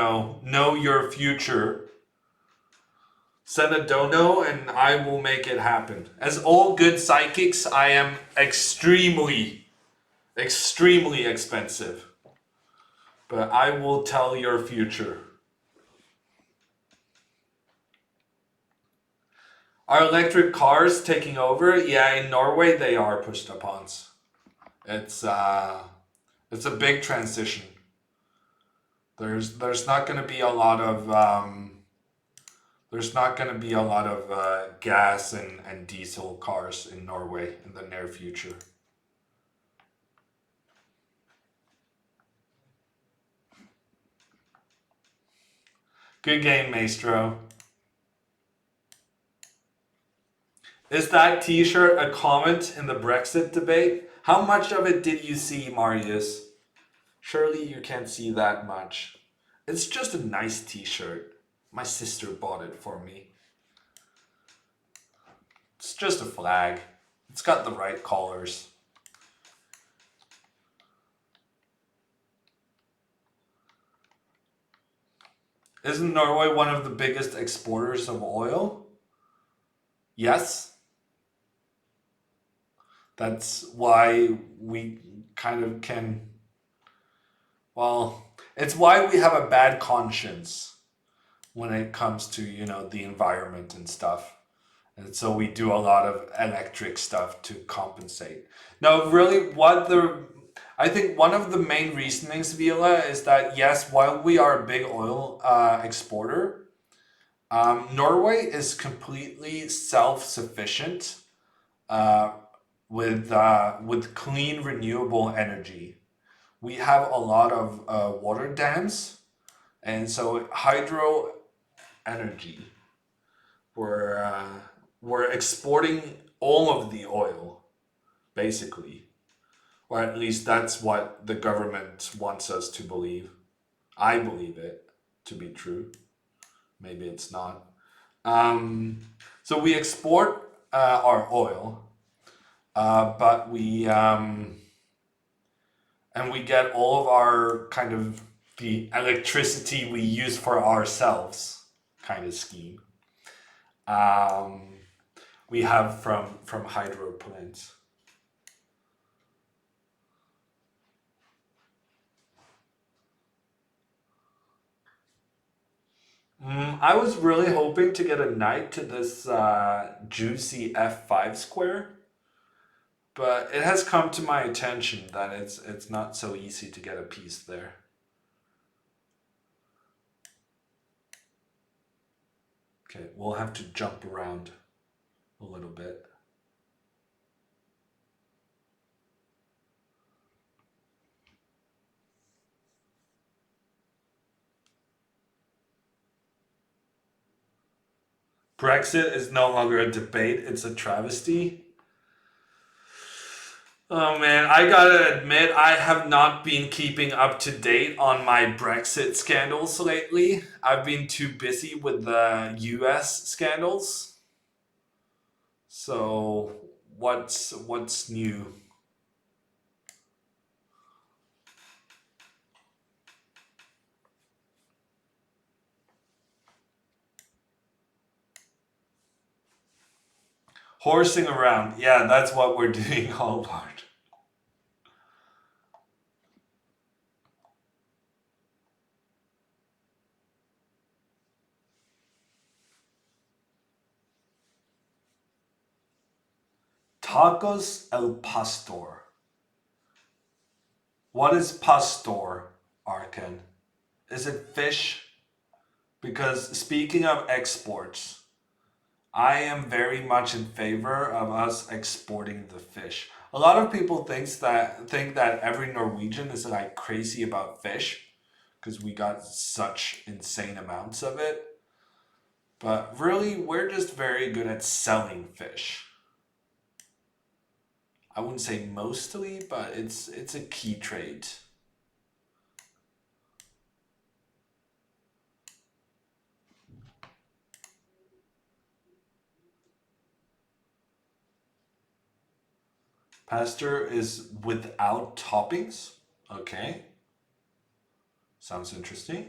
C: know your future, send a dono and I will make it happen. As all good psychics, I am extremely expensive. But I will tell your future. Are electric cars taking over? Yeah, in Norway they are push-to-pons. It's a big transition. There's not going to be a lot of gas and diesel cars in Norway in the near future. Good game, Maestro. Is that t-shirt a comment in the Brexit debate? How much of it did you see, Marius? Surely you can't see that much. It's just a nice t-shirt. My sister bought it for me. It's just a flag. It's got the right colors. Isn't Norway one of the biggest exporters of oil? Yes. That's why we kind of can... Well, it's why we have a bad conscience when it comes to, the environment and stuff. And so we do a lot of electric stuff to compensate. Now, really, I think one of the main reasonings, Viola, is that yes, while we are a big oil exporter, Norway is completely self-sufficient with clean renewable energy. We have a lot of water dams, and so hydro energy. We're exporting all of the oil, basically. Or at least that's what the government wants us to believe. I believe it to be true. Maybe it's not. So we export our oil, but and we get all of our kind of the electricity we use for ourselves kind of scheme. We have from hydro plants. I was really hoping to get a knight to this juicy f5 square, but it has come to my attention that it's not so easy to get a piece there. Okay, we'll have to jump around a little bit. Brexit is no longer a debate, it's a travesty. Oh man, I gotta admit, I have not been keeping up to date on my Brexit scandals lately. I've been too busy with the US scandals. So, what's new? Horsing around. Yeah, that's what we're doing, Hallbart. Tacos el pastor. What is pastor, Arkan? Is it fish? Because speaking of exports, I am very much in favor of us exporting the fish. A lot of people think that every Norwegian is like crazy about fish because we got such insane amounts of it. But really, we're just very good at selling fish. I wouldn't say mostly, but it's a key trait. Pasta is without toppings. Okay. Sounds interesting.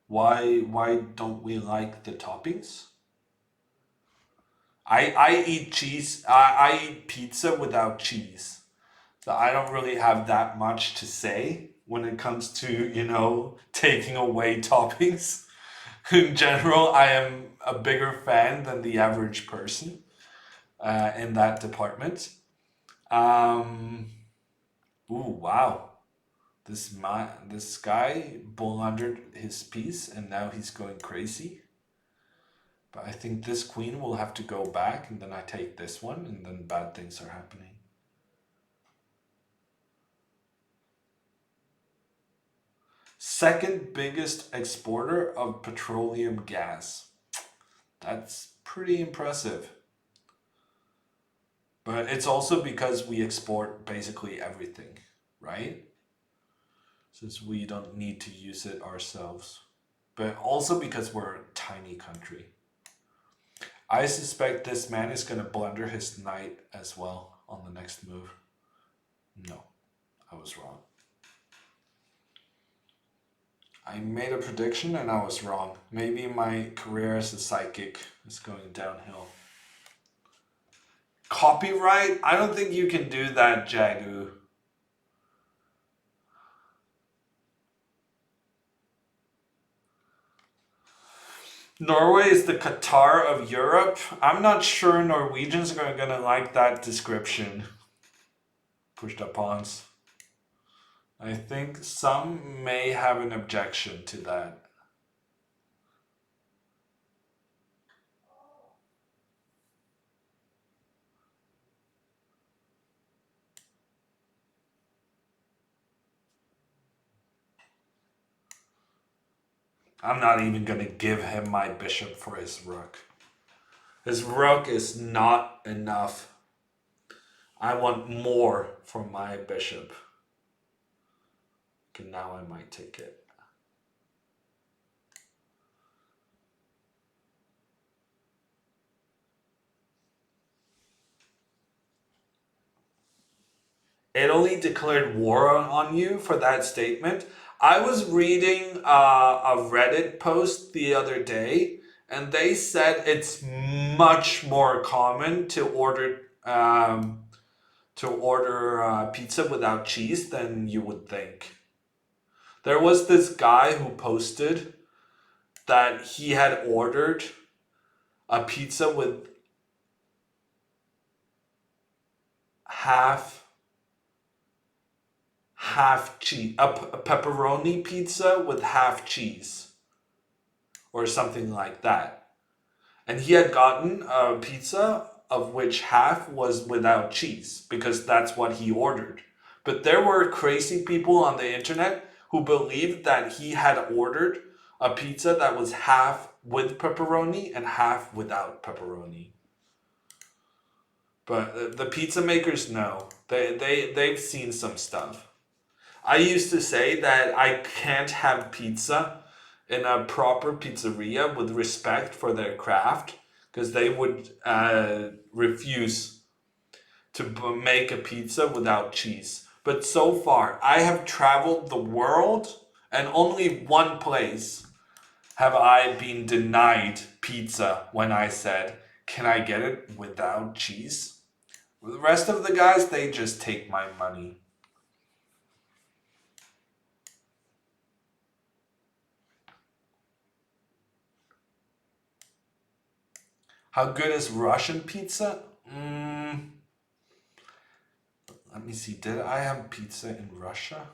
C: Why don't we like the toppings? I eat cheese. I eat pizza without cheese. So I don't really have that much to say when it comes to, taking away toppings. In general, I am a bigger fan than the average person in that department. Ooh, wow. This guy blundered his piece and now he's going crazy. But I think this queen will have to go back and then I take this one and then bad things are happening. Second biggest exporter of petroleum gas. That's pretty impressive. But it's also because we export basically everything, right? Since we don't need to use it ourselves. But also because we're a tiny country. I suspect this man is going to blunder his knight as well on the next move. No, I was wrong. I made a prediction and I was wrong. Maybe my career as a psychic is going downhill. Copyright? I don't think you can do that, Jagu. Norway is the Qatar of Europe. I'm not sure Norwegians are gonna like that description. Pushed up pawns. I think some may have an objection to that. I'm not even going to give him my bishop for his rook. His rook is not enough. I want more for my bishop. Okay, now I might take it. Italy declared war on you for that statement. I was reading a Reddit post the other day, and they said it's much more common to order pizza without cheese than you would think. There was this guy who posted that he had ordered a pizza with half cheese, a pepperoni pizza with half cheese, or something like that. And he had gotten a pizza of which half was without cheese because that's what he ordered. But there were crazy people on the internet who believed that he had ordered a pizza that was half with pepperoni and half without pepperoni. But the pizza makers know. They've seen some stuff. I used to say that I can't have pizza in a proper pizzeria with respect for their craft because they would refuse to make a pizza without cheese. But so far, I have traveled the world and only one place have I been denied pizza when I said, can I get it without cheese? The rest of the guys, they just take my money. How good is Russian pizza? Let me see. Did I have pizza in Russia?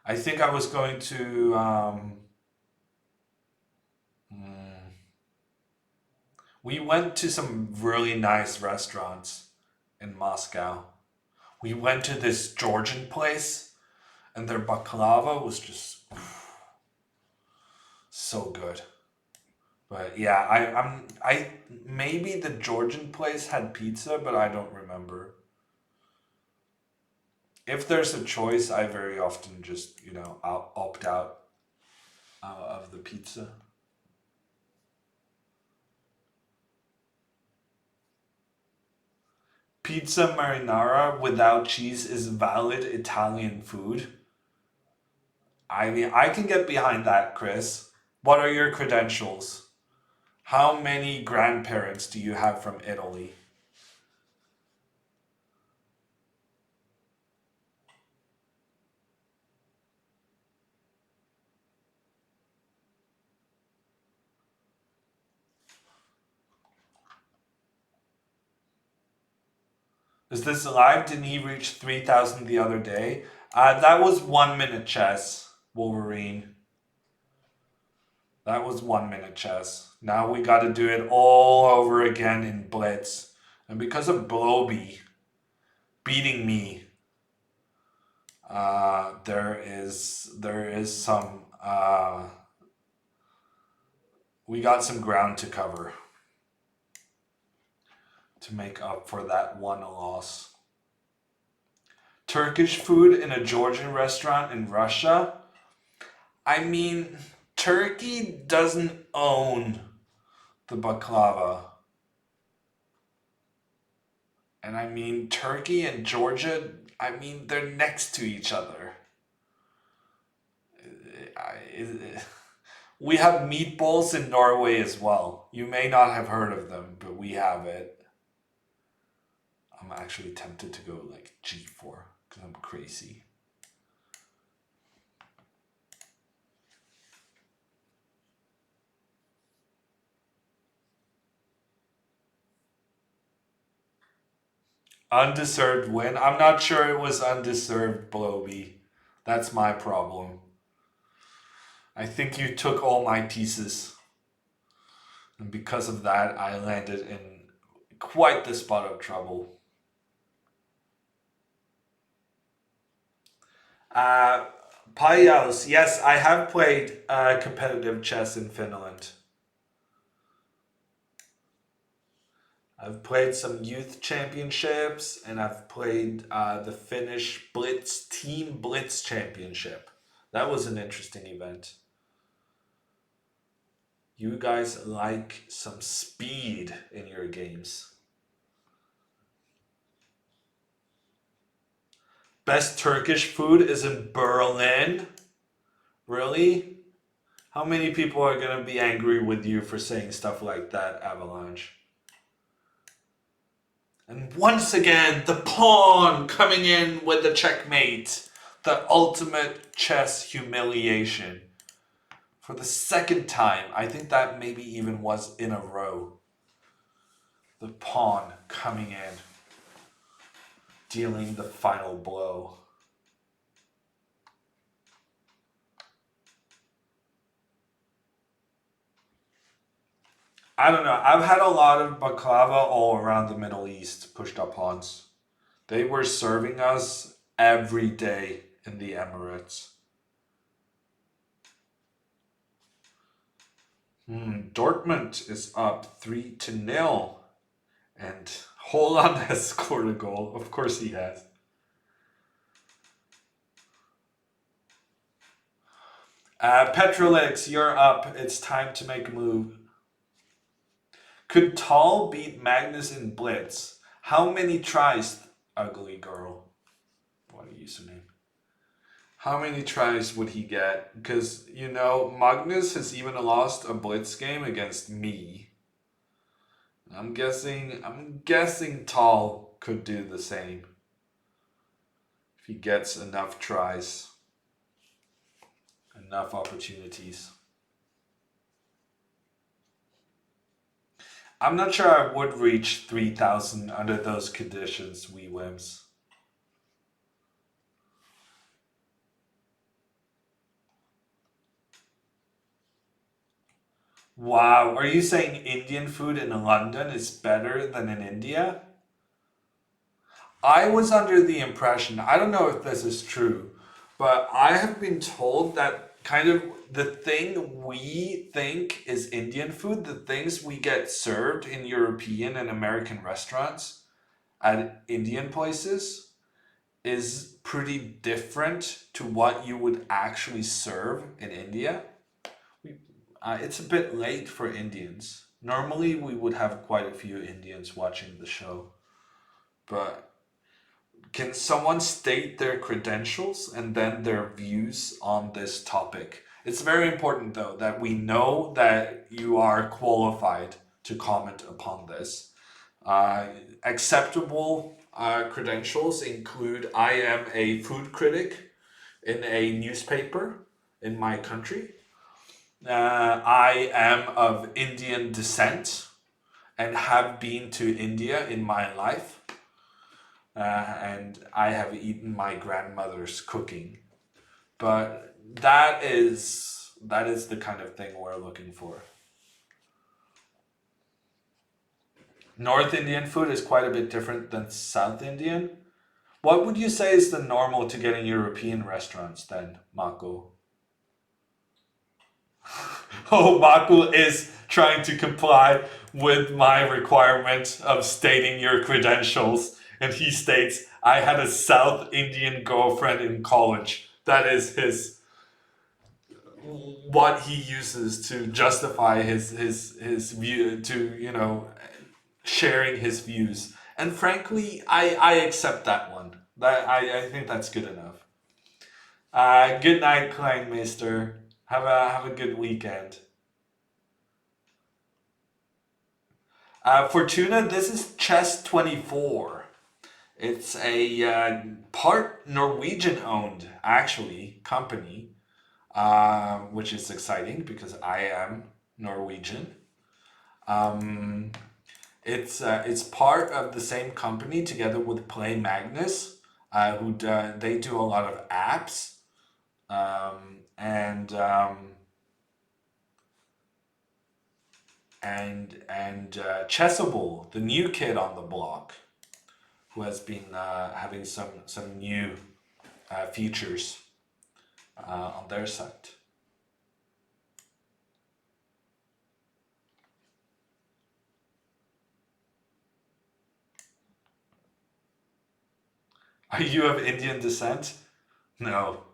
C: I think I was going to... We went to some really nice restaurants in Moscow. We went to this Georgian place, and their baklava was just so good. But yeah, I maybe the Georgian place had pizza, but I don't remember. If there's a choice, I very often just, I'll opt out of the pizza. Pizza marinara without cheese is valid Italian food. I mean, I can get behind that, Chris. What are your credentials? How many grandparents do you have from Italy? Is this live? Didn't he reach 3,000 the other day? That was 1 minute chess, Wolverine. That was 1 minute chess. Now we got to do it all over again in Blitz. And because of Bloby beating me, there is some... we got some ground to cover to make up for that one loss. Turkish food in a Georgian restaurant in Russia? I mean, Turkey doesn't own the baklava. And I mean, Turkey and Georgia, I mean, they're next to each other. We have meatballs in Norway as well. You may not have heard of them, but we have it. I'm actually tempted to go like G4 because I'm crazy. Undeserved win. I'm not sure it was undeserved, Bloby. That's my problem. I think you took all my pieces. And because of that, I landed in quite the spot of trouble. Payaus, yes, I have played competitive chess in Finland. I've played some youth championships, and I've played the Finnish Blitz Team Blitz Championship. That was an interesting event. You guys like some speed in your games. Best Turkish food is in Berlin. Really? How many people are going to be angry with you for saying stuff like that, Avalanche? And once again, the pawn coming in with the checkmate. The ultimate chess humiliation. For the second time, I think that maybe even was in a row. The pawn coming in, dealing the final blow. I don't know. I've had a lot of baklava all around the Middle East, pushed up pawns. They were serving us every day in the Emirates. Dortmund is up 3-0. And Holland has scored a goal. Of course he has. Petrolix, you're up. It's time to make a move. Could Tall beat Magnus in Blitz? How many tries, ugly girl? What a username. How many tries would he get? Because, you know, Magnus has even lost a Blitz game against me. I'm guessing Tall could do the same. If he gets enough tries. Enough opportunities. I'm not sure I would reach 3,000 under those conditions, wee whims. Wow, are you saying Indian food in London is better than in India? I was under the impression, I don't know if this is true, but I have been told that kind of the thing we think is Indian food, the things we get served in European and American restaurants at Indian places, is pretty different to what you would actually serve in India. It's a bit late for Indians. Normally we would have quite a few Indians watching the show. But can someone state their credentials and then their views on this topic? It's very important, though, that we know that you are qualified to comment upon this. Acceptable credentials include I am a food critic in a newspaper in my country. I am of Indian descent and have been to India in my life. And I have eaten my grandmother's cooking. But that is the kind of thing we're looking for. North Indian food is quite a bit different than South Indian. What would you say is the normal to get in European restaurants then, Mako? Oh, Mako is trying to comply with my requirement of stating your credentials. And he states, I had a South Indian girlfriend in college. That is what he uses to justify his view, to, you know, sharing his views. And frankly, I accept that one. I think that's good enough. Good night, Kleinmeister. Have a good weekend. Fortuna, this is Chess 24. It's a part Norwegian owned, actually, company, which is exciting because I am Norwegian. It's part of the same company together with Play Magnus, who they do a lot of apps, and Chessable, the new kid on the block, who has been having some new features on their site. Are you of Indian descent? No.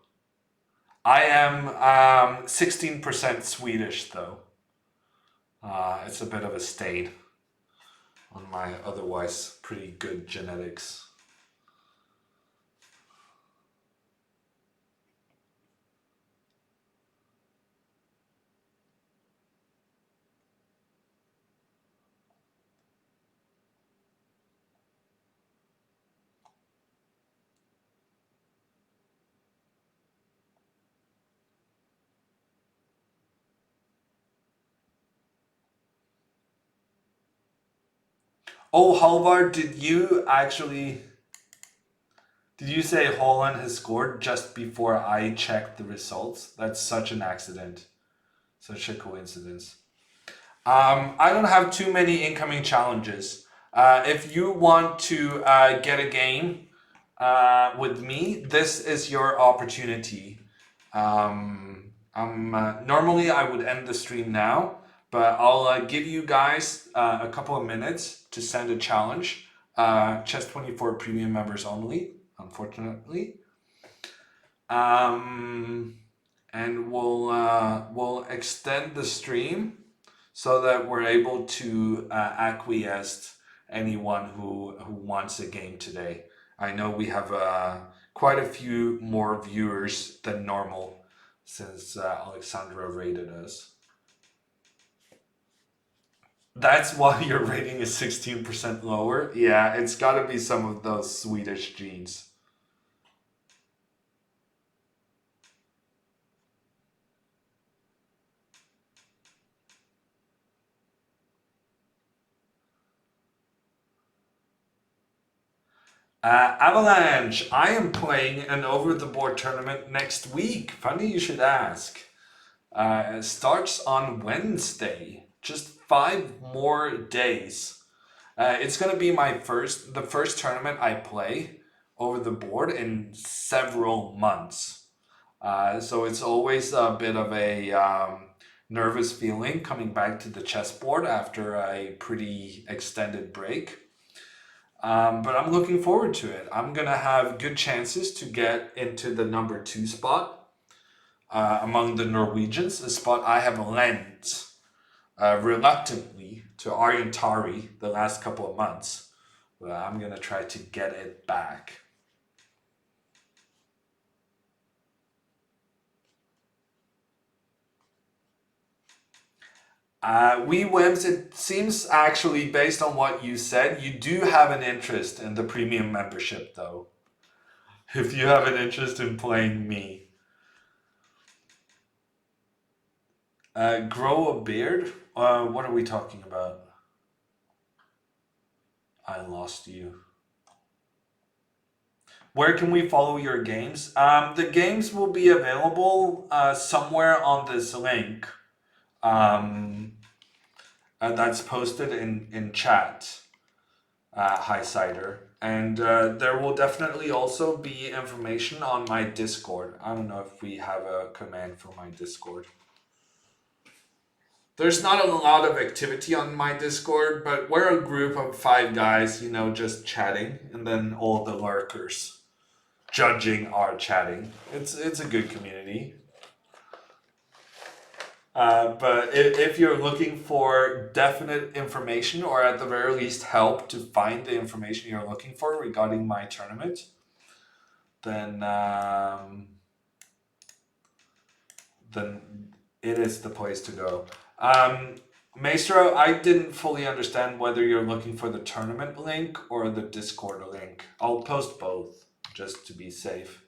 C: I am 16% Swedish, though. It's a bit of a stain on my otherwise pretty good genetics. Oh, Halvard, did you say Holland has scored just before I checked the results? That's such an accident. Such a coincidence. I don't have too many incoming challenges. If you want to get a game with me, this is your opportunity. Normally I would end the stream now, but I'll give you guys a couple of minutes to send a challenge. Chess24 premium members only, unfortunately. And we'll extend the stream so that we're able to acquiesce anyone who wants a game today. I know we have quite a few more viewers than normal since Alexandra rated us. That's why your rating is 16% lower? Yeah, it's got to be some of those Swedish genes. Avalanche, I am playing an over-the-board tournament next week. Funny you should ask. It starts on Wednesday. Just 5 more days. It's going to be the first tournament I play over the board in several months. So it's always a bit of a nervous feeling coming back to the chessboard after a pretty extended break. But I'm looking forward to it. I'm going to have good chances to get into the number 2 spot among the Norwegians, a spot I have lent reluctantly to Arjen Tari the last couple of months. But I'm going to try to get it back. Wims, it seems actually, based on what you said, you do have an interest in the premium membership, though. If you have an interest in playing me. Grow a beard? What are we talking about? I lost you. Where can we follow your games? The games will be available somewhere on this link. That's posted in chat, Hi Cider. And there will definitely also be information on my Discord. I don't know if we have a command for my Discord. There's not a lot of activity on my Discord, but we're a group of 5 guys, you know, just chatting, and then all the lurkers judging our chatting. It's a good community. But if you're looking for definite information, or at the very least help to find the information you're looking for regarding my tournament, then it is the place to go. Maestro, I didn't fully understand whether you're looking for the tournament link or the Discord link. I'll post both, just to be safe.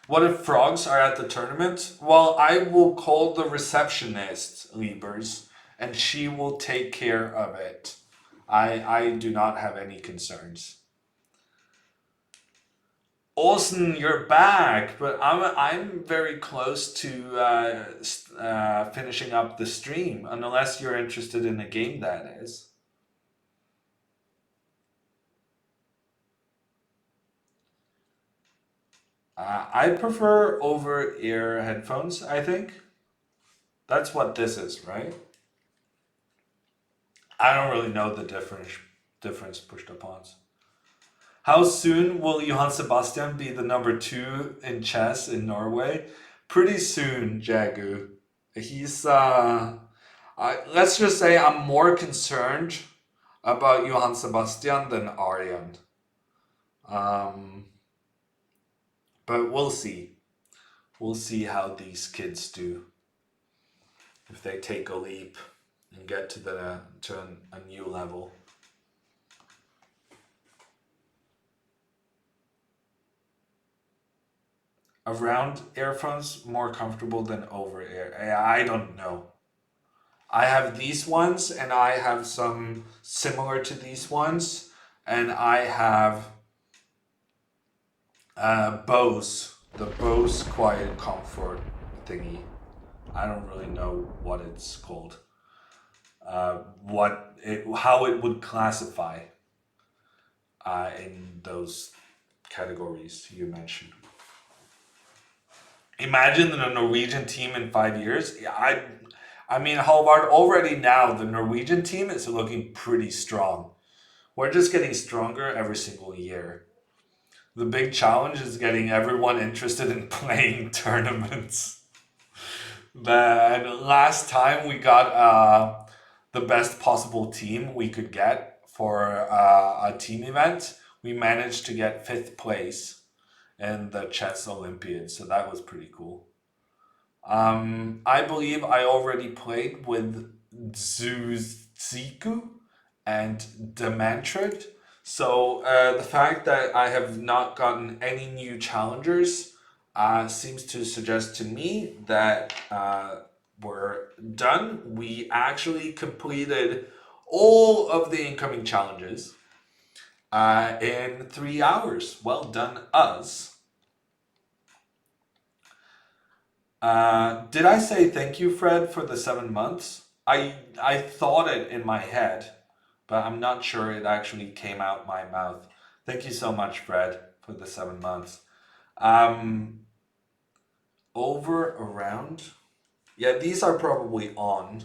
C: What if frogs are at the tournament? Well, I will call the receptionist, Liebers, and she will take care of it. I do not have any concerns. Olsen, you're back, but I'm very close to finishing up the stream, unless you're interested in a game, that is. I prefer over-ear headphones, I think. That's what this is, right? I don't really know the difference pushed upons. How soon will Johann Sebastian be the number 2 in chess in Norway? Pretty soon, Jagu. He's let's just say I'm more concerned about Johann Sebastian than Aryan. But we'll see. We'll see how these kids do. If they take a leap and get to a new level. Around earphones more comfortable than over ear. I don't know. I have these ones and I have some similar to these ones, and I have Bose, the Bose Quiet Comfort thingy. I don't really know what it's called. How it would classify in those categories you mentioned. Imagine a Norwegian team in 5 years. I mean, Hallvard, already now the Norwegian team is looking pretty strong. We're just getting stronger every single year. The big challenge is getting everyone interested in playing tournaments. Last time we got the best possible team we could get for a team event, we managed to get 5th place in the chess Olympiad, so that was pretty cool. I believe I already played with Zuziku and Demantrid. So the fact that I have not gotten any new challengers seems to suggest to me that we're done. We actually completed all of the incoming challenges in 3 hours. Well done, us. Did I say thank you, Fred, for the 7 months? I thought it in my head, but I'm not sure it actually came out my mouth. Thank you so much, Fred, for the 7 months. Over, around? Yeah, these are probably on.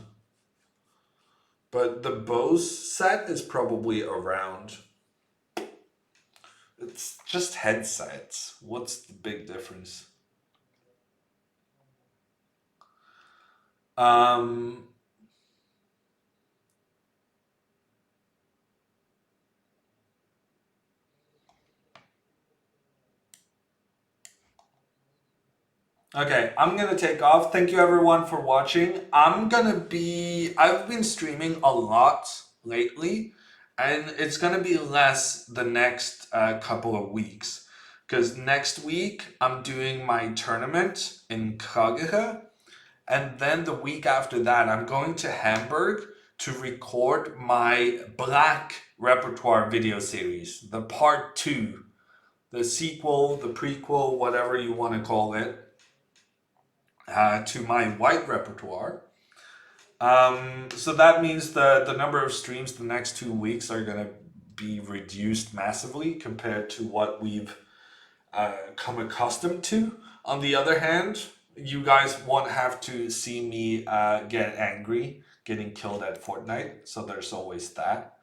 C: But the Bose set is probably around. It's just headsets. What's the big difference? Okay, I'm gonna take off. Thank you everyone for watching. I've been streaming a lot lately, and it's gonna be less the next couple of weeks. Because next week I'm doing my tournament in Kragehe, and then the week after that I'm going to Hamburg to record my Black repertoire video series, the part 2, the sequel, the prequel, whatever you want to call it. To my white repertoire. So that means the number of streams the next 2 weeks are going to be reduced massively compared to what we've come accustomed to. On the other hand, you guys won't have to see me get angry getting killed at Fortnite, so there's always that.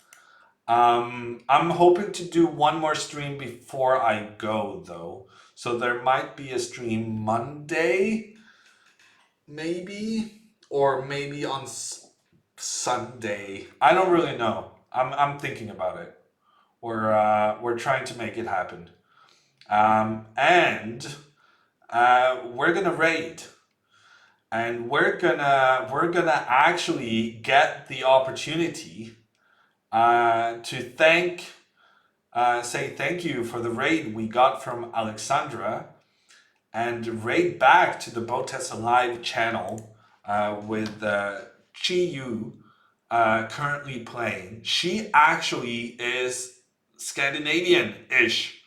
C: I'm hoping to do one more stream before I go, though. So there might be a stream Monday, maybe, or maybe on Sunday. I don't really know. I'm thinking about it. We're trying to make it happen. And we're gonna raid, and we're gonna actually get the opportunity to say thank you for the raid we got from Alexandra, and raid back to the Botessa Live channel with Chi Yu currently playing. She actually is Scandinavian-ish.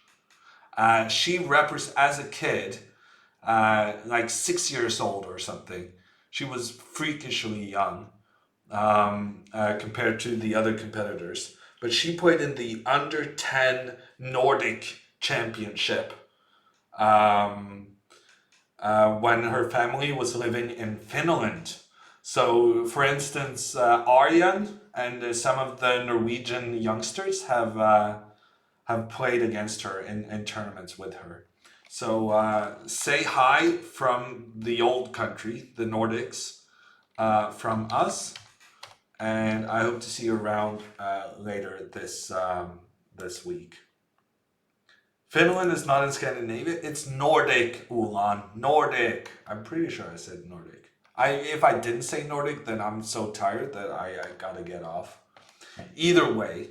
C: She represents, as a kid, like 6 years old or something. She was freakishly young compared to the other competitors. But she played in the under 10 Nordic Championship when her family was living in Finland. So, for instance, Aryan and some of the Norwegian youngsters have played against her in tournaments with her. So say hi from the old country, the Nordics, from us, and I hope to see you around later this week. Finland is not in Scandinavia; it's Nordic, Ulan. Nordic. I'm pretty sure I said Nordic. If I didn't say Nordic, then I'm so tired that I gotta get off. Either way,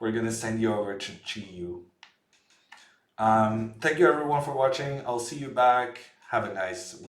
C: we're gonna send you over to Chiyu. Thank you everyone for watching. I'll see you back. Have a nice